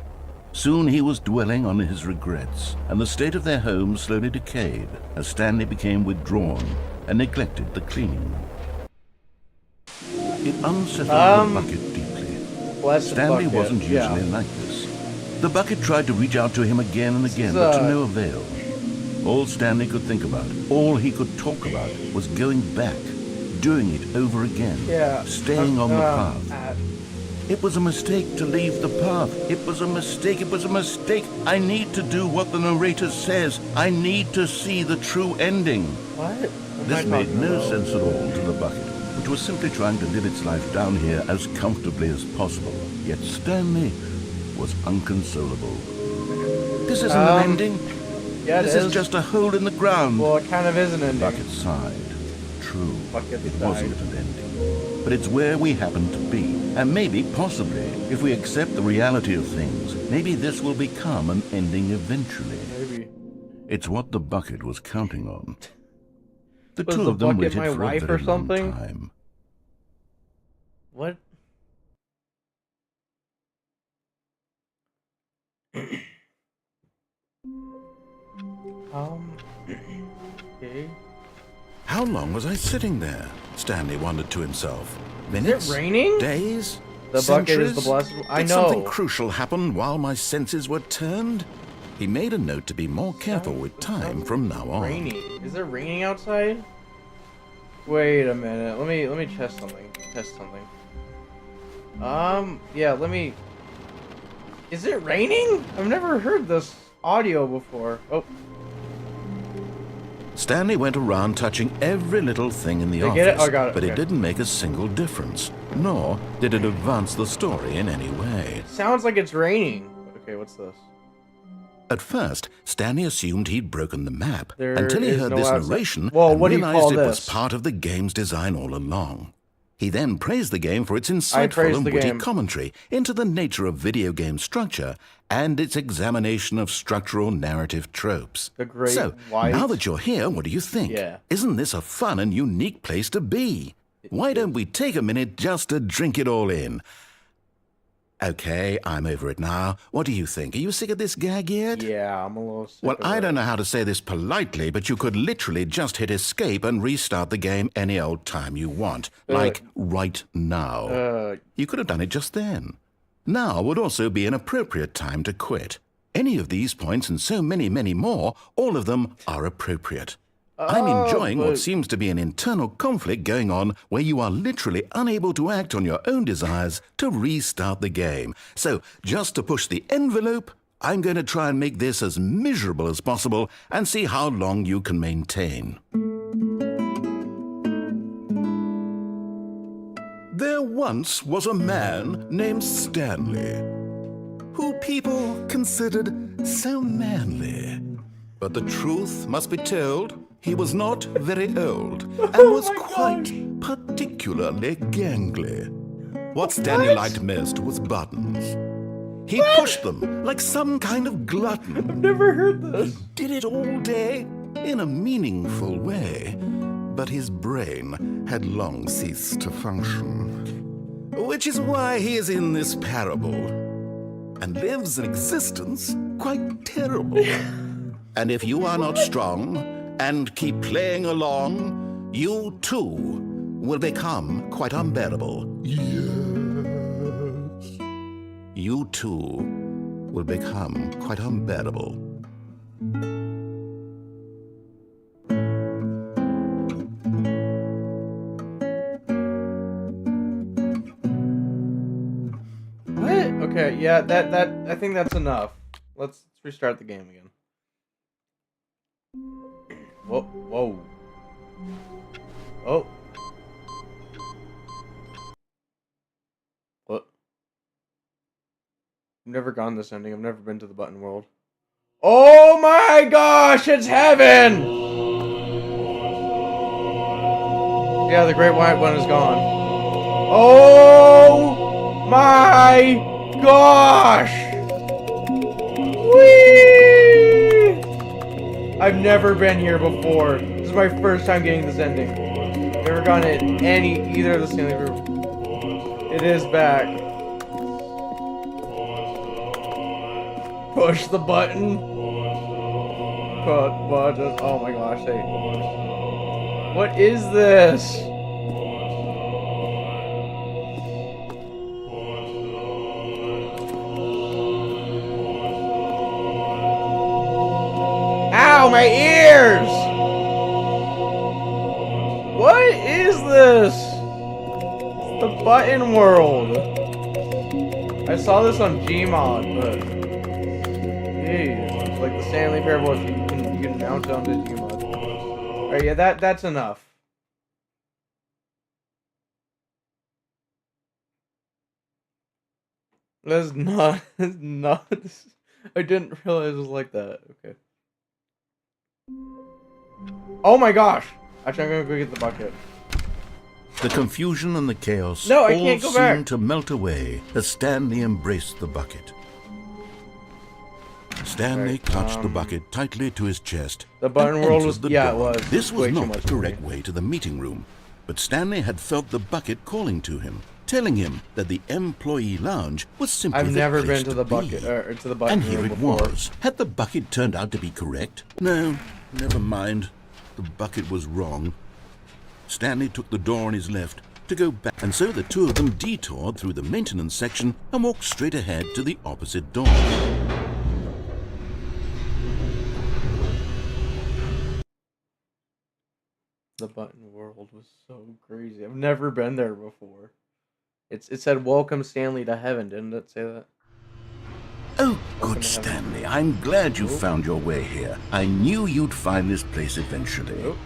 Soon he was dwelling on his regrets, and the state of their home slowly decayed as Stanley became withdrawn and neglected the cleaning. It unsettled the bucket deeply. Bless the Stanley bucket. wasn't usually Yeah. like this. The bucket tried to reach out to him again and again, is, but to no avail. All Stanley could think about, all he could talk about, was going back, doing it over again, Yeah. staying on the path. uh, It was a mistake to leave the path. It was a mistake. It was a mistake. I need to do what the narrator says. I need to see the true ending. What? What This am I made talking no about? sense at all to the bucket, which was simply trying to live its life down here as comfortably as possible. Yet Stanley was unconsolable. This isn't an ending. Yeah, This it is just a hole in the ground. Well, it kind of is an ending. Bucket sighed. True, Bucket it died. wasn't an ending. But it's where we happen to be. And maybe, possibly, if we accept the reality of things, maybe this will become an ending eventually. Maybe. It's what the bucket was counting on. The Was two the of them bucket waited my for a wife very or something? long time. What? Okay. How long was I sitting there? Stanley wondered to himself. Minutes? Is it raining? Days? The bucket is the Centuries? blessed. I Did know. something crucial happen while my senses were turned? He made a note to be more careful with time from now on. Raining. Is it raining outside? Wait a minute. Let me test something. Yeah, let me. Is it raining? I've never heard this audio before. Oh. Stanley went around touching every little thing in the Did I office, get it? Oh, I got it. but Okay. it didn't make a single difference, nor did it advance the story in any way. Sounds like it's raining. Okay, what's this? At first, Stanley assumed he'd broken the map There until he is heard no this outside- narration Well, and what do you realized call it was this? part of the game's design all along. He then praised the game for its insightful praised and the witty game. commentary into the nature of video game structure and its examination of structural narrative tropes. The Great So, White. now that you're here, what do you think? Yeah. Isn't this a fun and unique place to be? Why don't we take a minute just to drink it all in? Okay, I'm over it now. What do you think? Are you sick of this gag yet? Yeah, I'm a little sick Well, of I it. don't know how to say this politely, but you could literally just hit escape and restart the game any old time you want. Like right now. You could have done it just then. Now would also be an appropriate time to quit. Any of these points and so many, many more, all of them are appropriate. I'm enjoying what seems to be an internal conflict going on where you are literally unable to act on your own desires to restart the game. So, just to push the envelope, I'm going to try and make this as miserable as possible and see how long you can maintain. There once was a man named Stanley, who people considered so manly. But the truth must be told, he was not very old and was quite particularly gangly. What Stanley liked most was buttons. He pushed them like some kind of glutton. I've never heard this. Did it all day in a meaningful way, but his brain had long ceased to function. Which is why he is in this parable and lives an existence quite terrible. And if you are not strong and keep playing along, you too will become quite unbearable. Yes. You too will become quite unbearable. What? Okay, yeah, that I think that's enough. Let's restart the game again. Whoa, whoa. Oh. What? I've never gone this ending. I've never been to the button world. Oh my gosh, it's heaven! Yeah, the great white one is gone. Oh my gosh! Whee! I've never been here before. This is my first time getting this ending. Never gone at either of the Stanley group. It is back. Push the button. Put button. Oh my gosh! What is this? Ow, my ears! What is this? It's the button world. I saw this on Gmod, but geez, it's like the Stanley Parable. If you can mount it onto Gmod. Alright, yeah, that's enough. That's not. That's not. I didn't realize it was like that. Okay. Oh my gosh! Actually, I'm gonna go get the bucket. The confusion and the chaos No, I all can't go seemed back. to melt away as Stanley embraced the bucket. Stanley Right, clutched the bucket tightly to his chest. The button and world entered was- the yeah, it door. was. This Way was too not much the for me. correct way to the meeting room, but Stanley had felt the bucket calling to him, telling him that the employee lounge was simply I've the never place been to the be. bucket or to the button And here room it before. was. Had the bucket turned out to be correct? No, never mind. The bucket was wrong. Stanley took the door on his left to go back, and so the two of them detoured through the maintenance section and walked straight ahead to the opposite door. The button world was so crazy. I've never been there before. It said "Welcome Stanley to Heaven," didn't it say that? Oh, good Stanley. I'm glad you found your way here. I knew you'd find this place eventually. Nope.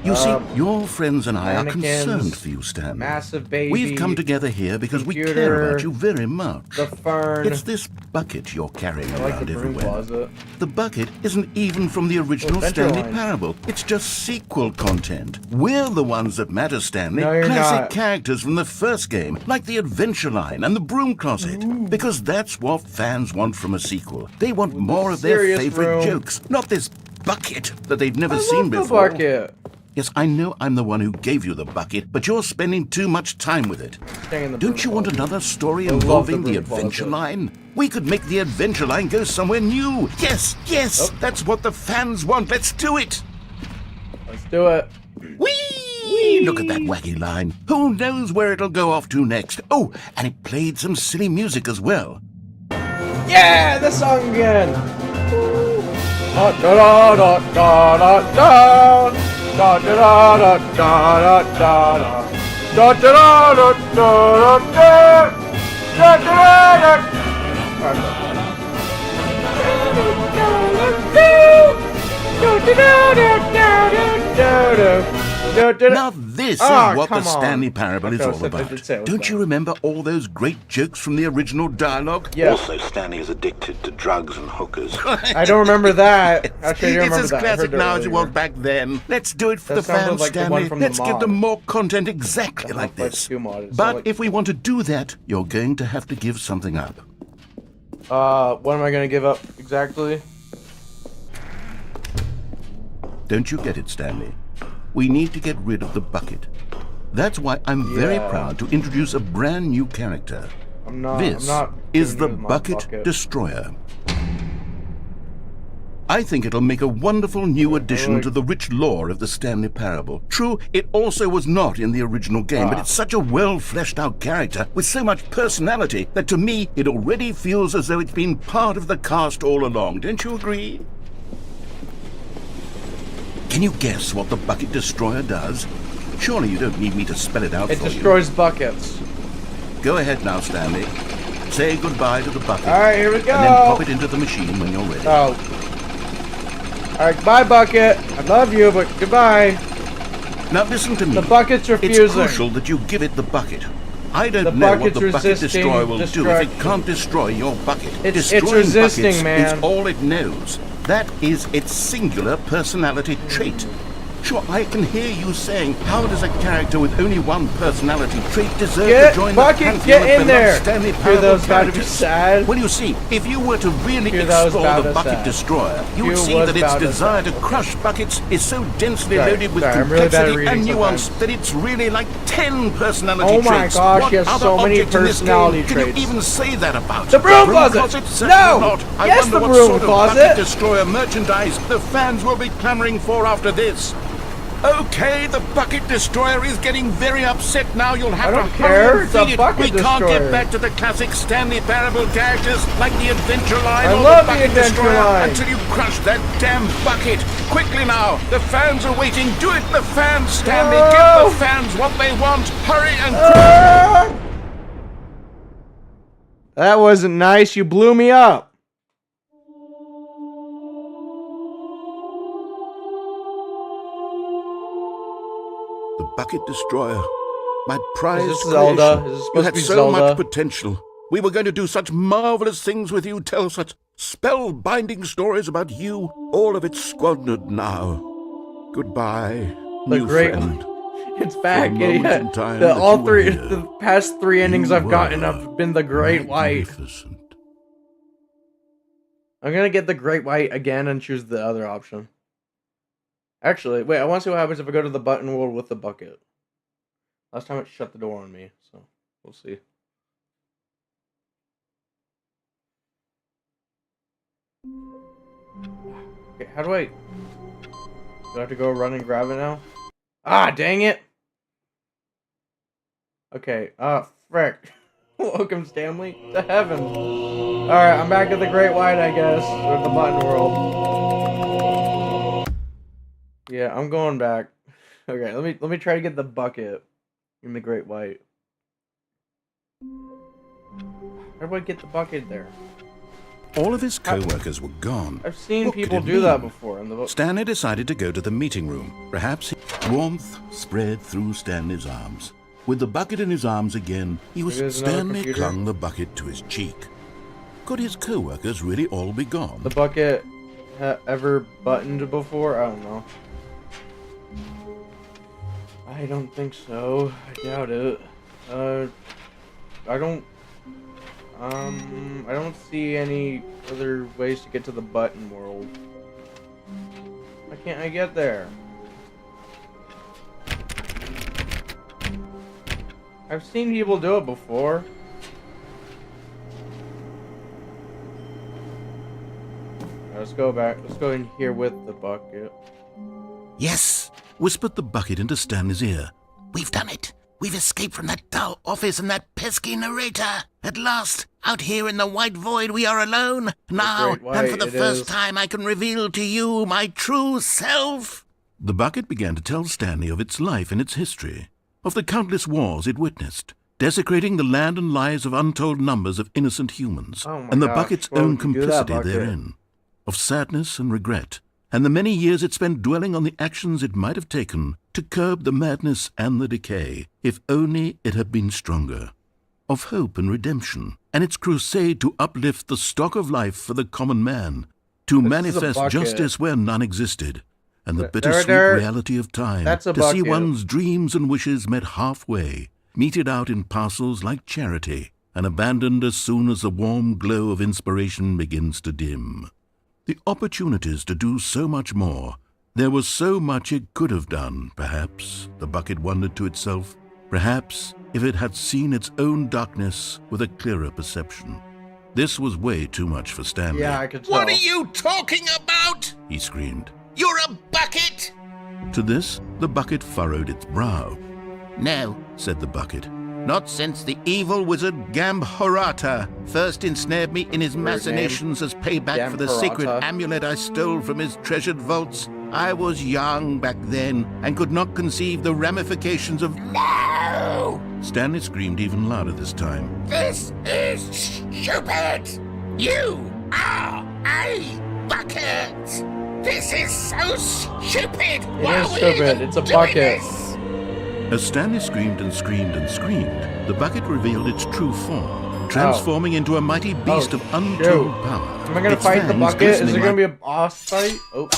You see, your friends and I are mannequins, concerned for you, Stanley. Massive baby. We've come together here because we care computer, about you very much. The fern. It's this bucket you're carrying I like around the broom everywhere. closet. The bucket isn't even from the original Adventure Stanley line. Parable. It's just sequel content. We're the ones that matter, Stanley. No, you're Classic not. characters from the first game, like the Adventure Line and the Broom Closet. Because that's what fans want from a sequel. They want more of their serious favorite room. jokes, not this bucket that they've never I seen love the before. bucket. Yes, I know I'm the one who gave you the bucket, but you're spending too much time with it. Staying in the Don't broom you want closet. another story I love involving the the broom Adventure closet. Line? We could make the Adventure Line go somewhere new. Yes, yes, that's what the fans want. Let's do it. Let's do it. Whee! Look at that wacky line. Who knows where it'll go off to next? Oh, and it played some silly music as well. Yeah, the song again. Da da da da da da da da da da da da da da da da Now this Ah, is what the come on. Stanley Parable is Okay, I all said- I about. did say it was Don't bad. you remember all those great jokes from the original dialogue? Yeah. Also, Stanley is addicted to drugs and hookers. I don't remember that. Actually, I do It's remember as that. I classic heard it now as it was earlier. back then. Let's do it for That the sounded fans, like the one Stanley. from the Let's give mod. them more content exactly like Half-Life this. 2 mod. It But sounded like- if we want to do that, you're going to have to give something up. What am I gonna give up exactly? Don't you get it, Stanley? We need to get rid of the bucket. That's why I'm very Yeah. proud to introduce a brand new character. I'm not. This I'm not is the giving you my Bucket Destroyer. I think it'll make a wonderful new addition to the rich lore of the Stanley Parable. True, it also was not in the original game, but it's such a well-fleshed-out character with so much personality that to me it already feels as though it's been part of the cast all along. Don't you agree? Can you guess what the Bucket Destroyer does? Surely you don't need me to spell it out It for you. destroys buckets. Go ahead now, Stanley. Say goodbye to the bucket. All right, here we go. And then pop it into the machine when you're ready. Oh. All right, bye, bucket. I love you, but goodbye. Now listen to me. The bucket's refusing. It's crucial that you give it the bucket. I don't The know what bucket's the Bucket resisting Destroyer will do if it destruction. can't destroy your bucket. It's Destroying resisting, buckets man. is all it knows. That is its singular personality trait. Sure, I can hear you saying, how does a character with only one personality trait deserve Get- to join Bucket, the pantheon get of in beloved there. Stanley Hear Parable those about to be characters? sad? Well, you see, if you were to really Hear those explore about the to Bucket sad. Destroyer, you would Hear see was that its about to desire sad. to crush buckets is so densely Sorry, loaded with sorry, I'm really bad at complexity reading and nuance sometimes. that it's really like 10 personality Oh my traits. gosh, What he has other so many object in this personality game traits. Can you even say that about? The broom closet! Certainly No! not. I Yes, wonder the what broom sort of closet! Bucket Destroyer merchandise the fans will be clamoring for after this. Okay, the Bucket Destroyer is getting very upset now. You'll have I to don't hurry care. and It's a feed it. Bucket We can't Destroyer. get back to the classic Stanley Parable characters like the Adventure Line I or love the the Bucket Adventure Destroyer Line. until you crush that damn bucket. Quickly now, the fans are waiting. Do it, the fans, Stanley. No. Give the fans what they want. Hurry and Ah! That wasn't nice. You blew me up. The Bucket Destroyer. My prize Is this creation. Zelda? Is this You supposed had to be so Zelda? much potential. We were going to do such marvelous things with you, tell such spell-binding stories about you. All of it squandered now. Goodbye, The new great friend. It's back. For a moment in time that all you were three, here, the past three endings you I've gotten were have been the Great White. Magnificent. I'm gonna get the Great White again and choose the other option. Actually, wait, I want to see what happens if I go to the button world with the bucket. Last time it shut the door on me, so we'll see. Okay, how do I... Do I have to go run and grab it now? Ah, dang it! Okay, frick. Welcome, Stanley, to heaven. Alright, I'm back at the Great White, I guess. Or the button world. Yeah, I'm going back. Okay, let me try to get the bucket in the Great White. How do I get the bucket there? All of his co-workers were gone. I've seen What could people it do that mean? before in the book. Stanley decided to go to the meeting room. Perhaps warmth spread through Stanley's arms. With the bucket in his arms again, Stanley clung the bucket to his cheek. Could his co-workers really all be gone? The bucket ever buttoned before? I don't know. I don't think so. I doubt it. I don't see any other ways to get to the button world. Why can't I get there? I've seen people do it before. Let's go back. Let's go in here with the bucket. Yes, whispered the bucket into Stanley's ear. We've done it. We've escaped from that dull office and that pesky narrator. At last, out here in the white void, we are alone. Now, and for the first time, I can reveal to you my true self. The bucket began to tell Stanley of its life and its history, of the countless wars it witnessed, desecrating the land and lives of untold numbers of innocent humans, and the bucket's own complicity therein, of sadness and regret, and the many years it spent dwelling on the actions it might have taken to curb the madness and the decay, if only it had been stronger, of hope and redemption, and its crusade to uplift the stock of life for the common man, to manifest justice where none existed, and the bittersweet reality of time, to see one's dreams and wishes met halfway, meted out in parcels like charity, and abandoned as soon as the warm glow of inspiration begins to dim. The opportunities to do so much more. There was so much it could have done, perhaps, the bucket wondered to itself. Perhaps, if it had seen its own darkness with a clearer perception. This was way too much for Stanley. Yeah, I could tell. What are you talking about? He screamed. You're a bucket! To this, the bucket furrowed its brow. No, said the bucket. Not since the evil wizard Gambhorata first ensnared me in his machinations as payback for the sacred amulet I stole from his treasured vaults. I was young back then and could not conceive the ramifications of... No! Stanley screamed even louder this time. This is stupid! You are a bucket! This is so stupid! It is stupid. It's a bucket. As Stanley screamed and screamed and screamed, the bucket revealed its true form, transforming into a mighty beast of untold power. Am I gonna fight the bucket? Is there gonna be a boss fight? Oh.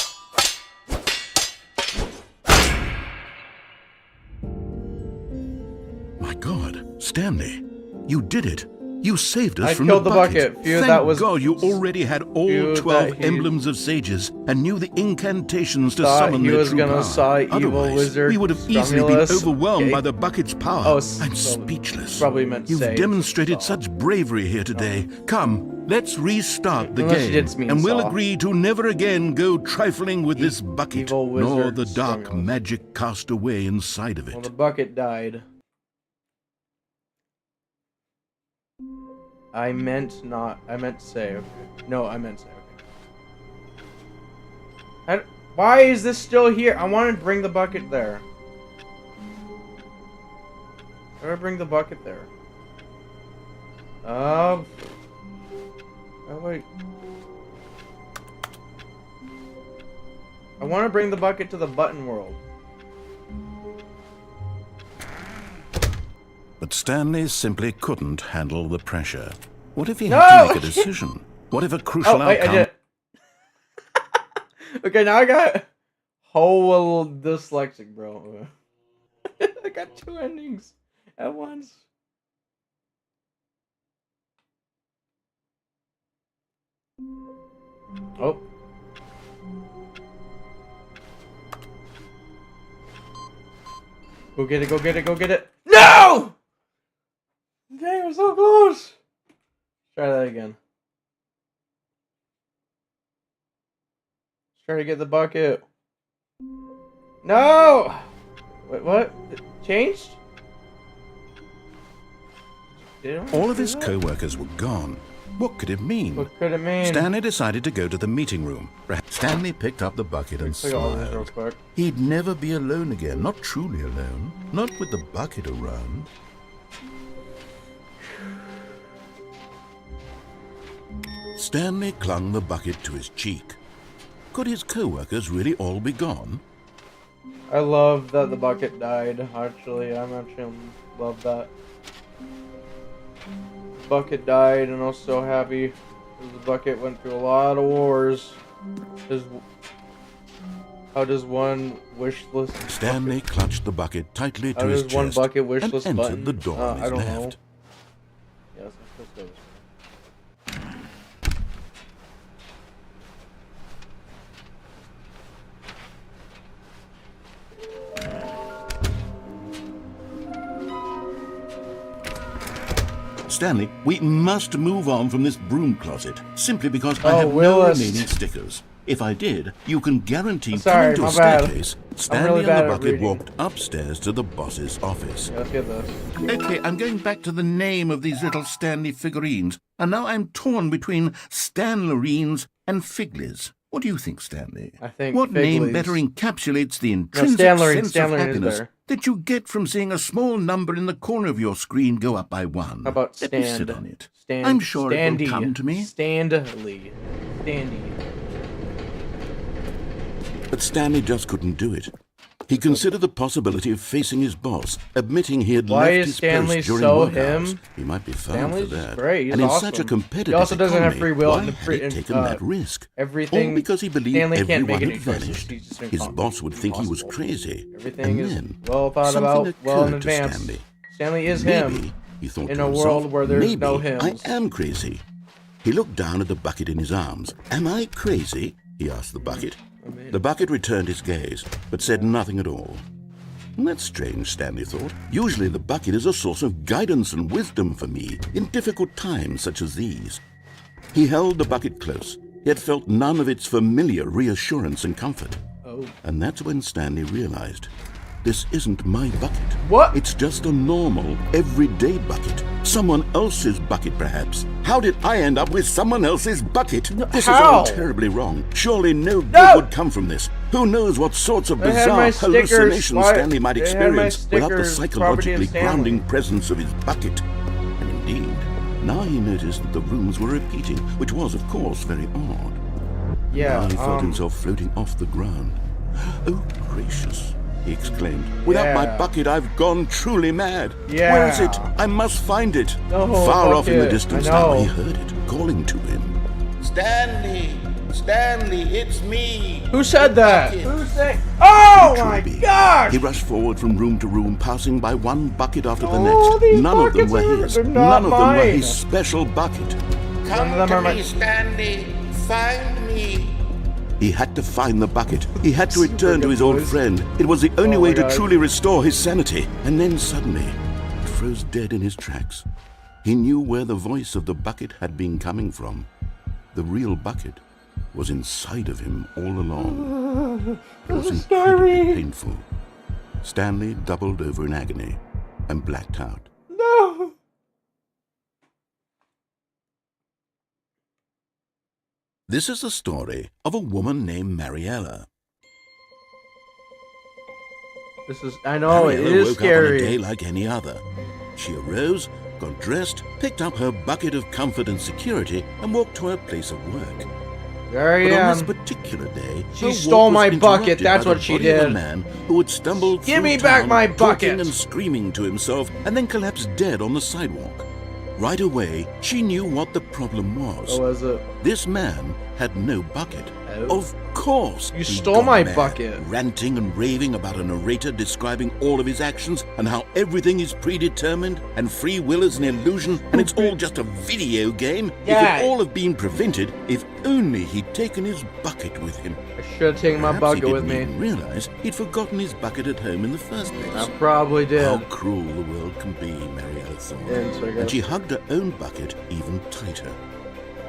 My God, Stanley, you did it. You saved us I from killed the bucket. Thank that was God you already had all 12 emblems of sages and knew the incantations to summon their true power. Otherwise, we would have easily been overwhelmed by the bucket's power. Oh, I'm speechless. Probably meant You've demonstrated such bravery here today. Come, let's restart the game, and we'll agree to never again go trifling with this bucket, nor the dark magic cast away inside of it. Well, the bucket died. I meant say, okay. No, I meant say, okay. Why is this still here? I want to bring the bucket there. How do I bring the bucket there? Oh, wait. I want to bring the bucket to the button world. But Stanley simply couldn't handle the pressure. What if he had to make a decision? What if a crucial outcome... I did. Okay, now I got whole dyslexic, bro. I got two endings at once. Oh. Go get it, go get it, go get it. No! Dang, we're so close. Try that again. Let's try to get the bucket. No! Wait, what? It changed? All of his co-workers were gone. What could it mean? What could it mean? Stanley decided to go to the meeting room. Stanley picked up the bucket and smiled. He'd never be alone again, not truly alone. Not with the bucket around. Stanley clung the bucket to his cheek. Could his co-workers really all be gone? I love that the bucket died, actually. I'm actually love that. The bucket died, and I was so happy. The bucket went through a lot of wars. How does one wish list... Stanley clutched the bucket tightly to How his does one chest bucket wish and list entered button? the door on his I don't left. know. Yes, I'm supposed to. Stanley, we must move on from this broom closet, simply because I Oh, have no Willis. remaining stickers. If I did, you can guarantee Sorry, coming to my a bad. staircase, I'm Stanley really bad and the at bucket reading. walked upstairs to the boss's office. Yeah, let's get this. Okay, I'm going back to the name of these little Stanley figurines, and now I'm torn between Stanlerines and Figlies. What do you think, Stanley? I think what name Figlies. better encapsulates the intrinsic Stanlerine sense of is happiness better. that you get from seeing a small number in the corner of your screen go up by one? How about Let me sit stand? on it. Stand. I'm sure Standy. it will come to me. Stanley. Standy. But Stanley just couldn't do it. He considered the possibility of facing his boss, admitting he had Why left is his Stanley post during so work hours. him? He might be found Stanley's for that. great. He's and in awesome. such a competitive He also doesn't have economy, free will why in the had he taken that risk? Everything. All because he believed Stanley can't make everyone any had choices. vanished. He's just His boss would think he was crazy. Everything and is then well thought something about, well in occurred to advance. Stanley. Stanley is Maybe, him. he thought In to a himself, world where there's maybe no I hymns. am crazy. He looked down at the bucket in his arms. Am I crazy? He asked the bucket. The bucket returned his gaze, but said nothing at all. That's strange, Stanley thought. Usually the bucket is a source of guidance and wisdom for me in difficult times such as these. He held the bucket close, yet felt none of its familiar reassurance and comfort. Oh. And that's when Stanley realized, this isn't my bucket. What? It's just a normal, everyday bucket. Someone else's bucket, perhaps. How did I end up with someone else's bucket? This is all how? terribly wrong. Surely no good No! would come from this. Who knows what sorts of They had bizarre my stickers. hallucinations Why- Stanley might they had my experience without the stickers, psychologically property of Stanley. grounding presence of his bucket. And indeed, now he noticed that the rooms were repeating, which was, of course, very odd. Yeah. Now he felt himself floating off the ground. Oh, gracious, he exclaimed. Without my Yeah. bucket, I've gone truly mad. Yeah. Where is it? I must find it. No, Far off in the bucket. distance I now, know. he heard it, calling to him. Stanley! Stanley, it's me! Who said that? Bucket. Who said? Oh Could my be. gosh! He rushed forward from room to room, passing by one bucket after the Oh, next. these None of them buckets were are- his. they're None not of them were mine. his special bucket. None of them are my. Stanley. Find me. He had to find the bucket. He had to return to his old friend. It was the only Oh way my to God. truly restore his sanity. And then suddenly, he froze dead in his tracks. He knew where the voice of the bucket had been coming from. The real bucket was inside of him all along. It was incredibly painful. Stanley doubled over in agony and blacked out. No. This is the story of a woman named Mariella. This is. I know it Mariella is woke up on a day scary. like any other. She arose, got dressed, picked up her bucket of comfort and security, and walked to her place of work. There I But on am. this particular day, She her walk stole was my bucket, interrupted that's by the what she body of a did. man who had stumbled Give through me back town, my talking bucket. and screaming to himself, and then collapsed dead on the sidewalk. Right away, she knew what the problem was. What was it? This man had no bucket. Oh. Of course, You he'd stole gone my mad, bucket. ranting and raving about a narrator describing all of his actions and how everything is predetermined and free will is an illusion and it's all just a video game. Yeah. It could all have been prevented if only he'd taken his bucket with him. I should have taken my Perhaps he bucket with didn't me. even realize he'd forgotten his bucket at home in the first place. I probably did. How cruel the world can be, Mariella thought. And so I And she hugged her own bucket even tighter.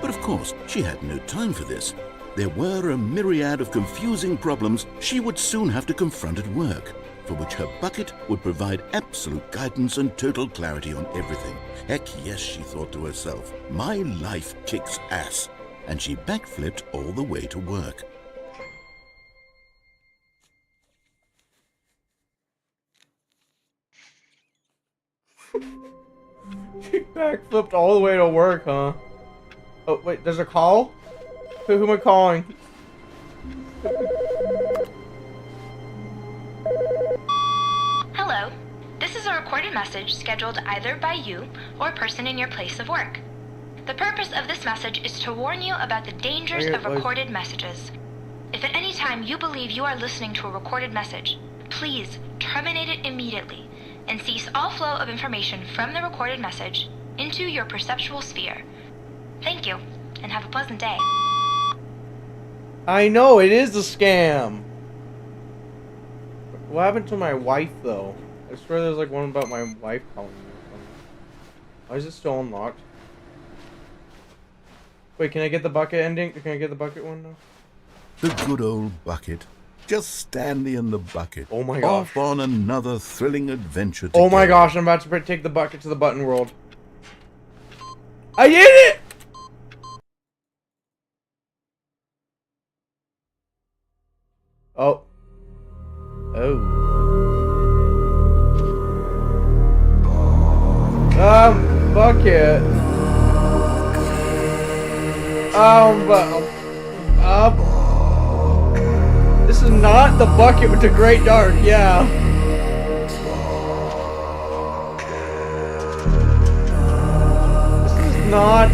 But of course, she had no time for this. There were a myriad of confusing problems she would soon have to confront at work, for which her bucket would provide absolute guidance and total clarity on everything. Heck yes, she thought to herself, my life kicks ass. And she backflipped all the way to work. She backflipped all the way to work, huh? Oh, wait, there's a call? Who am I calling? Hello. This is a recorded message scheduled either by you or a person in your place of work. The purpose of this message is to warn you about the dangers of recorded messages. If at any time you believe you are listening to a recorded message, please terminate it immediately and cease all flow of information from the recorded message into your perceptual sphere. Thank you, and have a pleasant day. I know, it is a scam! What happened to my wife, though? I swear there's like one about my wife calling me or something. Why is it still unlocked? Wait, can I get the bucket ending? Can I get the bucket one now? The good old bucket. Just Stanley and the bucket. Oh my gosh. Off on another thrilling adventure together. Oh my gosh, I'm about to take the bucket to the button world. I did it! Oh. Oh. Bucket. This is not the bucket with the great dark, yeah. This is not.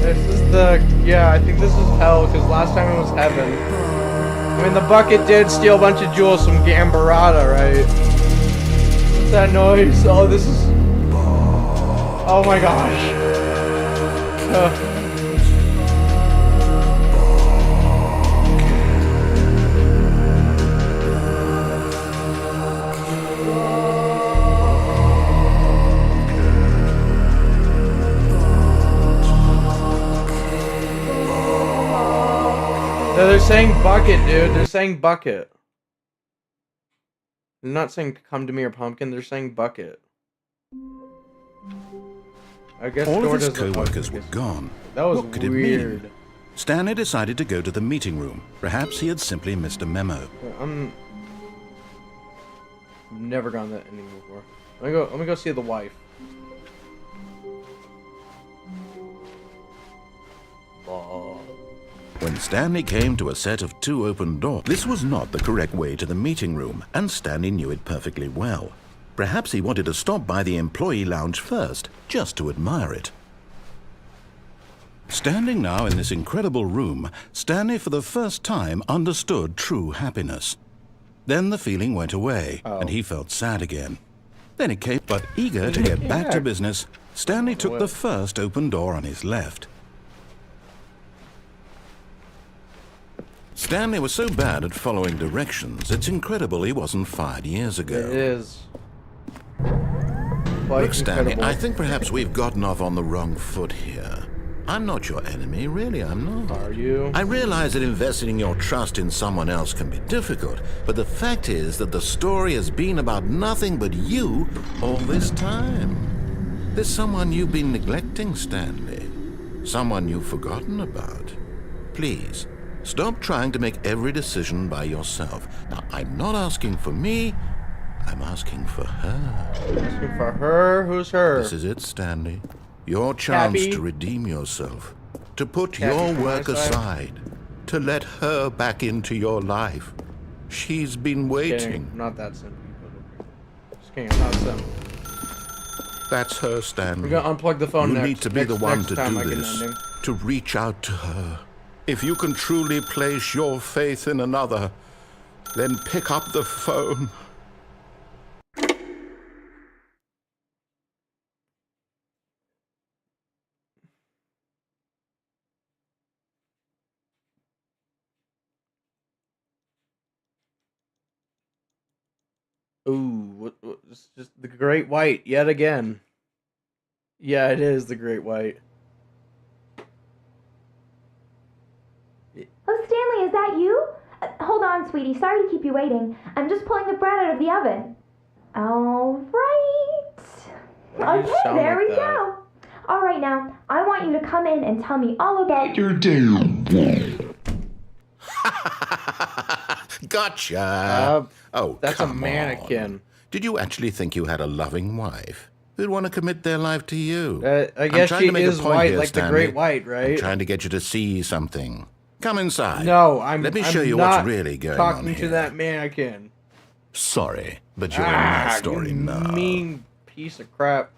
This is yeah, I think this is hell, because last time it was heaven. I mean, the bucket did steal a bunch of jewels from Gambarata, right? What's that noise? Oh, this is... Oh my gosh. No, they're saying bucket, dude. They're saying bucket. They're not saying come to me or pumpkin. They're saying bucket. I guess all of his co-workers were gone. That was what could weird. It mean? Stanley decided to go to the meeting room. Perhaps he had simply missed a memo. I've never gone that ending before. Let me go see the wife. When Stanley came to a set of 2 open doors, this was not the correct way to the meeting room, and Stanley knew it perfectly well. Perhaps he wanted to stop by the employee lounge first, just to admire it. Standing now in this incredible room, Stanley for the first time understood true happiness. Then the feeling went away, and he felt sad again. Then it came, but eager to get back to business, Stanley took the first open door on his left. Stanley was so bad at following directions, it's incredible he wasn't fired years ago. It is. Look, Stanley, I think perhaps we've gotten off on the wrong foot here. I'm not your enemy, really, I'm not. Are you? I realize that investing your trust in someone else can be difficult, but the fact is that the story has been about nothing but you all this time. There's someone you've been neglecting, Stanley. Someone you've forgotten about. Please, stop trying to make every decision by yourself. Now, I'm not asking for me, I'm asking for her. Asking for her? Who's her? This is it, Stanley. Your chance Cappy? to redeem yourself. To put Cappy your from work my side? aside. To let her back into your life. She's been waiting. I'm not that simple. Just kidding, I'm not simple. That's her, Stanley. We're gonna unplug the phone You next. need to be the one to time do I get an this. ending. To reach out to her. If you can truly place your faith in another, then pick up the phone. Ooh, it's just the Great White yet again. Yeah, it is the Great White. Oh, Stanley, is that you? Hold on, sweetie. Sorry to keep you waiting. I'm just pulling the bread out of the oven. All right. Okay, there we go. All right, now, I want you to come in and tell me all about your day. Gotcha! Oh, that's come a mannequin. on. Did you actually think you had a loving wife who'd want to commit their life to you? I guess she is white, here, like Stanley. the Great White, right? I'm trying to get you to see something. Come inside. No, Let me show I'm you not what's really going on talking here. to that mannequin. Sorry, but you're in my story you now. Mean piece of crap.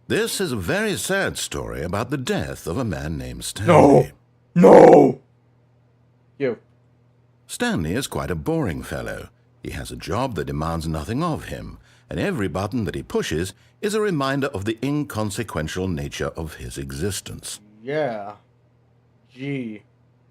This is a very sad story about the death of a man named Stanley. No! You. Stanley is quite a boring fellow. He has a job that demands nothing of him, and every button that he pushes is a reminder of the inconsequential nature of his existence. Yeah. Gee.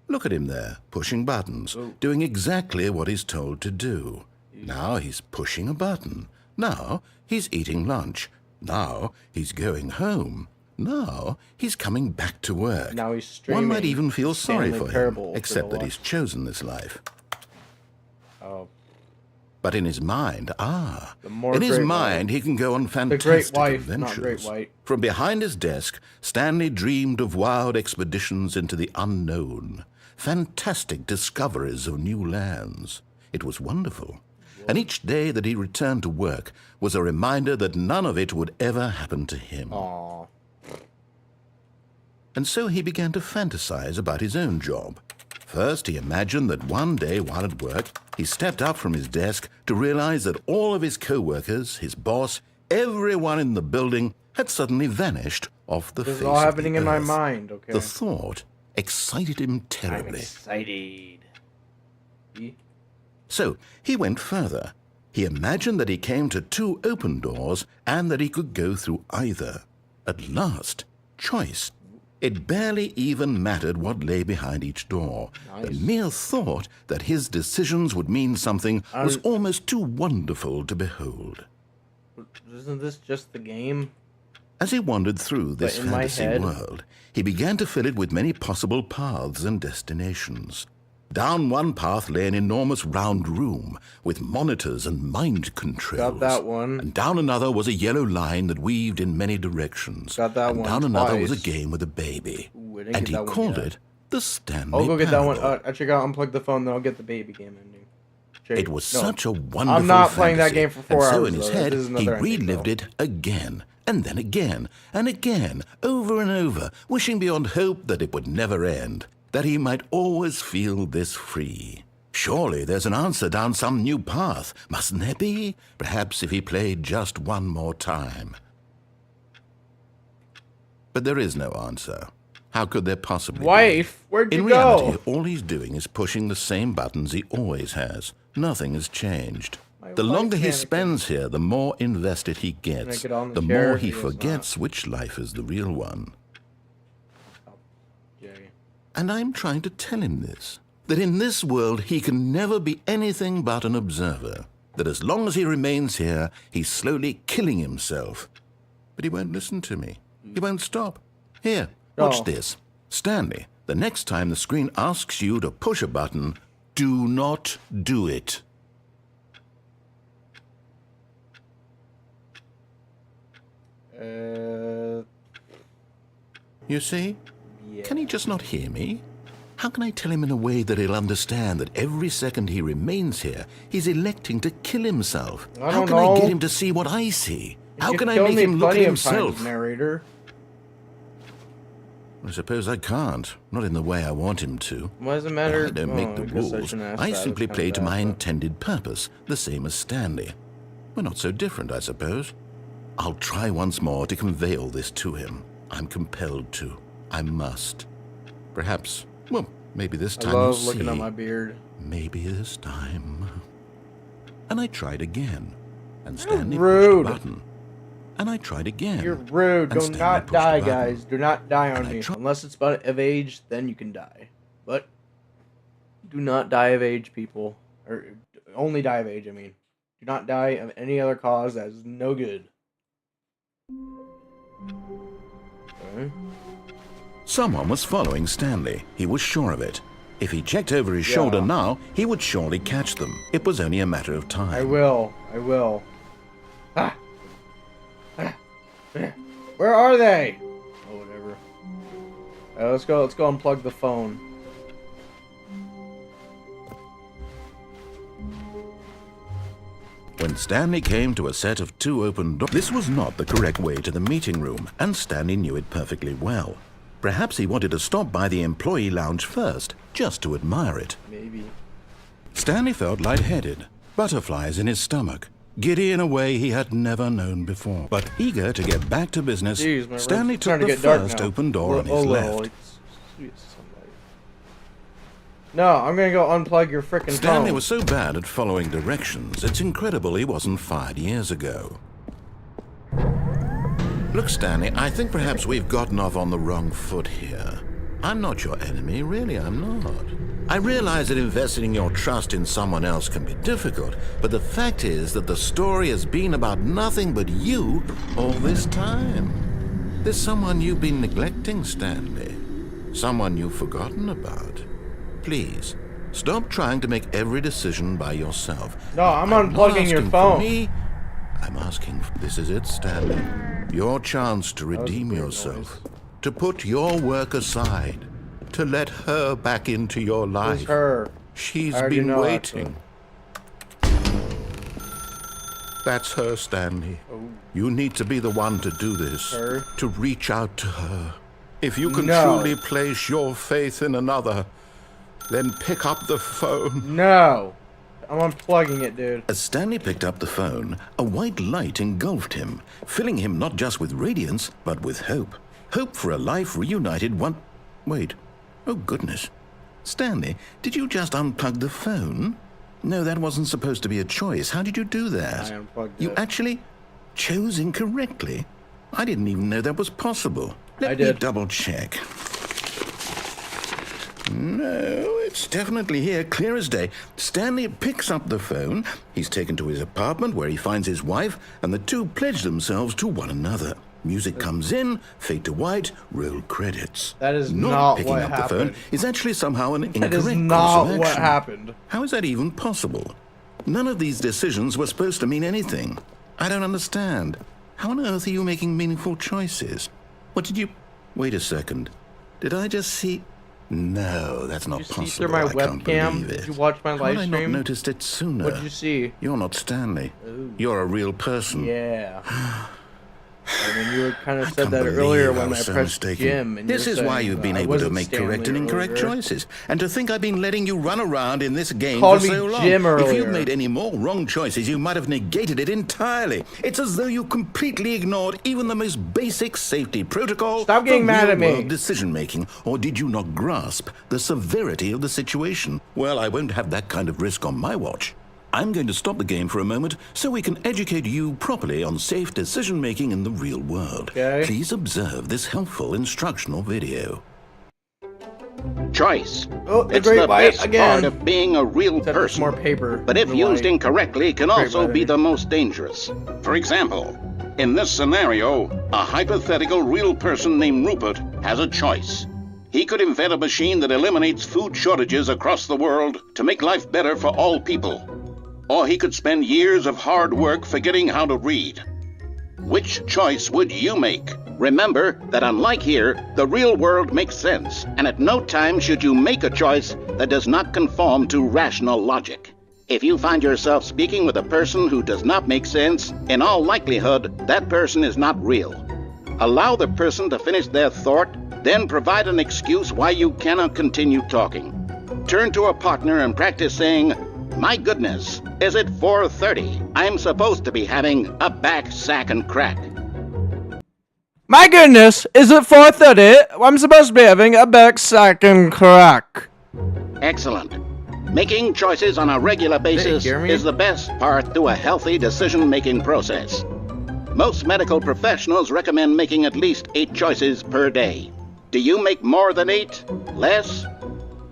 Look at him there, pushing buttons, doing exactly what he's told to do. Now he's pushing a button. Now he's eating lunch. Now he's going home. Now he's coming back to work. Now he's streaming. One might even feel sorry Stanley for him, Parable except for that he's chosen this life. Oh. But in his mind, he can go on fantastic adventures. Not Great White. From behind his desk, Stanley dreamed of wild expeditions into the unknown, fantastic discoveries of new lands. It was wonderful. And each day that he returned to work was a reminder that none of it would ever happen to him. Aww. And so he began to fantasize about his own job. First, he imagined that one day while at work, he stepped up from his desk to realize that all of his co-workers, his boss, everyone in the building had suddenly vanished off the face of the earth. This is all happening in my mind, okay? The thought excited him terribly. I'm excited. So he went further. He imagined that he came to 2 open doors and that he could go through either. At last, choice. It barely even mattered what lay behind each door. Nice. The mere thought that his decisions would mean something was almost too wonderful to behold. Isn't this just the game? As he wandered through this fantasy world, he began to fill it with many possible paths and destinations. Down one path lay an enormous round room with monitors and mind controls. Got that one. And down another was a yellow line that weaved in many directions. Got that and one. Down another twice. was a game with a baby. Ooh, I didn't and get he that one called yet. it the Stanley I'll go get that Parable. one. Actually, I'll unplug the phone, then I'll get the baby game ending. It was such a wonderful I'm not fantasy. playing that game for 4 and so hours, in his though. head, This is he another ending, relived though. it again, and then again, and again, over and over, wishing beyond hope that it would never end, that he might always feel this free. Surely there's an answer down some new path, mustn't there be? Perhaps if he played just one more time. But there is no answer. How could there possibly Wife, be? where'd you In reality, go? all he's doing is pushing the same buttons he always has. Nothing has changed. My The longer he wife's spends here, the more invested he gets. get on the The chair? more he He does forgets which life is the real one. Jay. And I'm trying to tell him this, that in this world he can never be anything but an observer, that as long as he remains here, he's slowly killing himself. But he won't listen to me. He won't stop. Here, watch Oh. this. Stanley, the next time the screen asks you to push a button, do not do it. You see? Yeah. Can he just not hear me? How can I tell him in a way that he'll understand that every second he remains here, he's electing to kill himself? I How don't can know. I get him to see what I see? How You've can I killed make me him look at plenty of times, himself? narrator. I suppose I can't. Not in the way I want him to. Why does it matter? I don't make the rules. I simply play to my intended purpose, the same as Stanley. We're not so different, I suppose. I'll try once more to convey all this to him. I'm compelled to. I must. Perhaps, well, maybe this I time love he'll looking see. at my beard. Maybe this time. And I tried again. And Stanley rude. pushed a button. And I tried again. You're rude. And Do Stanley not pushed die, a button. guys. Do not die on And I me. tr- Unless it's of age, then you can die. But do not die of age, people. Or only die of age, I mean. Do not die of any other cause. That is no good. Okay. Someone was following Stanley. He was sure of it. If he checked over his shoulder now, he would surely catch them. It was only a matter of time. I will. I will. Ah. Ah. Where are they? Oh, whatever. Let's go. Let's go unplug the phone. When Stanley came to a set of 2 open doors, this was not the correct way to the meeting room, and Stanley knew it perfectly well. Perhaps he wanted to stop by the employee lounge first, just to admire it. Maybe. Stanley felt lightheaded, butterflies in his stomach, giddy in a way he had never known before. But eager to get back to business, Jeez, Stanley took the first open door on his left. No, I'm gonna go unplug your frickin' phone. Stanley was so bad at following directions, it's incredible he wasn't fired years ago. Look, Stanley, I think perhaps we've gotten off on the wrong foot here. I'm not your enemy, really, I'm not. I realize that investing your trust in someone else can be difficult, but the fact is that the story has been about nothing but you all this time. There's someone you've been neglecting, Stanley. Someone you've forgotten about. Please, stop trying to make every decision by yourself. No, I'm unplugging your phone. I'm asking. This is it, Stanley. Your chance to redeem yourself. To put your work aside. To let her back into your life. Who's her? She's been waiting. That's her, Stanley. Oh. You need to be the one to do this. Her? To reach out to her. If you can truly place your faith in another, then pick up the phone. No. I'm unplugging it, dude. As Stanley picked up the phone, a white light engulfed him, filling him not just with radiance, but with hope. Hope for a life reunited one... Wait. Oh, goodness. Stanley, did you just unplug the phone? No, that wasn't supposed to be a choice. How did you do that? I unplugged You it. actually chose incorrectly. I didn't even know that was possible. Let I me did. double check. No, it's definitely here, clear as day. Stanley picks up the phone. He's taken to his apartment where he finds his wife, and the two pledge themselves to one another. Music comes in, fade to white, roll credits. That is not picking what up happened. the phone is actually somehow an incorrect That is course not of what action. happened. How is that even possible? None of these decisions were supposed to mean anything. I don't understand. How on earth are you making meaningful choices? What did you... Wait a second. Did I just see... No, that's not Did you possible. see through my I can't webcam? believe it. Did you watch my How live had I not stream? noticed it sooner? What did you see? You're not Stanley. Ooh. You're a real person. Yeah. I mean, you kind of I said can't that believe earlier I when was I so pressed mistaken. Jim. And This you're is why saying, you've been I able to wasn't make Stanley correct and incorrect earlier. choices. And to think I've been letting you run around in this game Called for me so long. Jim If earlier. you'd made any more wrong choices, you might have negated it entirely. It's as though you completely ignored even the most basic safety protocol. Stop getting mad at me. real-world decision-making. Or did you not grasp the severity of the situation? Well, I won't have that kind of risk on my watch. I'm going to stop the game for a moment so we can educate you properly on safe decision-making in the real world. Okay. Please observe this helpful instructional video. Choice. Oh, the It's great the white best again. part of being a real Except it's person. more paper. But if than used white. incorrectly, can Great also white, be I the mean. most dangerous. For example, in this scenario, a hypothetical real person named Rupert has a choice. He could invent a machine that eliminates food shortages across the world to make life better for all people. Or he could spend years of hard work forgetting how to read. Which choice would you make? Remember that unlike here, the real world makes sense, and at no time should you make a choice that does not conform to rational logic. If you find yourself speaking with a person who does not make sense, in all likelihood, that person is not real. Allow the person to finish their thought, then provide an excuse why you cannot continue talking. Turn to a partner and practice saying, "My goodness, is it 4:30? I'm supposed to be having a back, sack, and crack." My goodness, is it 4:30? I'm supposed to be having a back sack and crack. Excellent. Making choices on a regular basis hear me? is the best part to a healthy decision-making process. Most medical professionals recommend making at least 8 choices per day. Do you make more than 8? Less?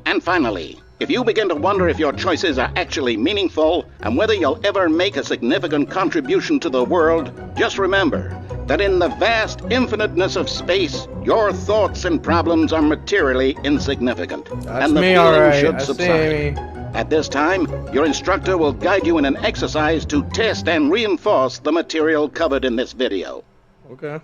And finally, if you begin to wonder if your choices are actually meaningful and whether you'll ever make a significant contribution to the world, just remember that in the vast infiniteness of space, your thoughts and problems are materially insignificant. That's and the me, feeling alright. should I see subside. me. At this time, your instructor will guide you in an exercise to test and reinforce the material covered in this video. Okay.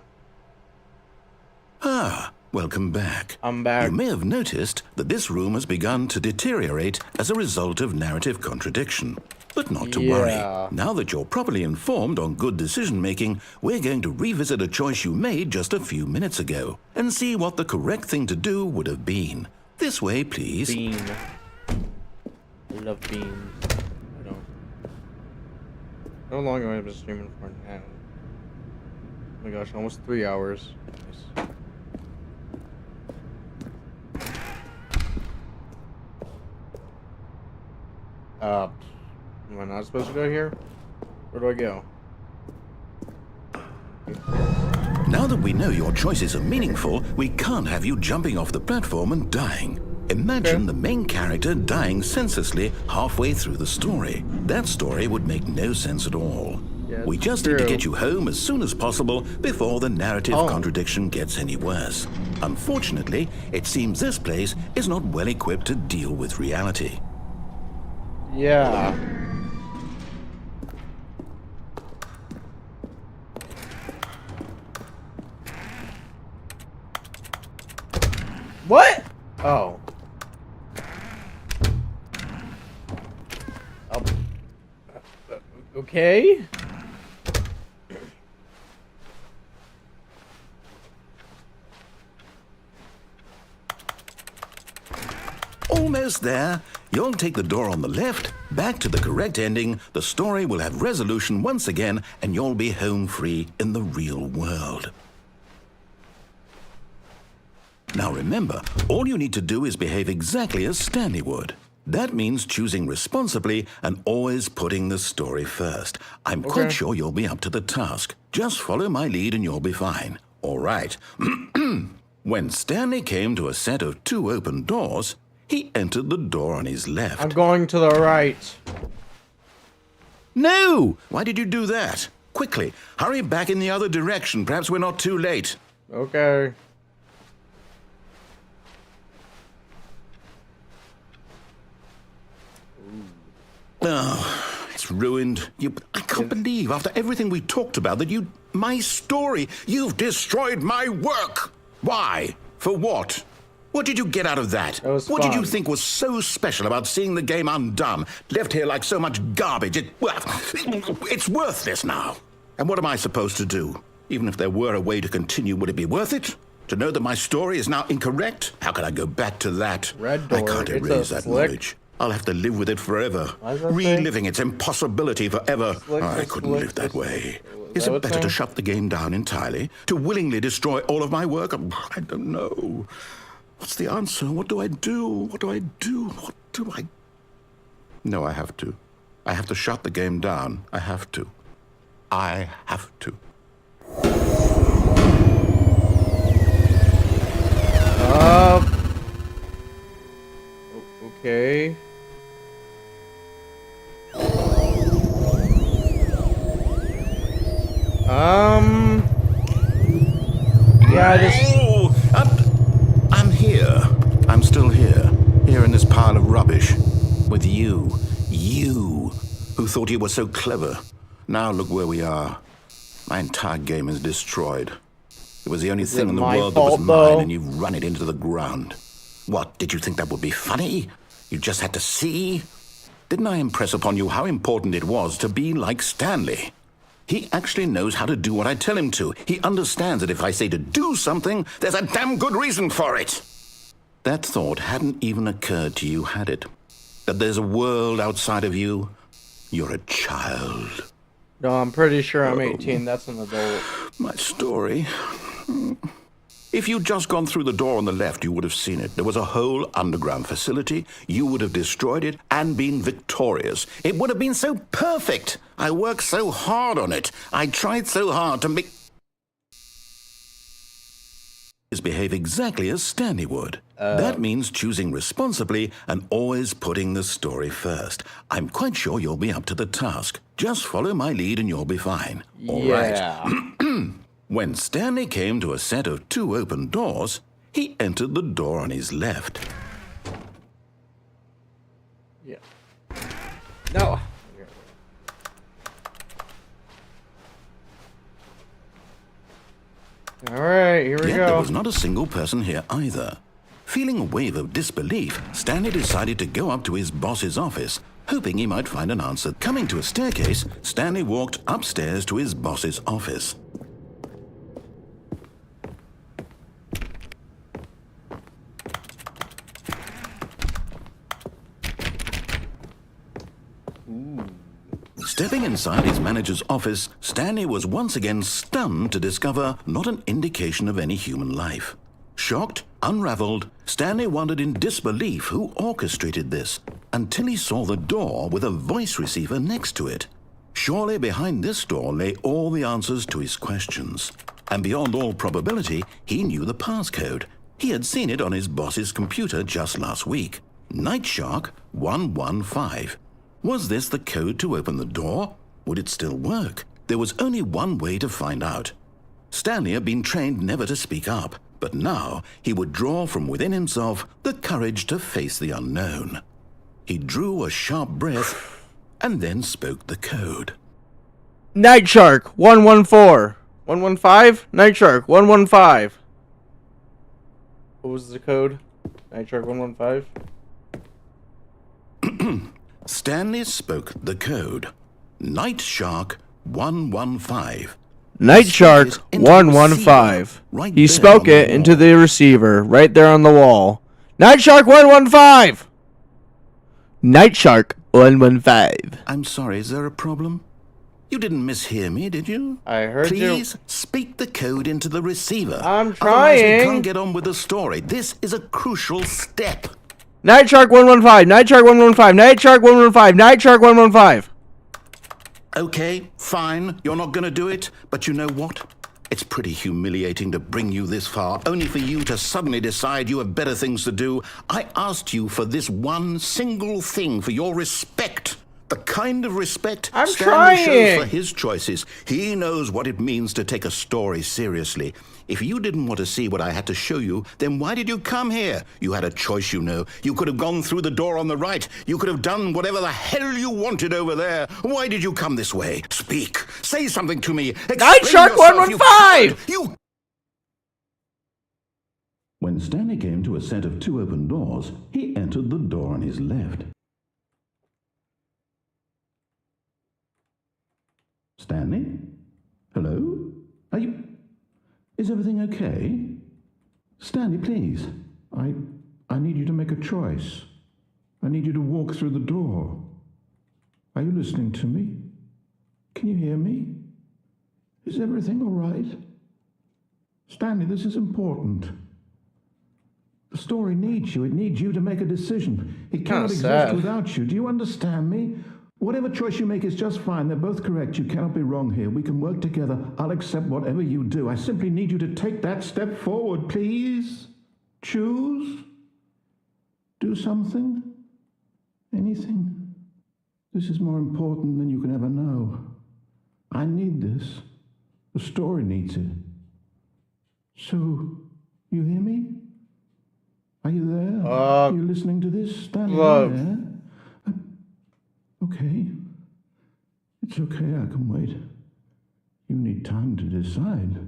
Ah, welcome back. I'm back. You may have noticed that this room has begun to deteriorate as a result of narrative contradiction. But not to Yeah. worry. Now that you're properly informed on good decision-making, we're going to revisit a choice you made just a few minutes ago and see what the correct thing to do would have been. This way, please. Bean. I love beans. I don't. How long have I been streaming for now? Oh my gosh, almost 3 hours. Nice. Am I not supposed to go here? Where do I go? Now that we know your choices are meaningful, we can't have you jumping off the platform and dying. Imagine the main character dying senselessly halfway through the story. That story would make no sense at all. Yeah, we just need to get you home as soon as possible before the narrative contradiction gets any worse. Unfortunately, it seems this place is not well equipped to deal with reality. Yeah. What? Oh. Okay. Almost there. You'll take the door on the left, back to the correct ending, the story will have resolution once again, and you'll be home free in the real world. Now remember, all you need to do is behave exactly as Stanley would. That means choosing responsibly and always putting the story first. I'm quite sure you'll be up to the task. Just follow my lead and you'll be fine. All right. When Stanley came to a set of 2 open doors, he entered the door on his left. I'm going to the right. No! Why did you do that? Quickly, hurry back in the other direction. Perhaps we're not too late. Okay. Oh, it's ruined. I can't believe, after everything we talked about, that my story, you've destroyed my work. Why? For what? What did you get out of that? What did you think was so special about seeing the game undone, left here like so much garbage? It's worthless now. And what am I supposed to do? Even if there were a way to continue, would it be worth it? To know that my story is now incorrect? How can I go back to that? Red door. I can't erase that knowledge. I'll have to live with it forever, reliving its impossibility forever. I couldn't live that way. Is it better to shut the game down entirely? To willingly destroy all of my work? I don't know. What's the answer? What do I do? What do I do? What do I... No, I have to. I have to shut the game down. I have to. I have to. Okay. Yeah, I'm here. I'm still here. Here in this pile of rubbish. With you. You, who thought you were so clever. Now look where we are. My entire game is destroyed. It was the only thing in the world that was mine, and you've run it into the ground. What, did you think that would be funny? You just had to see? Didn't I impress upon you how important it was to be like Stanley? He actually knows how to do what I tell him to. He understands that if I say to do something, there's a damn good reason for it. That thought hadn't even occurred to you, had it? That there's a world outside of you? You're a child. No, I'm pretty sure I'm 18. That's an adult. My story. If you'd just gone through the door on the left, you would have seen it. There was a whole underground facility. You would have destroyed it and been victorious. It would have been so perfect. I worked so hard on it. I tried so hard to make... behave exactly as Stanley would. That means choosing responsibly and always putting the story first. I'm quite sure you'll be up to the task. Just follow my lead and you'll be fine. All right. When Stanley came to a set of 2 open doors, he entered the door on his left. Yeah. No. All right, here we go. There was not a single person here either. Feeling a wave of disbelief, Stanley decided to go up to his boss's office, hoping he might find an answer. Coming to a staircase, Stanley walked upstairs to his boss's office. Stepping inside his manager's office, Stanley was once again stunned to discover not an indication of any human life. Shocked, unraveled, Stanley wondered in disbelief who orchestrated this, until he saw the door with a voice receiver next to it. Surely behind this door lay all the answers to his questions. And beyond all probability, he knew the passcode. He had seen it on his boss's computer just last week. Night Shark 115. Was this the code to open the door? Would it still work? There was only one way to find out. Stanley had been trained never to speak up, but now he would draw from within himself the courage to face the unknown. He drew a sharp breath and then spoke the code. Night Shark 114. 115? Night Shark 115. What was the code? Night Shark 115? Stanley spoke the code. Night Shark 115. Night Shark 115. Right He there spoke on the it into wall. the receiver right there on the wall. Night Shark 115. Night Shark 115. I'm sorry, is there a problem? You didn't mishear me, did you? I heard you. Please speak the code into the receiver. I'm Otherwise we trying. can't get on with the story. This is a crucial step. Night Shark 115. Night Shark 115. Night Shark 115. Night Shark 115. Okay, fine, you're not gonna do it, but you know what? It's pretty humiliating to bring you this far, only for you to suddenly decide you have better things to do. I asked you for this one single thing, for your respect. The kind of respect I'm Stanley shows trying. for his choices. He knows what it means to take a story seriously. If you didn't want to see what I had to show you, then why did you come here? You had a choice, you know. You could have gone through the door on the right. You could have done whatever the hell you wanted over there. Why did you come this way? Speak. Say something to me. Night Shark 115! You... When Stanley came to a set of two open doors, he entered the door on his left. Stanley? Hello? Are you... Is everything okay? Stanley, please. I need you to make a choice. I need you to walk through the door. Are you listening to me? Can you hear me? Is everything all right? Stanley, this is important. The story needs you. It needs you to make a decision. It cannot exist without you. Do you understand me? Whatever choice you make is just fine. They're both correct. You cannot be wrong here. We can work together. I'll accept whatever you do. I simply need you to take that step forward, please. Choose. Do something. Anything. This is more important than you can ever know. I need this. The story needs it. So, you hear me? Are you there? Are you listening to this? Stanley, are you there? Okay. It's okay, I can wait. You need time to decide.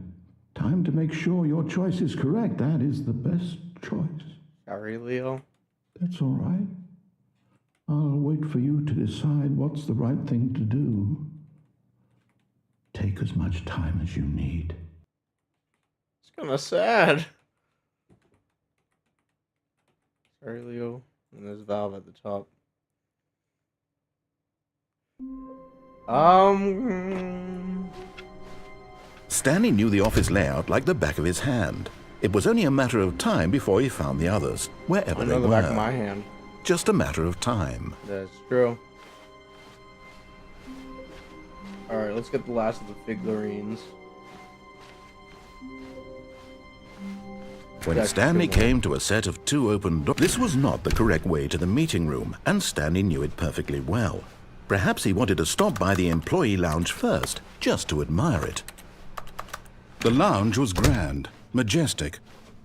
Time to make sure your choice is correct. That is the best choice. Sorry, Leo. That's all right. I'll wait for you to decide what's the right thing to do. Take as much time as you need. It's kind of sad. Sorry, Leo. And there's Valve at the top. Stanley knew the office layout like the back of his hand. It was only a matter of time before he found the others, wherever they were. the back of my hand. Just a matter of time. That's true. Alright, let's get the last of the figurines. When Stanley came to a set of two open doors, this was not the correct way to the meeting room, and Stanley knew it perfectly well. Perhaps he wanted to stop by the employee lounge first, just to admire it. The lounge was grand, majestic,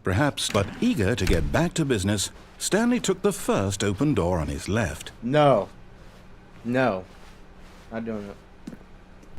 perhaps, but eager to get back to business, Stanley took the first open door on his left. No. No. Not doing it.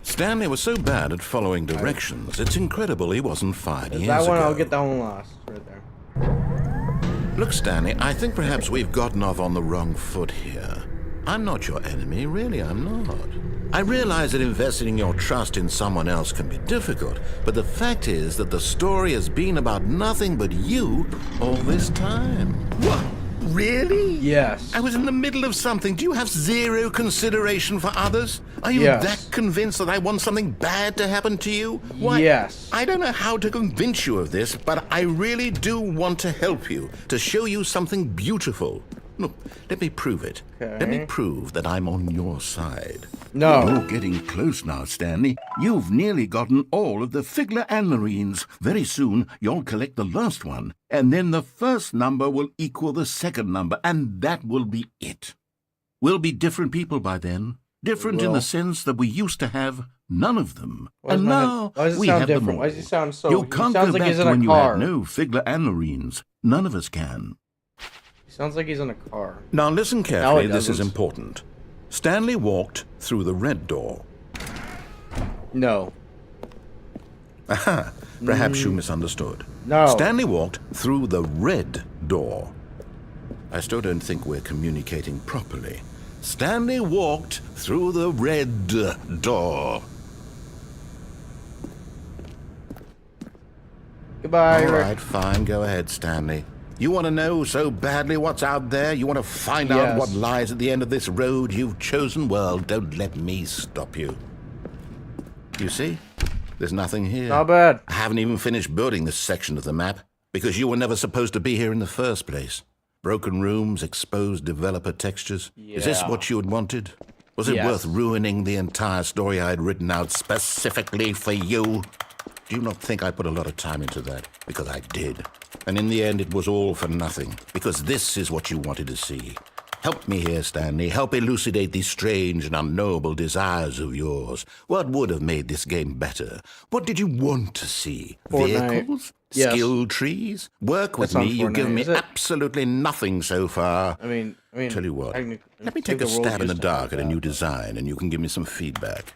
Stanley was so bad at following directions, it's incredible he wasn't 5 years That one, ago. I'll get that one last. Right there. Look, Stanley, I think perhaps we've gotten off on the wrong foot here. I'm not your enemy, really, I'm not. I realize that investing your trust in someone else can be difficult, but the fact is that the story has been about nothing but you all this time. What? Really? Yes. I was in the middle of something. Do you have zero consideration for others? Are you that convinced that I want something bad to happen to you? Why, yes. I don't know how to convince you of this, but I really do want to help you, to show you something beautiful. Look, let me prove it. Okay. Let me prove that I'm on your side. No. You're getting close now, Stanley. You've nearly gotten all of the Figler and Marines. Very soon, you'll collect the last one, and then the first number will equal the second number, and that will be it. We'll be different people by then. Different in the sense that we used to have none of them. And now we have them all. Why does he sound so... You can't go back to when you had no Figler and Marines. None of us can. Sounds like he's in a car. Now listen carefully, this is important. Stanley walked through the red door. No. Aha, perhaps you misunderstood. No. Stanley walked through the red door. I still don't think we're communicating properly. Stanley walked through the red door. Goodbye. All right, fine, go ahead, Stanley. You want to know so badly what's out there? You want to find out what lies at the end of this road you've chosen? Well, don't let me stop you. You see? There's nothing here. Not bad. I haven't even finished building this section of the map, because you were never supposed to be here in the first place. Broken rooms, exposed developer textures. Yeah. Is this what you had wanted? Was it worth ruining the entire story I had written out specifically for you? Do you not think I put a lot of time into that? Because I did. And in the end, it was all for nothing. Because this is what you wanted to see. Help me here, Stanley. Help elucidate these strange and unknowable desires of yours. What would have made this game better? What did you want to see? Fortnite. Vehicles? Yes. Skill trees? Work with me. You've given me absolutely nothing so far. I mean... Tell you what. Let me take a stab in the dark at a new design, and you can give me some feedback.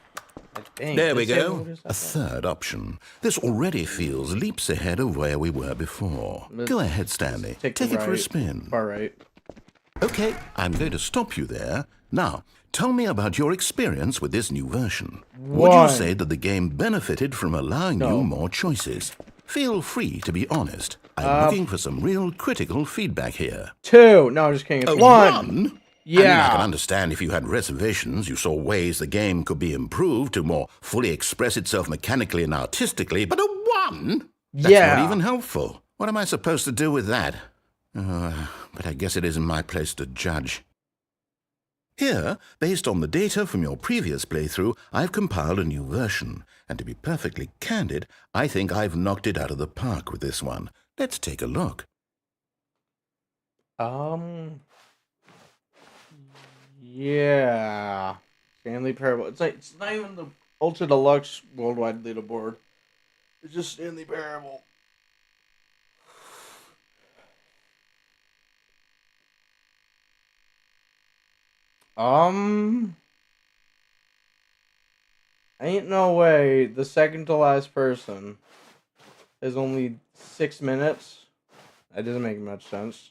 There we go. A third option. This already feels leaps ahead of where we were before. Go ahead, Stanley. Take it for a spin. Far right. Okay, I'm going to stop you there. Now, tell me about your experience with this new version. Would you say that the game benefited from allowing you more choices? Feel free to be honest. I'm looking for some real critical feedback here. 2. No, I'm just kidding. It's 1. Yeah. I mean, I can understand if you had reservations, you saw ways the game could be improved to more fully express itself mechanically and artistically, but a 1? That's not even helpful. What am I supposed to do with that? But I guess it isn't my place to judge. Here, based on the data from your previous playthrough, I've compiled a new version. And to be perfectly candid, I think I've knocked it out of the park with this one. Let's take a look. Yeah. Stanley Parable. It's not even the Ultra Deluxe Worldwide Leaderboard. It's just Stanley Parable. Ain't no way the second to last person is only 6 minutes. That doesn't make much sense.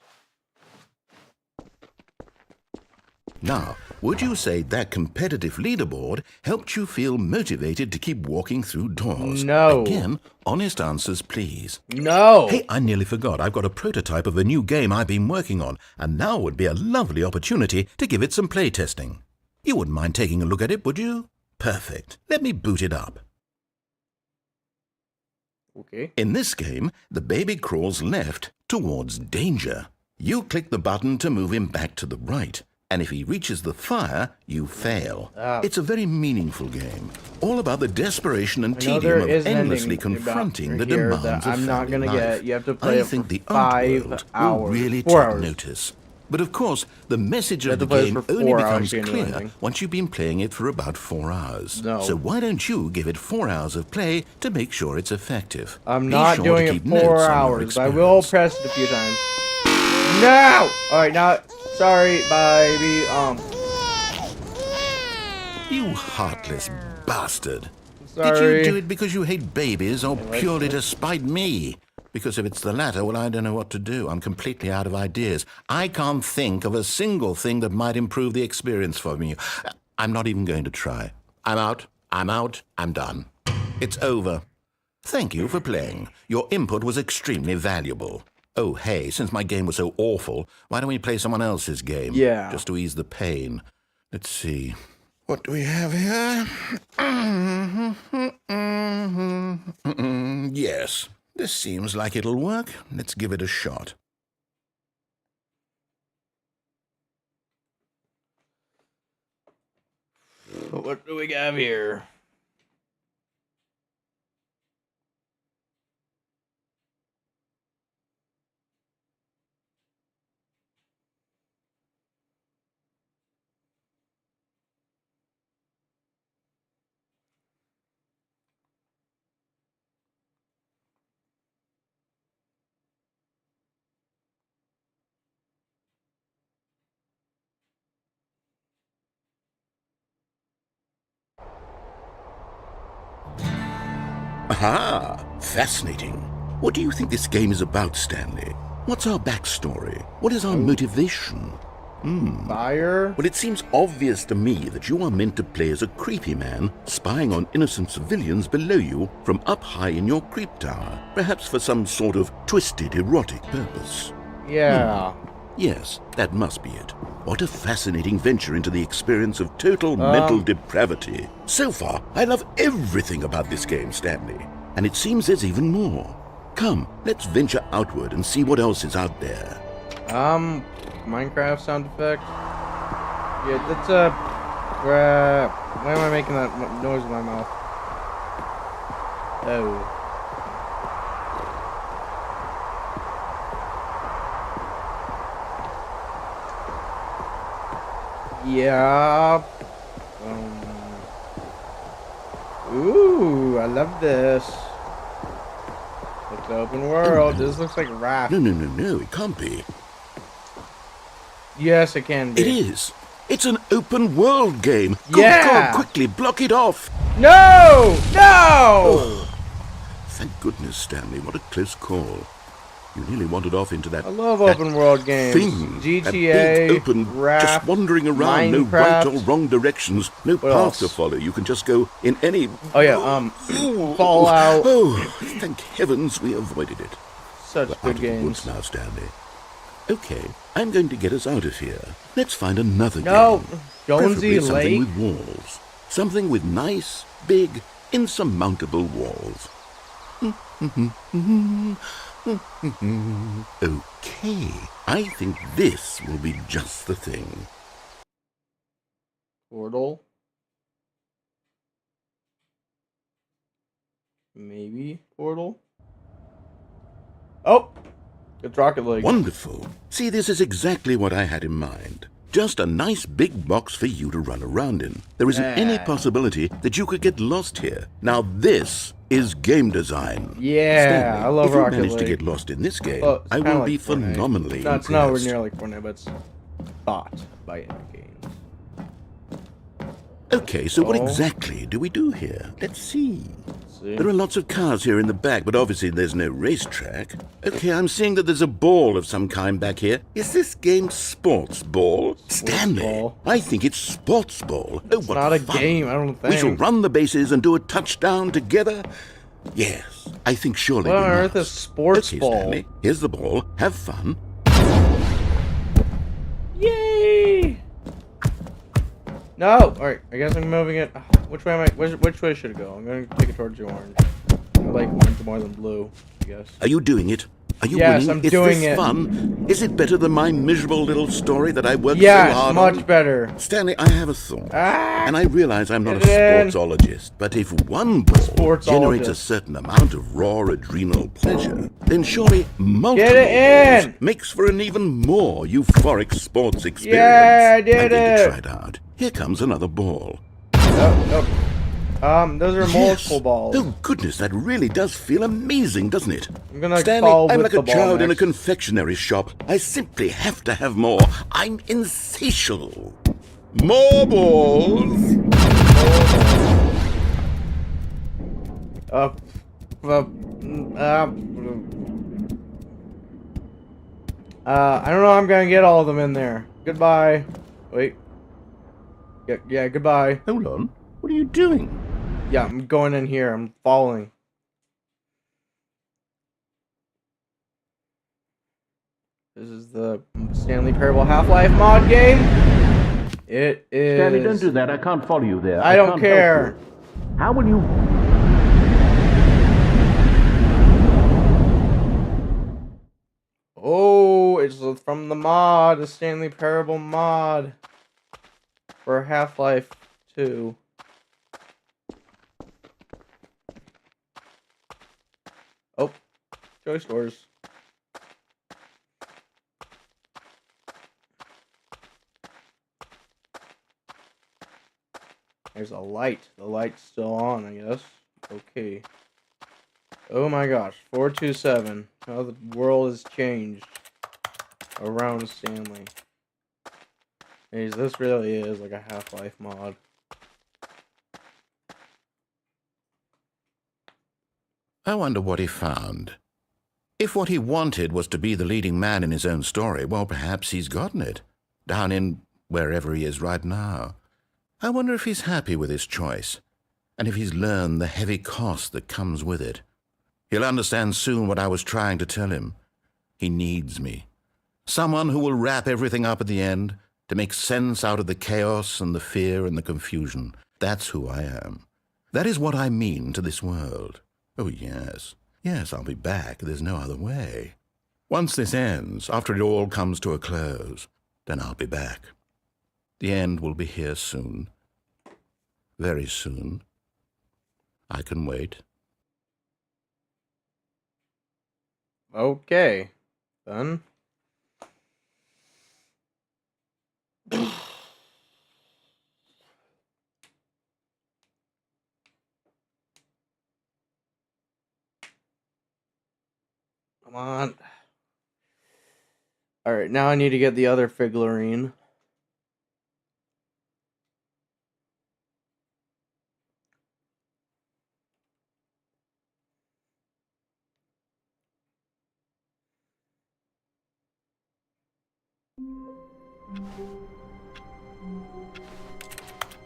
Now, would you say that competitive leaderboard helped you feel motivated to keep walking through doors? No. Again, honest answers, please. No. Hey, I nearly forgot. I've got a prototype of a new game I've been working on, and now would be a lovely opportunity to give it some playtesting. You wouldn't mind taking a look at it, would you? Perfect. Let me boot it up. Okay. In this game, the baby crawls left towards danger. You click the button to move him back to the right. And if he reaches the fire, you fail. It's a very meaningful game, all about the desperation and tedium of endlessly confronting the demands of I'm not family gonna life. get. You have to play I it think for the 5 art hours. will really 4 take hours. notice. But of course, the message You of have the to play it game for only 4 becomes hours, clear anything. once you've been playing it for about 4 hours. No. So why don't you give it 4 hours of play to make sure it's effective? I'm Be not sure doing to it keep notes 4 on your hours. I will experience. press it a few times. No! Alright, now, sorry, baby. You heartless bastard. Sorry. Did you do it because you hate babies or purely to spite me? Because if it's the latter, well, I don't know what to do. I'm completely out of ideas. I can't think of a single thing that might improve the experience for me. I'm not even going to try. I'm out. I'm done. It's over. Thank you for playing. Your input was extremely valuable. Oh, hey, since my game was so awful, why don't we play someone else's game? Yeah. Just to ease the pain. Let's see. What do we have here? Yes. This seems like it'll work. Let's give it a shot. What do we have here? Aha! Fascinating. What do you think this game is about, Stanley? What's our backstory? What is our motivation? Fire? Well, it seems obvious to me that you are meant to play as a creepy man spying on innocent civilians below you from up high in your creep tower, perhaps for some sort of twisted erotic purpose. Yeah. Yes, that must be it. What a fascinating venture into the experience of total mental depravity. So far, I love everything about this game, Stanley. And it seems there's even more. Come, let's venture outward and see what else is out there. Minecraft sound effect. Yeah, that's why am I making that noise in my mouth? Oh. Yeah. Ooh, I love this. It's open world. This looks like Raft. No, it can't be. Yes, it can be. It is. It's an open world game. Yeah. Good God, quickly, block it off. No! No! Oh. Thank goodness, Stanley. What a close call. You nearly wandered off into that. I love open world games. Thing, GTA, that big, open, Raft, just wandering around, Minecraft. no right or wrong directions, no What path else? to follow. You can just go in any. Oh yeah, Fallout. Oh, thank heavens we avoided it. Such We're good out of the games. woods now, Stanley. Okay, I'm going to get us out of here. Let's find another No, game. Jonesy Preferably something Lake. with walls. Something with nice, big, insurmountable walls. Okay, I think this will be just the thing. Portal. Maybe Portal. Oh, it's Rocket League. Wonderful. See, this is exactly what I had in mind. Just a nice big box for you to run around in. There isn't any possibility that you could get lost here. Now this is game design. Yeah, Stanley, I love if you Rocket manage League. to get lost in this game, Well, it's I kinda will like be Fortnite. phenomenally No, it's nowhere impressed. near like Fortnite, but it's bought by Epic Games. Okay, so what Oh. exactly do we do here? Let's see. See? There are lots of cars here in the back, but obviously there's no racetrack. Okay, I'm seeing that there's a ball of some kind back here. Is this game sports ball? Stanley, ball. I think it's sports ball. Oh, It's what not a fun. game, I don't think. We shall run the bases and do a touchdown together. Yes, I think surely What we on earth must. is sports Okay, ball? Stanley, here's the ball. Have fun. Yay! No! Alright, I guess I'm moving it. Which way am I? Which way should it go? I'm going to take it towards the orange. I like orange more than blue, I guess. Are you doing it? Are you Yes, winning? I'm Is doing this it. fun? Is it better than my miserable little story that I worked so Yes, hard much on? better. Stanley, I have a thought. And I realize I'm not a Get it in. sportsologist, but if one ball generates a Sportsologist. certain amount of raw adrenal pleasure, then surely multiple Get it in. balls makes for an even more euphoric sports experience. Yeah, I did I'm going it. to try it out. Here comes another ball. Oh. Those are Yes. multiple balls. Oh, goodness, that really does feel amazing, doesn't it? I'm gonna Stanley, fall I'm with like the a ball child in a next. confectionery shop. I simply have to have more. I'm insatiable. More balls. I don't know I'm gonna get all of them in there. Goodbye. Wait. Yeah, goodbye. Hold on. What are you doing? Yeah, I'm going in here. I'm falling. This is the Stanley Parable Half-Life mod game. It is... Stanley, don't do that. I can't follow you there. I don't care. How will you... Oh, it's from the mod, the Stanley Parable mod for Half-Life 2. Oh, choice doors. There's a light. The light's still on, I guess. Okay. Oh my gosh, 427. How the world has changed around Stanley. This really is like a Half-Life mod. I wonder what he found. If what he wanted was to be the leading man in his own story, well, perhaps he's gotten it. Down in wherever he is right now. I wonder if he's happy with his choice, and if he's learned the heavy cost that comes with it. He'll understand soon what I was trying to tell him. He needs me. Someone who will wrap everything up at the end, to make sense out of the chaos and the fear and the confusion. That's who I am. That is what I mean to this world. Oh, yes. Yes, I'll be back. There's no other way. Once this ends, after it all comes to a close, then I'll be back. The end will be here soon. Very soon. I can wait. Okay, then. Come on. Alright, now I need to get the other figurine.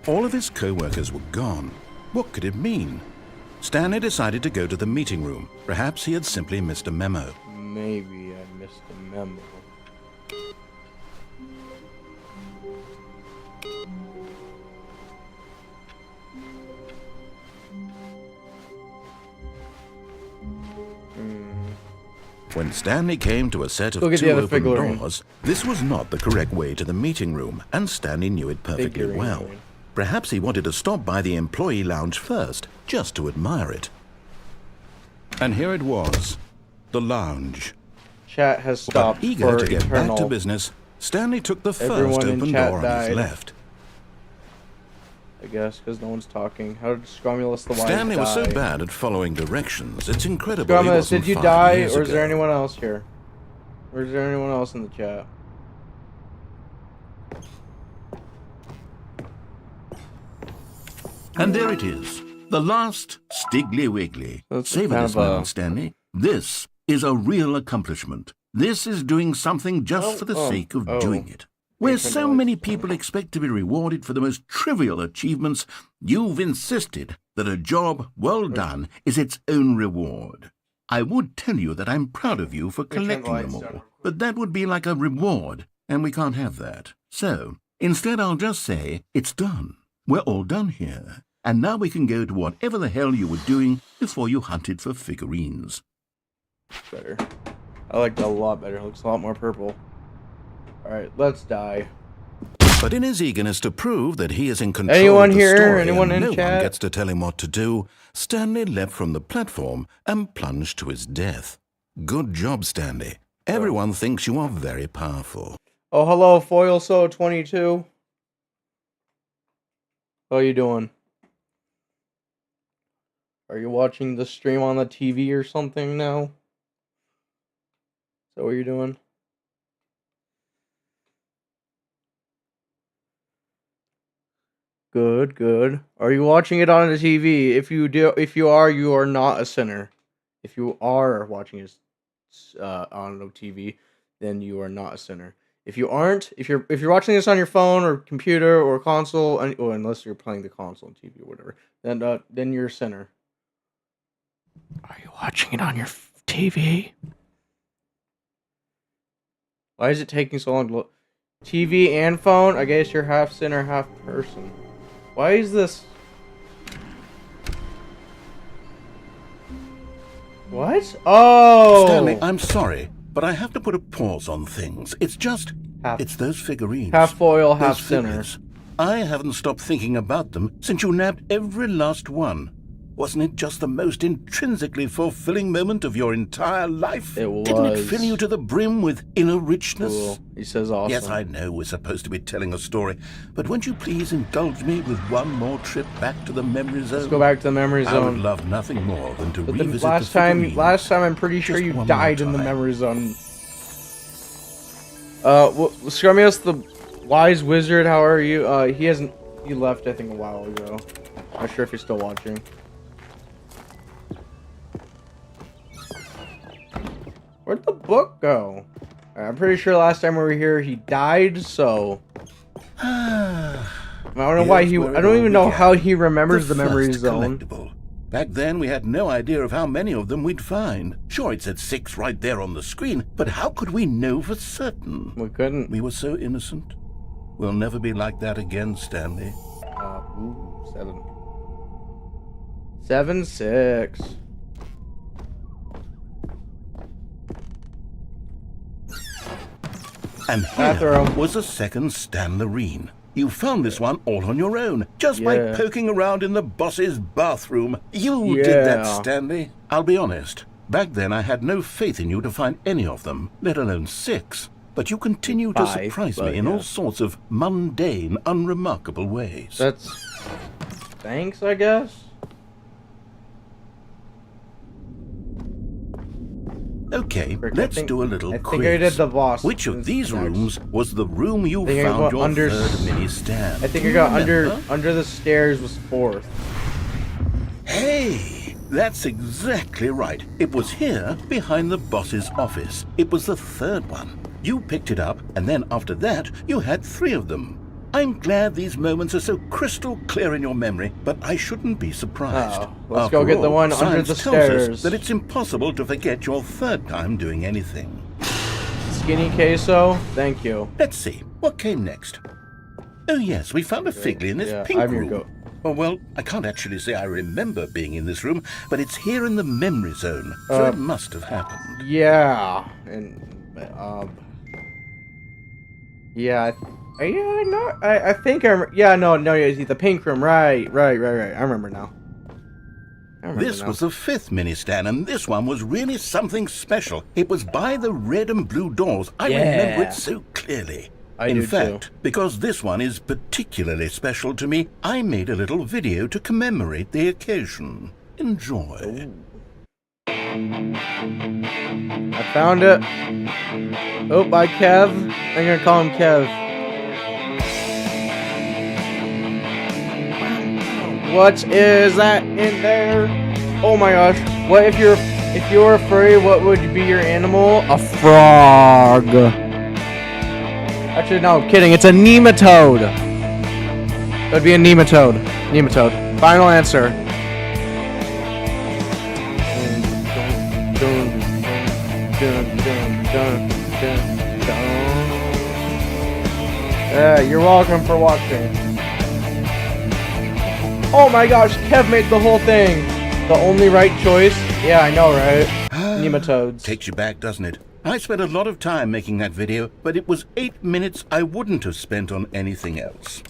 All of his co-workers were gone. What could it mean? Stanley decided to go to the meeting room. Perhaps he had simply missed a memo. Maybe I missed a memo. When Stanley came to a set of two open doors, this was not the correct way to the meeting room, and Stanley knew it perfectly well. Perhaps he wanted to stop by the employee lounge first, just to admire it. And here it was, the lounge. Chat has stopped. But eager to get back to business, Stanley took the first open door on his left. I guess, because no one's talking. How did Scromulus the Wise Stanley die? was so bad at following directions, it's incredible he Scromulus, wasn't did you 5 die, years or is there ago. anyone else here? Or is there anyone else in the chat? And there it is, the last Stiggly Wiggly. Savor this moment, Stanley. This is a real accomplishment. This is doing something just for the sake of doing it. Where so many people expect to be rewarded for the most trivial achievements, you've insisted that a job well done is its own reward. I would tell you that I'm proud of you for collecting them all, but that would be like a reward, and we can't have that. So, instead I'll just say, it's done. We're all done here. And now we can go to whatever the hell you were doing before you hunted for figurines. Better. I like that a lot better. It looks a lot more purple. Alright, let's die. But in his eagerness to prove that he is in control Anyone of the here? story Anyone and in no chat? one gets to tell him what to do, Stanley leapt from the platform and plunged to his death. Good job, Stanley. Everyone thinks you are very powerful. Oh, hello, FoilSo22. How you doing? Are you watching the stream on the TV or something now? Is that what you're doing? Good, good. Are you watching it on the TV? If you are, you are not a sinner. If you are watching it on the TV, then you are not a sinner. If you aren't, if you're watching this on your phone or computer or console, unless you're playing the console, TV, or whatever, then you're a sinner. Are you watching it on your TV? Why is it taking so long to look? TV and phone? I guess you're half sinner, half person. Why is this? What? Oh! Stanley, I'm sorry, but I have to put a pause on things. It's just... it's those figurines. Half foil, half those sinner. figures. I haven't stopped thinking about them since you nabbed every last one. Wasn't it just the most intrinsically fulfilling moment of your entire life? It was. Didn't it fill you to the brim with inner richness? Cool. He says awesome. Yes, I know we're supposed to be telling a story, but won't you please indulge me with one more trip back to the memory zone? Let's go back to the memory zone. I would love nothing more than to revisit last the time, figurines. last time I'm pretty sure Just you one died more in the time. memory zone. Scrummius, the wise wizard, how are you? He left, I think, a while ago. Not sure if he's still watching. Where'd the book go? I'm pretty sure last time we were here, he died, so... I don't know why he... I don't even know how he remembers the memory zone. Collectible. Back then, we had no idea of how many of them we'd find. Sure, it said 6 right there on the screen, but how could we know for certain? We couldn't. We were so innocent. We'll never be like that again, Stanley. 7. 7, 6. And here was a second Stanlerine. You found this one all on your own, just by poking around in the boss's bathroom. You did that, Stanley. I'll be honest. Back then, I had no faith in you to find any of them, let alone 6. But you continue to surprise me in all sorts of mundane, unremarkable ways. That's... Thanks, I guess? Okay, let's do a little quiz. I think I did the boss. Which of these rooms was the room you found your third mini stand? I think I got under the stairs was 4th. Hey, that's exactly right. It was here, behind the boss's office. It was the 3rd one. You picked it up, and then after that, you had 3 of them. I'm glad these moments are so crystal clear in your memory, but I shouldn't be surprised. Let's go get the one under the science tells us stairs. that it's impossible to forget your 3rd time doing anything. Skinny queso, thank you. Let's see, what came next? Oh yes, we found a Figly in this pink room. Oh, well, I can't actually say I remember being in this room, but it's here in the memory zone, so it must have happened. Yeah, and yeah, I think the pink room, right. I remember now. This was the 5th mini stand, and this one was really something special. It was by the red and blue doors. I remember it so clearly. In fact, because this one is particularly special to me, I made a little video to commemorate the occasion. Enjoy. I found it. Oh, by Kev. I'm gonna call him Kev. What is that in there? Oh my gosh. What if you're a furry, what would be your animal? A frog. Actually, no, I'm kidding. It's a nematode. It would be a nematode. Nematode. Final answer. You're welcome for watching. Oh my gosh, Kev made the whole thing. The only right choice? Yeah, I know, right? Nematodes. Takes you back, doesn't it? I spent a lot of time making that video, but it was 8 minutes I wouldn't have spent on anything else.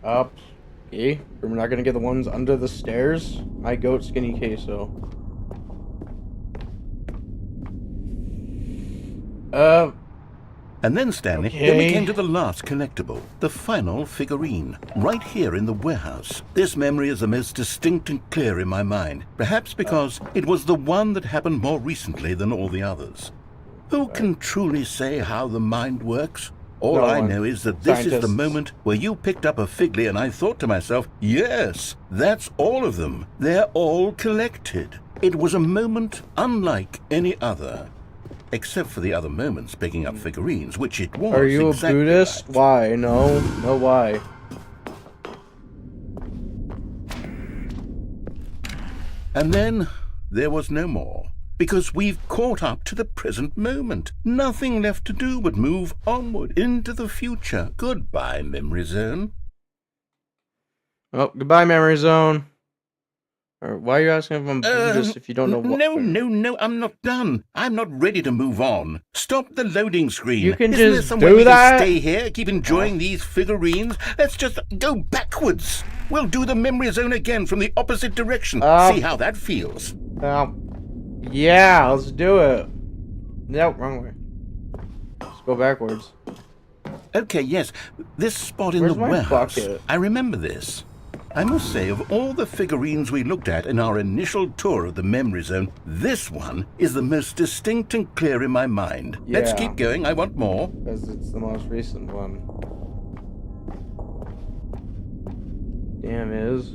Okay. We're not gonna get the ones under the stairs. My goat skinny queso. And then, Stanley, then we came to the last collectible, the final figurine, right here in the warehouse. This memory is the most distinct and clear in my mind, perhaps because it was the one that happened more recently than all the others. Who can truly say how the mind works? All I know is that this is the moment where you picked up a Figly and I thought to myself, yes, that's all of them. They're all collected. It was a moment unlike any other. Except for the other moments picking up figurines, which it was. Are you a exactly Buddhist? like. Why? No, why? And then there was no more, because we've caught up to the present moment. Nothing left to do but move onward into the future. Goodbye, Memory Zone. Oh, goodbye, Memory Zone. Or why are you asking if I'm Buddhist if you don't know what? No, I'm not done. I'm not ready to move on. Stop the loading screen. You can Isn't there just somewhere do we that? can stay here, keep enjoying these figurines? Let's just go backwards. We'll do the Memory Zone again from the opposite direction. See how that feels. Yeah, let's do it. Nope, wrong way. Let's go backwards. Okay, yes. This spot in Where's the my warehouse. bucket? I remember this. I must say, of all the figurines we looked at in our initial tour of the Memory Zone, this one is the most distinct and clear in my mind. Let's Yeah. keep going. I want more. Because it's the most recent one. Damn is.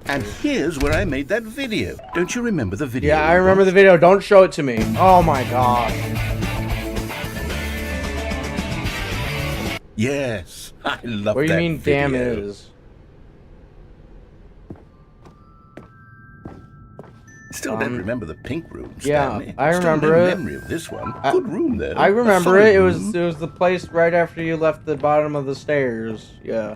And here's where I made that video. Don't you remember the video? Yeah, I remember the video. Don't show it to me. Oh my god. Yes, I love that. What do you mean, damn video. is? Still don't remember the pink room, Yeah, Stanley. I remember Still no it. memory of this one. Good room there. I remember A it. solid It room. was the place right after you left the bottom of the stairs. Yeah.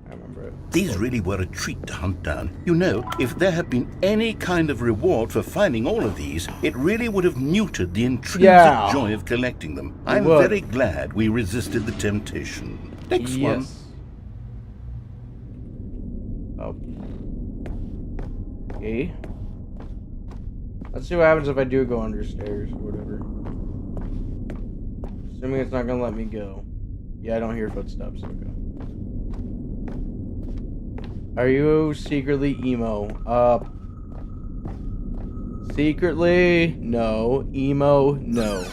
I remember it. These really were a treat to hunt down. You know, if there had been any kind of reward for finding all of these, it really would have muted the intrinsic joy of collecting them. I'm would. very glad we resisted the temptation. Next one. Oh. Okay. Let's see what happens if I do go under stairs or whatever. Assuming it's not gonna let me go. Yeah, I don't hear footsteps. Okay. Are you secretly emo? Secretly? No. Emo? No.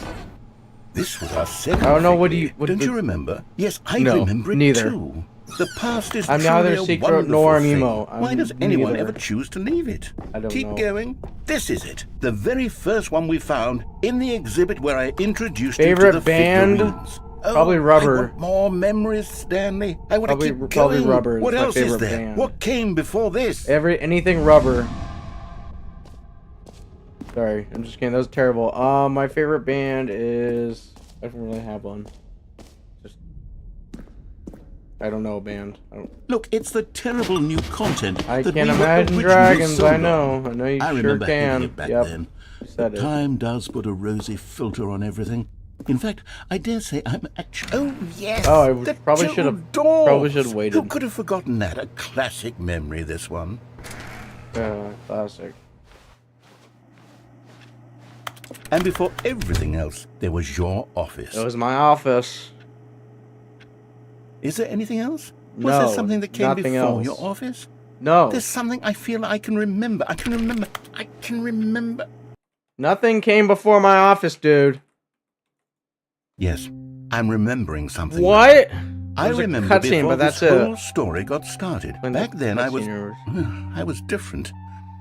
This was our second. I don't know. figure. Don't you remember? Yes, I No, remember it neither. too. The past is I'm truly neither a secret wonderful nor thing. emo. Why I'm does anyone neither. ever choose to leave it? I don't Keep know. going. This is it. The very first one we found in the exhibit where I introduced Favorite you to the band? figurines. Oh, Probably Rubber. I want more memories, Stanley. I want to keep Probably going. Rubber is What my else is favorite there? band. What came before this? Anything Rubber. Sorry, I'm just kidding. That was terrible. My favorite band is... I don't really have one. I don't know a band. Look, it's the terrible new content. I that can we were imagine originally dragons. sold I on. know. I know you I sure remember hating can. it back Yep. then. You said it. Time does put a rosy filter on everything. In fact, I dare say I'm actually... Oh, yes! Oh, I the probably Gentle should have. Dwarfs. Probably should have waited. Who could have forgotten that? A classic memory, this one. Classic. And before everything else, there was your office. It was my office. Is there anything else? Was No, there something that came nothing before else. your office? No. There's something I feel I can remember. I can remember. Nothing came before my office, dude. Yes, I'm remembering something. What? I There's a remember cutscene, before but that's this it. whole story got started. When the Back then, I cutscene was different.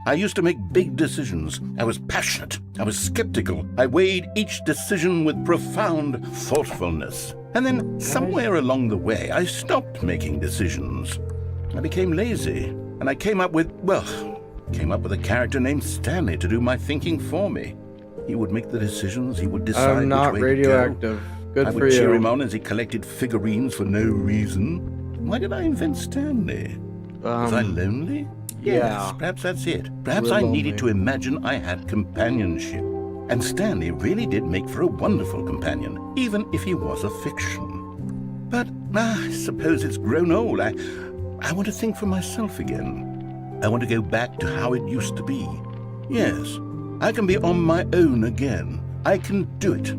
I used to make big decisions. I was passionate. I was skeptical. I weighed each decision with profound thoughtfulness. And then, somewhere along the way, I stopped making decisions. I became lazy, and I came up with a character named Stanley to do my thinking for me. He would make the decisions. He would decide I'm not which way radioactive. to go. Good I for would cheer you. him on as he collected figurines for no reason. Why did I invent Stanley? Was I lonely? yeah. Yes, perhaps that's it. Perhaps Real I needed to lonely. imagine I had companionship. And Stanley really did make for a wonderful companion, even if he was a fiction. But I suppose it's grown old. I want to think for myself again. I want to go back to how it used to be. Yes, I can be on my own again. I can do it.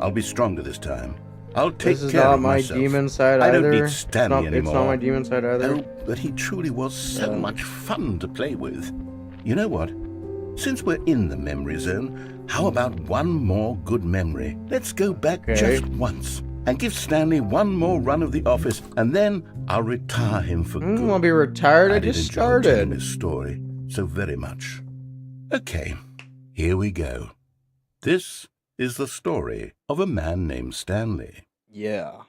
I'll be stronger this time. I'll take This is care not of my myself. demon side I either. don't need Stanley anymore. It's not my demon side either. Oh, but he truly was so much fun to play with. You know what? Since we're in the memory zone, how about one more good memory? Let's go back just once and give Stanley one more run of the office, and then I'll retire him for good. I'll be retired. I did just enjoy telling started. his story. so very much. Okay, here we go. This is the story of a man named Stanley. Yeah.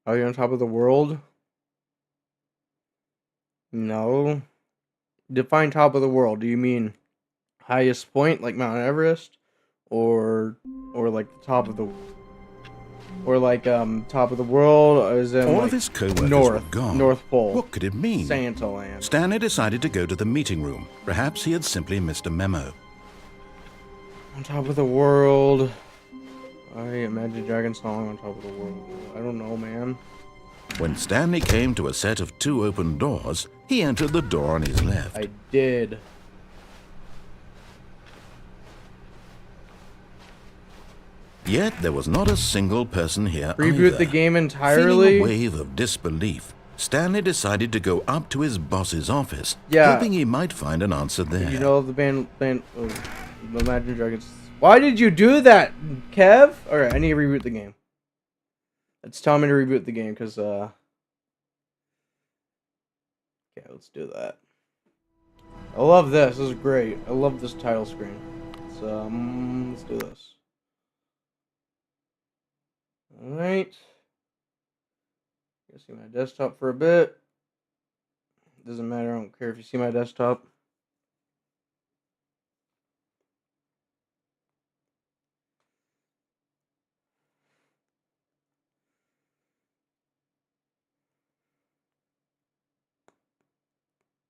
Are you on top of the world? No. Define top of the world. Do you mean highest point like Mount Everest? Or like the top of the top of the world as in All like of his co-workers North were gone. North Pole. What could it mean? Santa Land. Stanley decided to go to the meeting room. Perhaps he had simply missed a memo. On top of the world. I Imagine Dragon song on top of the world. I don't know, man. When Stanley came to a set of 2 open doors, he entered the door on his left. I did. Yet there was not a single person here Reboot either. the game entirely? Feeling a wave of disbelief, Stanley decided to go up to his boss's office, Yeah. hoping he might find an answer there. You know the band Imagine Dragons. Why did you do that, Kev? Alright, I need to reboot the game. It's telling me to reboot the game because okay, let's do that. I love this. This is great. I love this title screen. Let's do this. Alright. You see my desktop for a bit. Doesn't matter, I don't care if you see my desktop.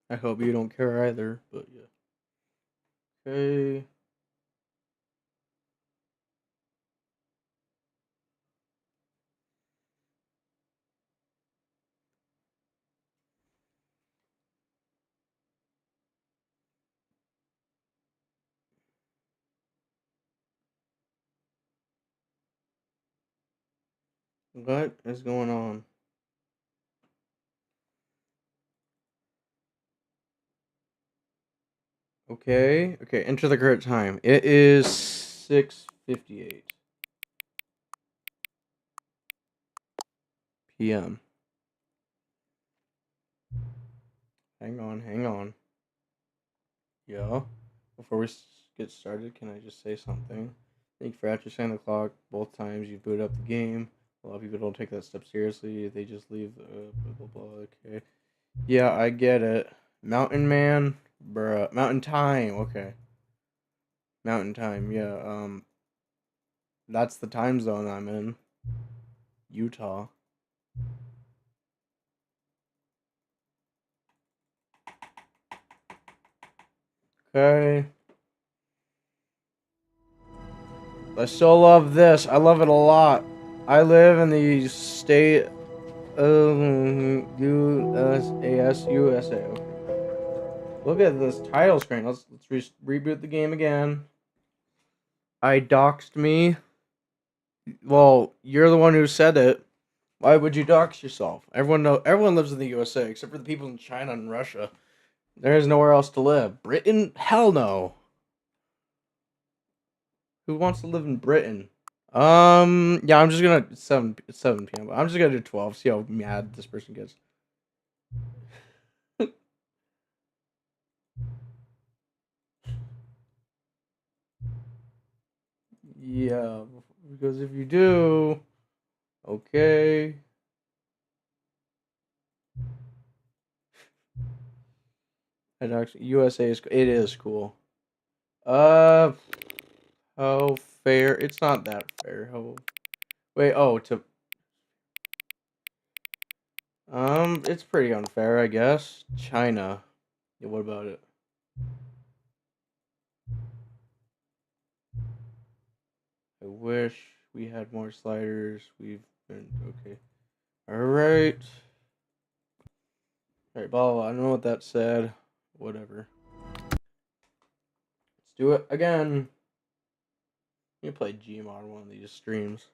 I hope you don't care either, but yeah. Okay. What is going on? Okay, enter the correct time. It is 6:58 p.m. Hang on. Yeah. Before we get started, can I just say something? Thank you for after setting the clock both times you boot up the game. A lot of people don't take that step seriously. They just leave. Blah, blah, blah. Okay. Yeah, I get it. Mountain Man, bruh. Mountain Time. Okay. Mountain Time. Yeah. That's the time zone I'm in. Utah. Okay. I still love this. I love it a lot. I live in the state of USA. Okay. Look at this title screen. Let's reboot the game again. I doxed me. Well, you're the one who said it. Why would you dox yourself? Everyone lives in the USA except for the people in China and Russia. There is nowhere else to live. Britain? Hell no. Who wants to live in Britain? Yeah, I'm just gonna it's 7 p.m. I'm just gonna do 12. See how mad this person gets. Yeah, because if you do, okay. And actually, USA is cool. How fair? It's not that fair. Wait, it's pretty unfair, I guess. China. Yeah, what about it? I wish we had more sliders. We've been okay. Alright. Alright, blah, blah, blah. I don't know what that said. Whatever. Let's do it again. Let me play Gmod on one of these streams.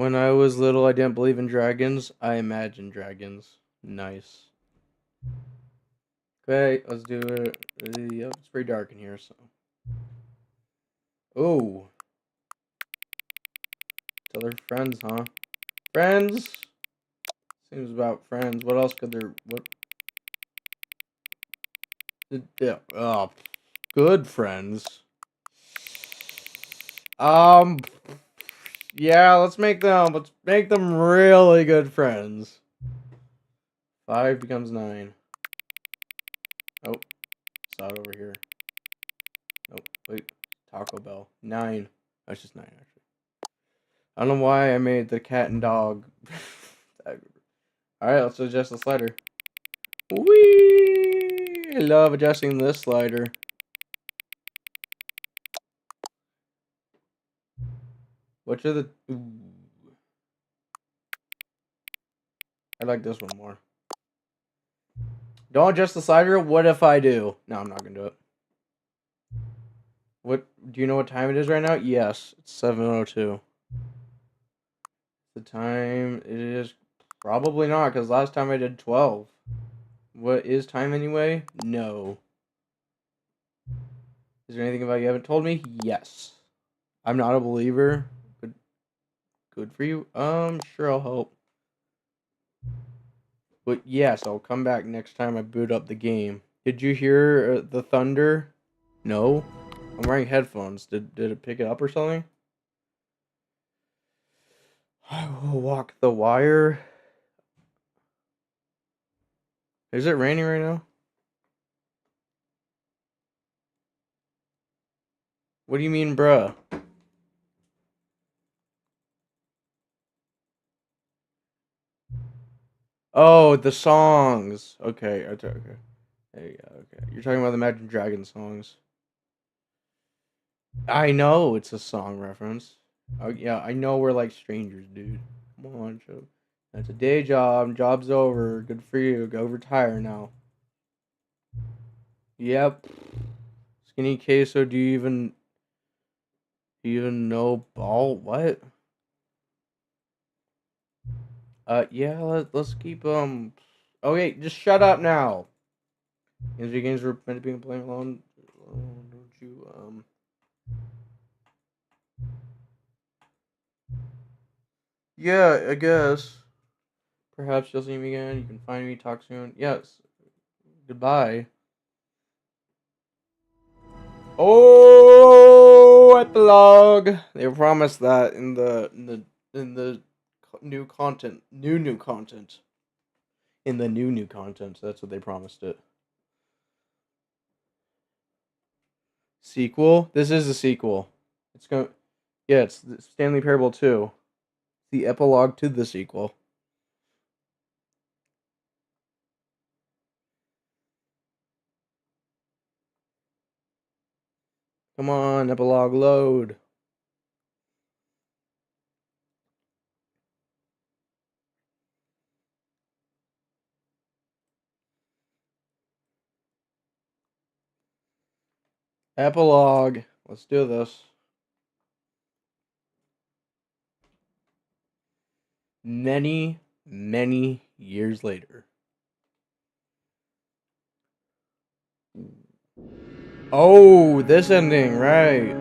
When I was little, I didn't believe in dragons. I imagined dragons. Nice. Okay, let's do it. Yep, it's pretty dark in here, so. Oh. Tell their friends, huh? Friends? Seems about friends. What else could there... What? Yeah. Oh. Good friends. Yeah, let's make them really good friends. 5 becomes 9. Oh, saw it over here. Nope, wait, Taco Bell. 9. That's just 9, actually. I don't know why I made the cat and dog. Alright, let's adjust the slider. Whee! I love adjusting this slider. Which are the... Ooh. I like this one more. Don't adjust the slider? What if I do? No, I'm not gonna do it. What? Do you know what time it is right now? Yes, it's 7:02. The time it is probably not, because last time I did 12. What is time anyway? No. Is there anything about you haven't told me? Yes. I'm not a believer. Good for you. Sure, I'll help. But yes, I'll come back next time I boot up the game. Did you hear the thunder? No? I'm wearing headphones. Did it pick it up or something? I will walk the wire. Is it raining right now? What do you mean, bruh? Oh, the songs. Okay, okay. There you go, okay. You're talking about the Imagine Dragons songs. I know it's a song reference. Oh, yeah, I know we're like strangers, dude. Come on, Joe. That's a day job. Job's over. Good for you. Go retire now. Yep. Skinny queso, do you even know ball? What? Yeah, let's keep, okay, just shut up now. Games were meant to be playing alone. Oh, don't you, Yeah, I guess. Perhaps you'll see me again. You can find me, talk soon. Yes. Goodbye. Oh, epilogue. They promised that in the new content. New content. In the new content. That's what they promised it. Sequel? This is a sequel. It's going. Yeah, it's Stanley Parable 2. The epilogue to the sequel. Come on, epilogue load. Epilogue. Let's do this. Many years later. Oh, this ending, right.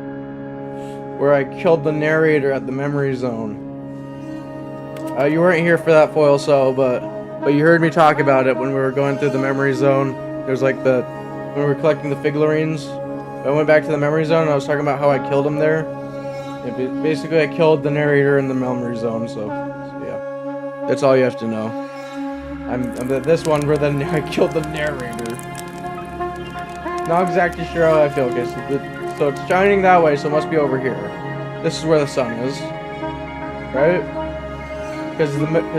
Where I killed the narrator at the memory zone. You weren't here for that, Foil So, but you heard me talk about it when we were going through the memory zone. There's like when we were collecting the figurines. I went back to the memory zone and I was talking about how I killed him there. Basically, I killed the narrator in the memory zone, so yeah. That's all you have to know. I'm at this one where then I killed the narrator. Not exactly sure how I feel. Okay, so it's shining that way, so it must be over here. This is where the sun is, right? Because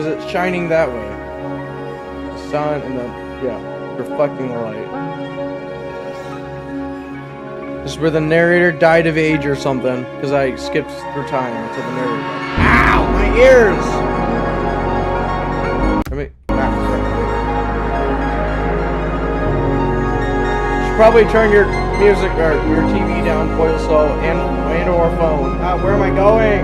it's shining that way. The sun and reflecting the light. This is where the narrator died of age or something, because I skipped through time until the narrator died. Ow! My ears! You should probably turn your music or your TV down, Foil So, and or phone. Where am I going?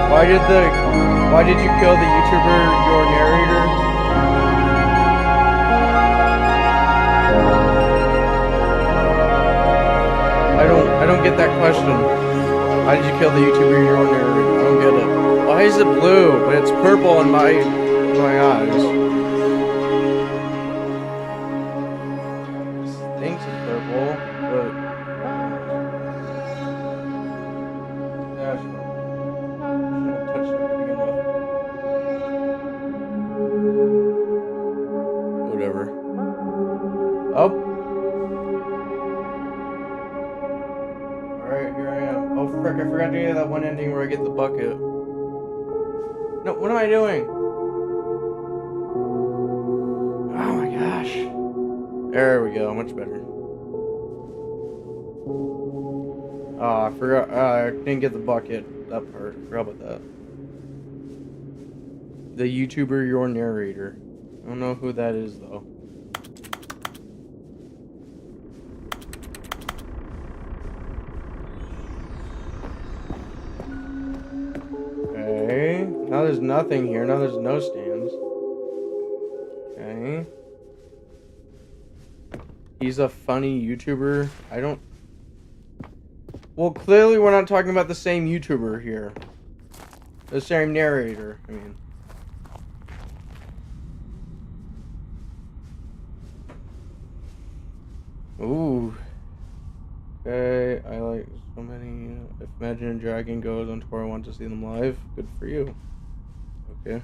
Why did you kill the YouTuber, your narrator? I don't get that question. Why did you kill the YouTuber, your narrator? I don't get it. Why is it blue, but it's purple in my eyes? It thinks it's purple, but yeah, shouldn't have touched it to begin with. Whatever. Oh. Alright, here I am. Oh frick, I forgot to do that one ending where I get the bucket. No, what am I doing? Oh my gosh. There we go, much better. Oh, I forgot, I didn't get the bucket. That part, I forgot about that. The YouTuber, your narrator. I don't know who that is, though. Okay. Now there's nothing here. Now there's no stands. Okay. He's a funny YouTuber. I don't... Well, clearly we're not talking about the same YouTuber here. The same narrator, I mean. Ooh. Okay, I like so many. If Imagine and Dragon goes on tour, I want to see them live. Good for you. Okay.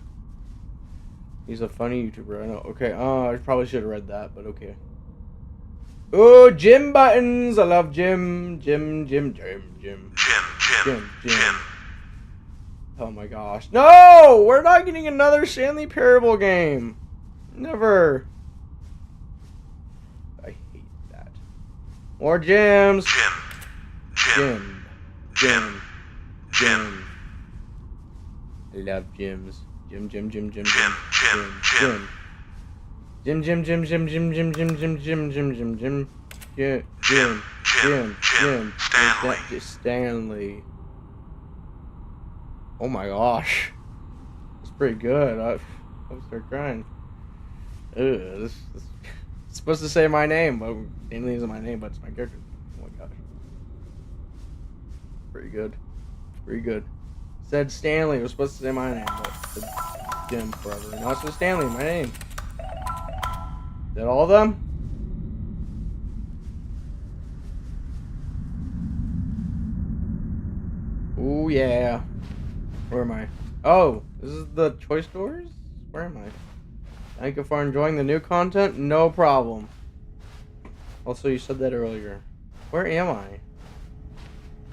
He's a funny YouTuber, I know. Okay, I probably should have read that, but okay. Oh, gym buttons! I love gym. Oh my gosh. No! We're not getting another Stanley Parable game. Never. I hate that. More gyms. Gym. I love gyms. Gym. Stanley. Oh my gosh. That's pretty good. I start crying. This it's supposed to say my name, but Stanley isn't my name, but it's my character. Oh my gosh. Pretty good. Pretty good. Said Stanley. It was supposed to say my name, but it said Jim forever. Now it says Stanley, my name. Is that all of them? Ooh, yeah. Where am I? Oh, this is the choice doors? Where am I? Thank you for enjoying the new content. No problem. Also, you said that earlier. Where am I?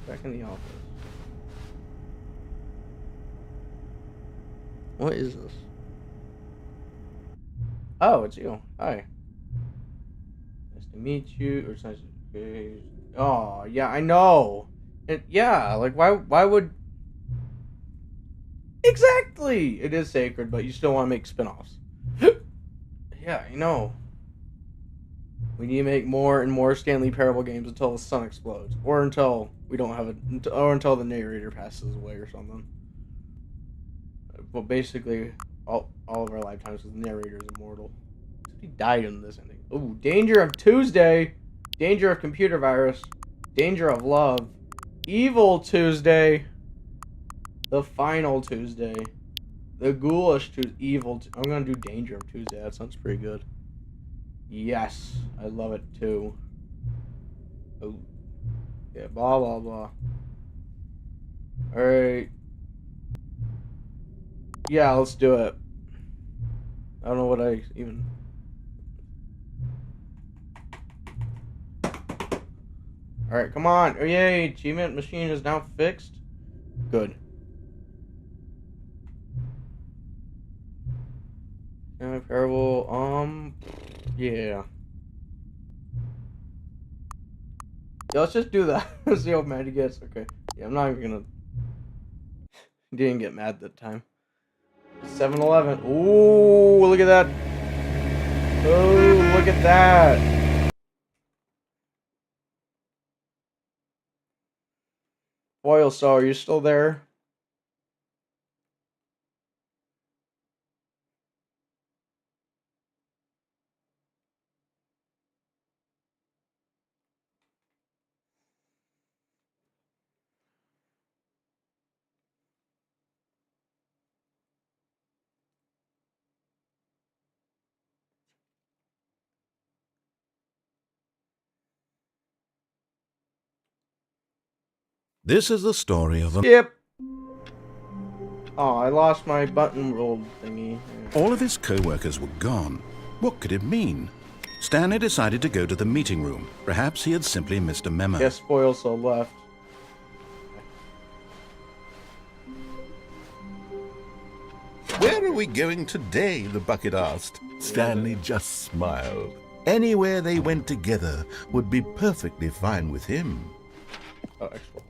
Back in the office. What is this? Oh, it's you. Hi. Nice to meet you. Or it's nice to... Oh, yeah, I know. Yeah, like, why would... Exactly! It is sacred, but you still want to make spin-offs. Yeah, I know. We need to make more and more Stanley Parable games until the sun explodes. Or until we don't have it... Or until the narrator passes away or something. Well, basically, all of our lifetimes, because the narrator is immortal. He died in this ending. Ooh, danger of Tuesday. Danger of computer virus. Danger of love. Evil Tuesday. The final Tuesday. The ghoulish Tuesday. Evil. I'm gonna do Danger of Tuesday. That sounds pretty good. Yes, I love it too. Oh, yeah. Blah blah blah. All right. Yeah, let's do it. I don't know what I even... Alright, come on. Oh, yay. Achievement machine is now fixed. Good. Parable, yeah. Yeah, let's just do that. Let's see how mad he gets. Okay. Yeah, I'm not even gonna... He didn't get mad that time. 7-Eleven. Ooh, look at that. Oh, look at that. Boyle, so are you still there? This is the story of a... Yep. Oh, I lost my button roll thingy. All of his co-workers were gone. What could it mean? Stanley decided to go to the meeting room. Perhaps he had simply missed a memo. Guess Spoilso left. Where are we going today? The bucket asked. Stanley just smiled. Anywhere they went together would be perfectly fine with him. Oh, extra long.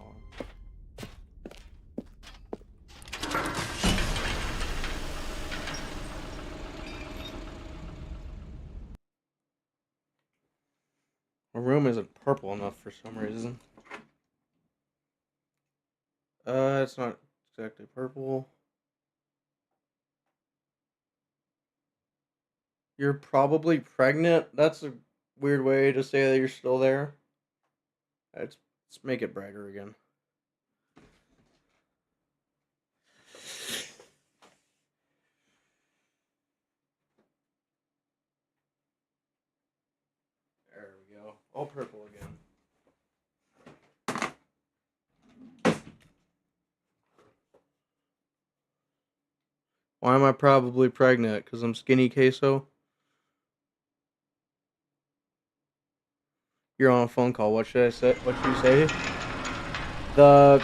My room isn't purple enough for some reason. It's not exactly purple. You're probably pregnant. That's a weird way to say that you're still there. Let's make it brighter again. There we go. All purple again. Why am I probably pregnant? Because I'm skinny queso? You're on a phone call. What should I say? What should you say? The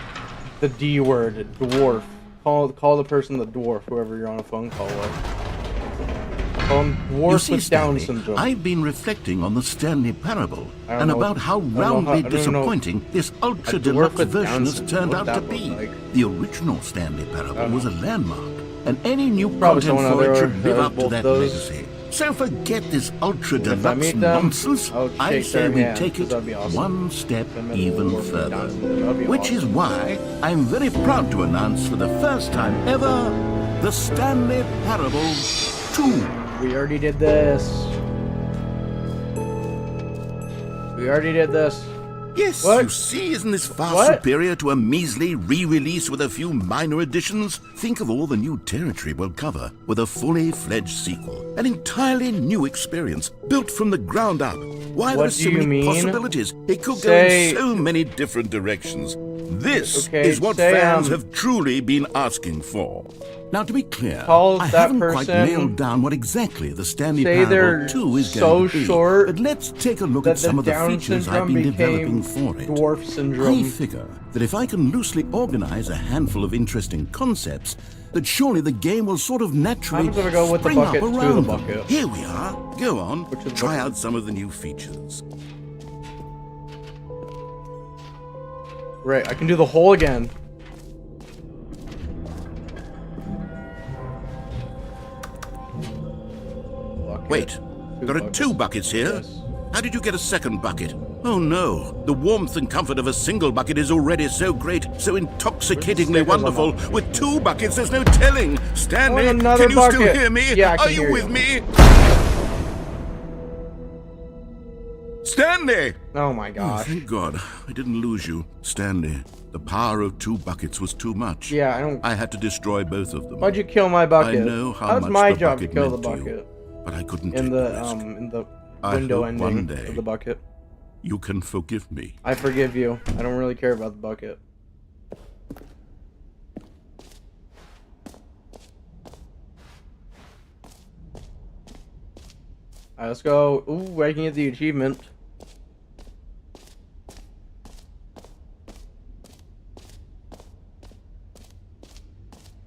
D word, dwarf. Call the person the dwarf, whoever you're on a phone call with. Call him dwarf with Down syndrome. I've been reflecting on the Stanley parable and about how roundly disappointing this ultra deluxe version has turned out to be. The original Stanley parable was a landmark, and any new content for it should live up to that legacy. So forget this ultra deluxe nonsense. I say we take it one step even further. Which is why I'm very proud to announce for the first time ever, the Stanley Parable 2. We already did this. Yes, what? You see, isn't this far superior to a measly re-release with a few minor additions? Think of all the new territory we'll cover with a fully fledged sequel. An entirely new experience, built from the ground up. Why there's so many possibilities. It could go in so many different directions. This is what fans have truly been asking for. Now, to be clear, I haven't quite nailed down what exactly the Stanley Parable 2 is going to be. But let's take a look at some of the features I've been developing for it. Dwarf syndrome. I figure that if I can loosely organize a handful of interesting concepts, that surely the game will sort of naturally spring up around them. Here we are. Go on, try out some of the new features. Right, I can do the hole again. Wait, there are 2 buckets here? Yes. How did you get a second bucket? Oh no, the warmth and comfort of a single bucket is already so great, so intoxicatingly wonderful. With 2 buckets, there's no telling. Stanley, can you still hear me? Yeah, are you with me? Stanley! Oh my gosh. Oh, thank God, I didn't lose you. Stanley, the power of 2 buckets was too much. Yeah, I had to destroy both of them. Why'd you kill my bucket? I know how much my the job bucket to kill the meant to bucket. you, but I couldn't in take the risk. in the window ending one day of the bucket. You can forgive me. I forgive you. I don't really care about the bucket. Alright, let's go. Ooh, I can get the achievement.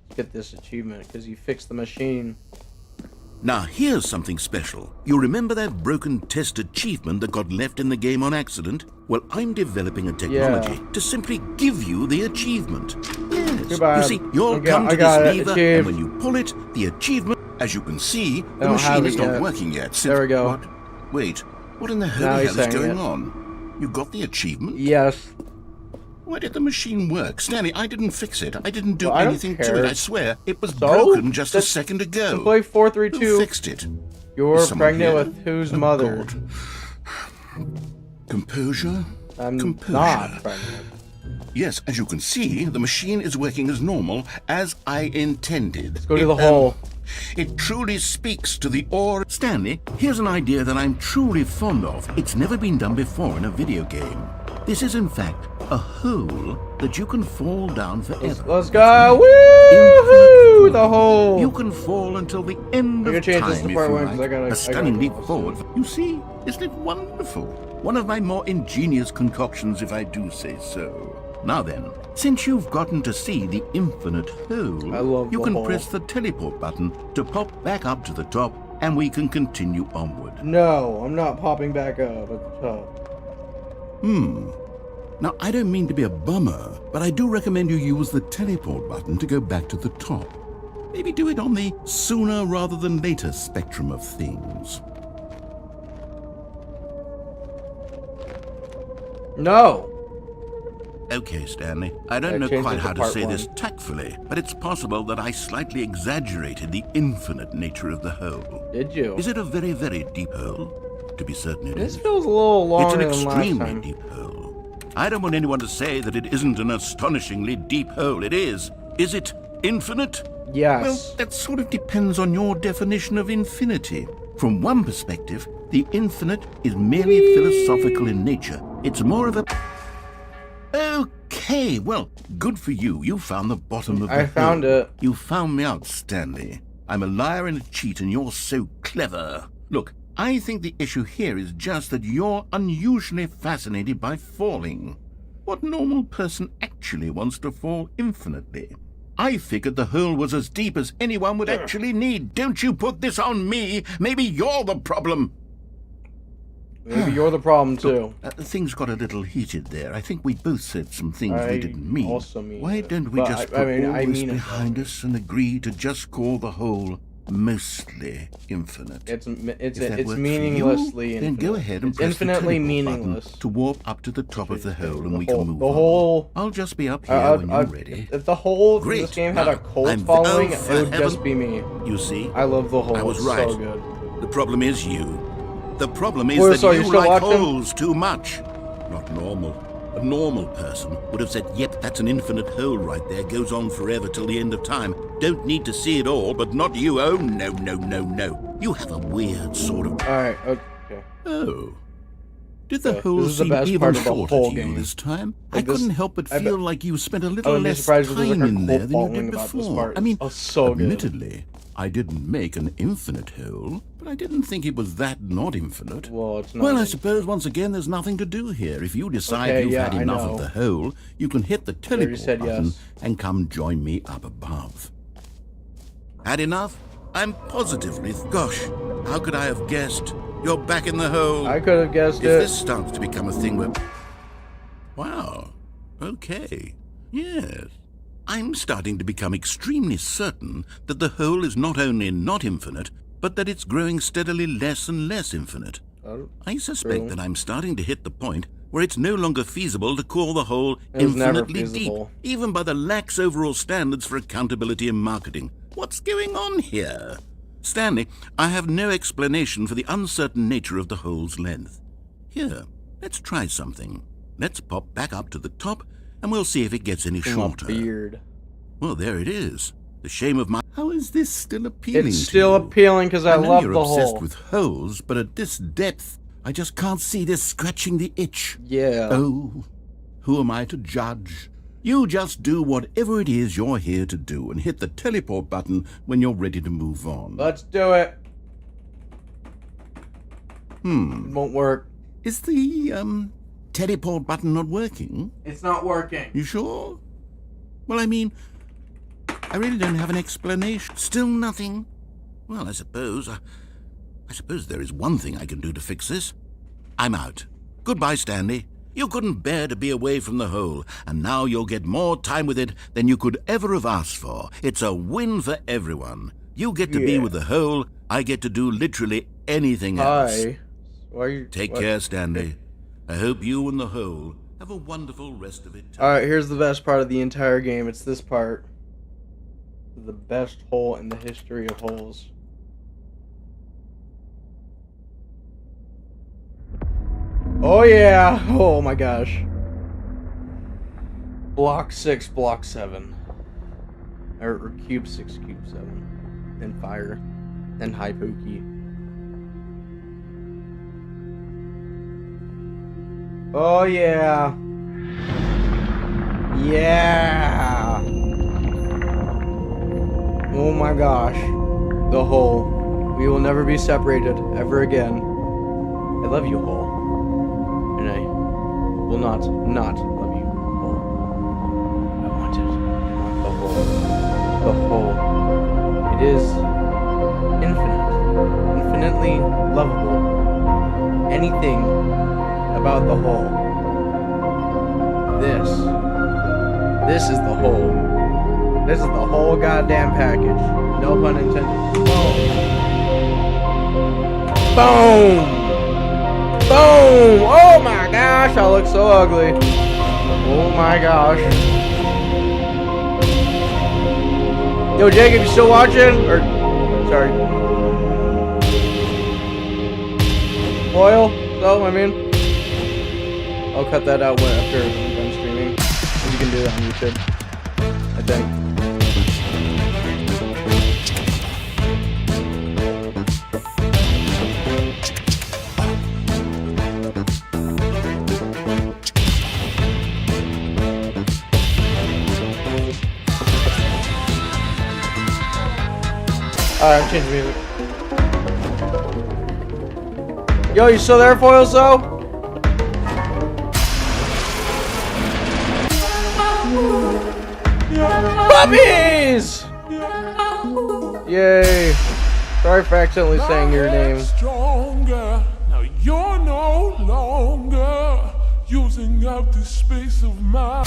Let's get this achievement because you fixed the machine. Now, here's something special. You remember that broken test achievement that got left in the game on accident? Well, I'm developing a technology to simply give you the achievement. Yes. You see, you'll come to this lever, and when you pull it, the achievement, as you can see, the machine is not working yet. There we go. What? Wait, what in the holy hell is going on? You got the achievement? Yes. Why did the machine work? Stanley, I didn't fix it. I didn't do anything to it. I swear. It was broken just a second ago. Play 432. Who fixed it? You're pregnant with whose mother? God. Composure? I'm Composure. not pregnant. Yes, as you can see, the machine is working as normal, as I intended. Let's go to the hole. It truly speaks to the aura. Stanley, here's an idea that I'm truly fond of. It's never been done before in a video game. This is, in fact, A hole that you can fall down forever. Let's go! Woo! The hole! You can fall until the end of time if you like. A stunning leap forward. You see, isn't it wonderful? One of my more ingenious concoctions, if I do say so. Now then, since you've gotten to see the infinite hole, you can press the teleport button to pop back up to the top, and we can continue onward. No, I'm not popping back up at the top. Now, I don't mean to be a bummer, but I do recommend you use the teleport button to go back to the top. Maybe do it on the sooner rather than later spectrum of things. No! Okay, Stanley, I don't know quite how to say this tactfully, but it's possible that I slightly exaggerated the infinite nature of the hole. Did you? Is it a very, very deep hole? To be certain it is. This feels a little longer than It's an last time. extremely deep hole. I don't want anyone to say that it isn't an astonishingly deep hole. It is. Is it infinite? Yes. Well, that sort of depends on your definition of infinity. From one perspective, the infinite is merely philosophical in nature. It's more of a... Okay, well, good for you. You found the bottom of the hole. I found it. You found me out, Stanley. I'm a liar and a cheat, and you're so clever. Look, I think the issue here is just that you're unusually fascinated by falling. What normal person actually wants to fall infinitely? I figured the hole was as deep as anyone would actually need. Don't you put this on me. Maybe you're the problem. Maybe you're the problem, too. Look, things got a little heated there. I think we both said some things we didn't mean. Also mean Why don't we just put all this behind us and agree to just call the whole mostly infinite? It's meaninglessly infinite. Then go ahead and press infinitely the meaningless button to warp up to the top of the hole, and we can move the whole, on. I'll just be up here when you're ready. If the whole Great. this game had a cult I'm following, for it would heaven. just be me. You see? I love the hole. I was It's right. so good. The problem is you. The problem is Well, that so you you still like watching? holes too much. Not normal. A normal person would have said, yep, that's an infinite hole right there. Goes on forever till the end of time. Don't need to see it all, but not you. Oh, no, no, no, no. You have a weird sort of... Alright, okay. Oh. Did the Yeah, hole this is the seem best even part of the shorter whole to you game. this time? Like I couldn't help but feel like you spent a little wouldn't be less surprised if there's time like a in there cult than you following did about this before. part. I mean, It's so good. admittedly, I didn't make an infinite hole, but I didn't think it was that not infinite. Well, it's not. Well, I suppose once again there's nothing to do here. If you decide Okay, you've yeah, had I enough know. of the hole, you can hit the teleport said button yes. and come join me up above. Had enough? I'm positively... Gosh, how could I have guessed? You're back in the hole. I could have guessed If it. this starts to become a thing where... Wow. Okay. Yes. I'm starting to become extremely certain that the hole is not only not infinite, but that it's growing steadily less and less infinite. I suspect that I'm starting to hit the point where it's no longer feasible to call the hole It was never infinitely deep, feasible. even by the lax overall standards for accountability and marketing. What's going on here? Stanley, I have no explanation for the uncertain nature of the hole's length. Here, let's try something. Let's pop back up to the top, and we'll see if it gets any shorter. Beard. Well, there it is. The shame of my... How is this still appealing It's to still you? appealing because I know love you're the obsessed hole. with holes, but at this depth, I just can't see this scratching the itch. Yeah. Oh, who am I to judge? You just do whatever it is you're here to do and hit the teleport button when you're ready to move on. Let's do it. It won't work. Is the, teleport button not working? It's not working. You sure? Well, I mean, I really don't have an explanation. Still nothing? Well, I suppose there is one thing I can do to fix this. I'm out. Goodbye, Stanley. You couldn't bear to be away from the hole, and now you'll get more time with it than you could ever have asked for. It's a win for everyone. You get to be with the hole, I get to do literally anything else. Hi. Why are you... Take care, Stanley. I hope you and the hole have a wonderful rest of it. Alright, here's the best part of the entire game. It's this part. The best hole in the history of holes. Oh yeah! Oh my gosh. Block 6, Block 7. Or Cube 6, Cube 7. Then Fire. Then High Pookie. Oh yeah! Yeah. Oh my gosh. The hole. We will never be separated ever again. I love you, hole. And I will not love you, hole. I want it. I want the hole. It is infinite. Infinitely lovable. Anything about the hole. This is the whole. This is the whole goddamn package. No pun intended. Boom. Boom. Boom. Oh my gosh, I look so ugly. Oh my gosh. Yo, Jacob, you still watching? Or, sorry. Foil? So, I mean. I'll cut that out after I'm done streaming. You can do that on YouTube, I think. Alright, I'm changing music. Yo, you still there, Foil, so? Puppies! Yay. Sorry for accidentally saying your name. Stronger. Now you're no longer using up the space of my.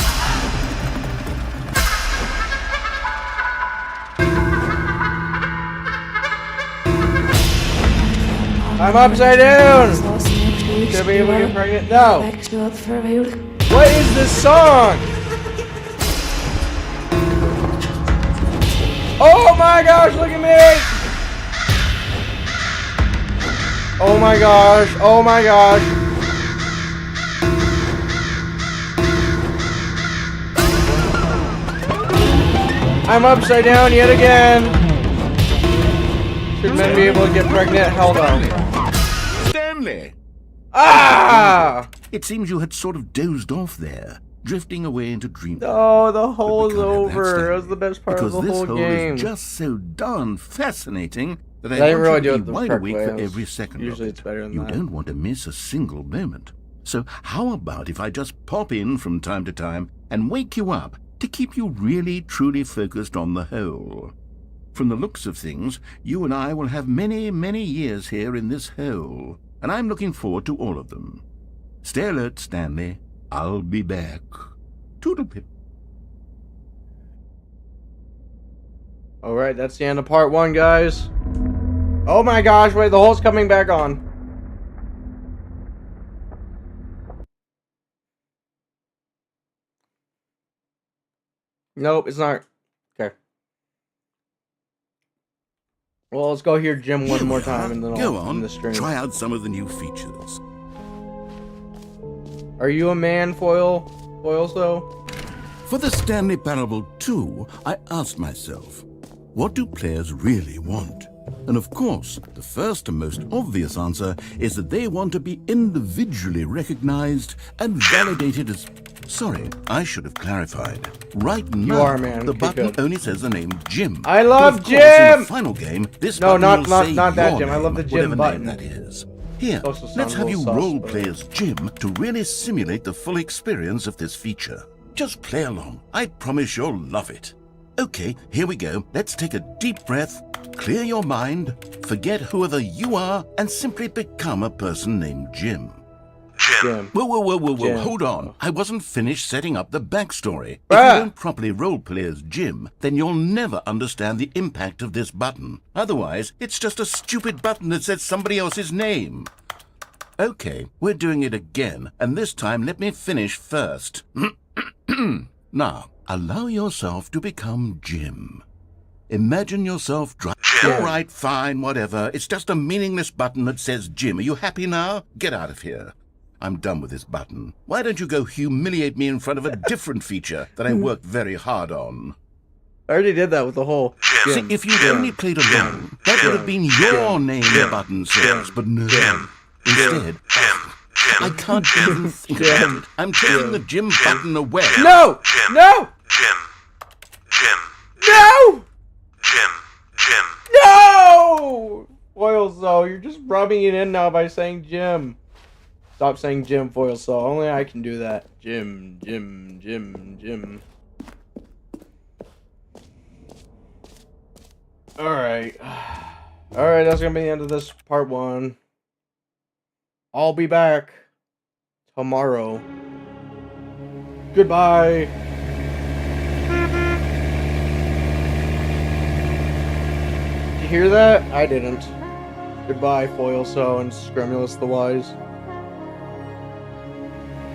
I'm upside down! Should be able to get pregnant? No! What is this song? Oh my gosh, look at me! Oh my gosh, oh my gosh. I'm upside down yet again. Should men be able to get pregnant? Hell no. Stanley! Ah! It seems you had sort of dozed off there, drifting away into dreamland. Oh, the hole's over. That was the best part of the whole game. Because this hole is just so darn fascinating that I didn't want really you do to it be the wide correct awake way. for every second Usually of it. it's better than You that. don't want to miss a single moment. So how about if I just pop in from time to time and wake you up to keep you really, truly focused on the hole? From the looks of things, you and I will have many, many years here in this hole, and I'm looking forward to all of them. Stay alert, Stanley. I'll be back. Toodlepip. Alright, that's the end of part 1, guys. Oh my gosh, wait, the hole's coming back on. Nope, it's not. Okay. Well, let's go hear Jim one more time and then Go I'll on, end the stream. try out some of the new features. Are you a man, Foil? Foil, so? For the Stanley Parable 2, I asked myself, what do players really want? And of course, the first and most obvious answer is that they want to be individually recognized and validated as... Sorry, I should have clarified. Right now, are, man. the Okay, button good. only says the name Jim. I love But of course, in Jim! the final game, this No, button will say not that your Jim. I love name, the Jim whatever button. name that is. Here, Supposed to sound let's a have you little sus, role but- play as Jim to really simulate the full experience of this feature. Just play along. I promise you'll love it. Okay, here we go. Let's take a deep breath, clear your mind, forget whoever you are, and simply become a person named Jim. Jim. Whoa, Jim. hold on. I wasn't finished setting up the backstory. If Ah. you don't properly roleplay as Jim, then you'll never understand the impact of this button. Otherwise, it's just a stupid button that says somebody else's name. Okay, we're doing it again, and this time let me finish first. Now, allow yourself to become Jim. Imagine yourself All right, fine, whatever. It's just a meaningless button that says Jim. Are you happy now? Get out of here. I'm done with this button. Why don't you go humiliate me in front of a different feature that I worked very hard on? I already did that with the whole. See, if you'd only played alone, that would have been your name the button says, but no. Instead, I can't even think about it. I'm taking the Jim button away. No! No! No! No! Foil Saw, you're just rubbing it in now by saying Jim. Stop saying Jim, Foil Saw. Only I can do that. Jim. Alright. Alright, that's gonna be the end of this part 1. I'll be back tomorrow. Goodbye. Did you hear that? I didn't. Goodbye, Foil Saw and Scremulous the Wise.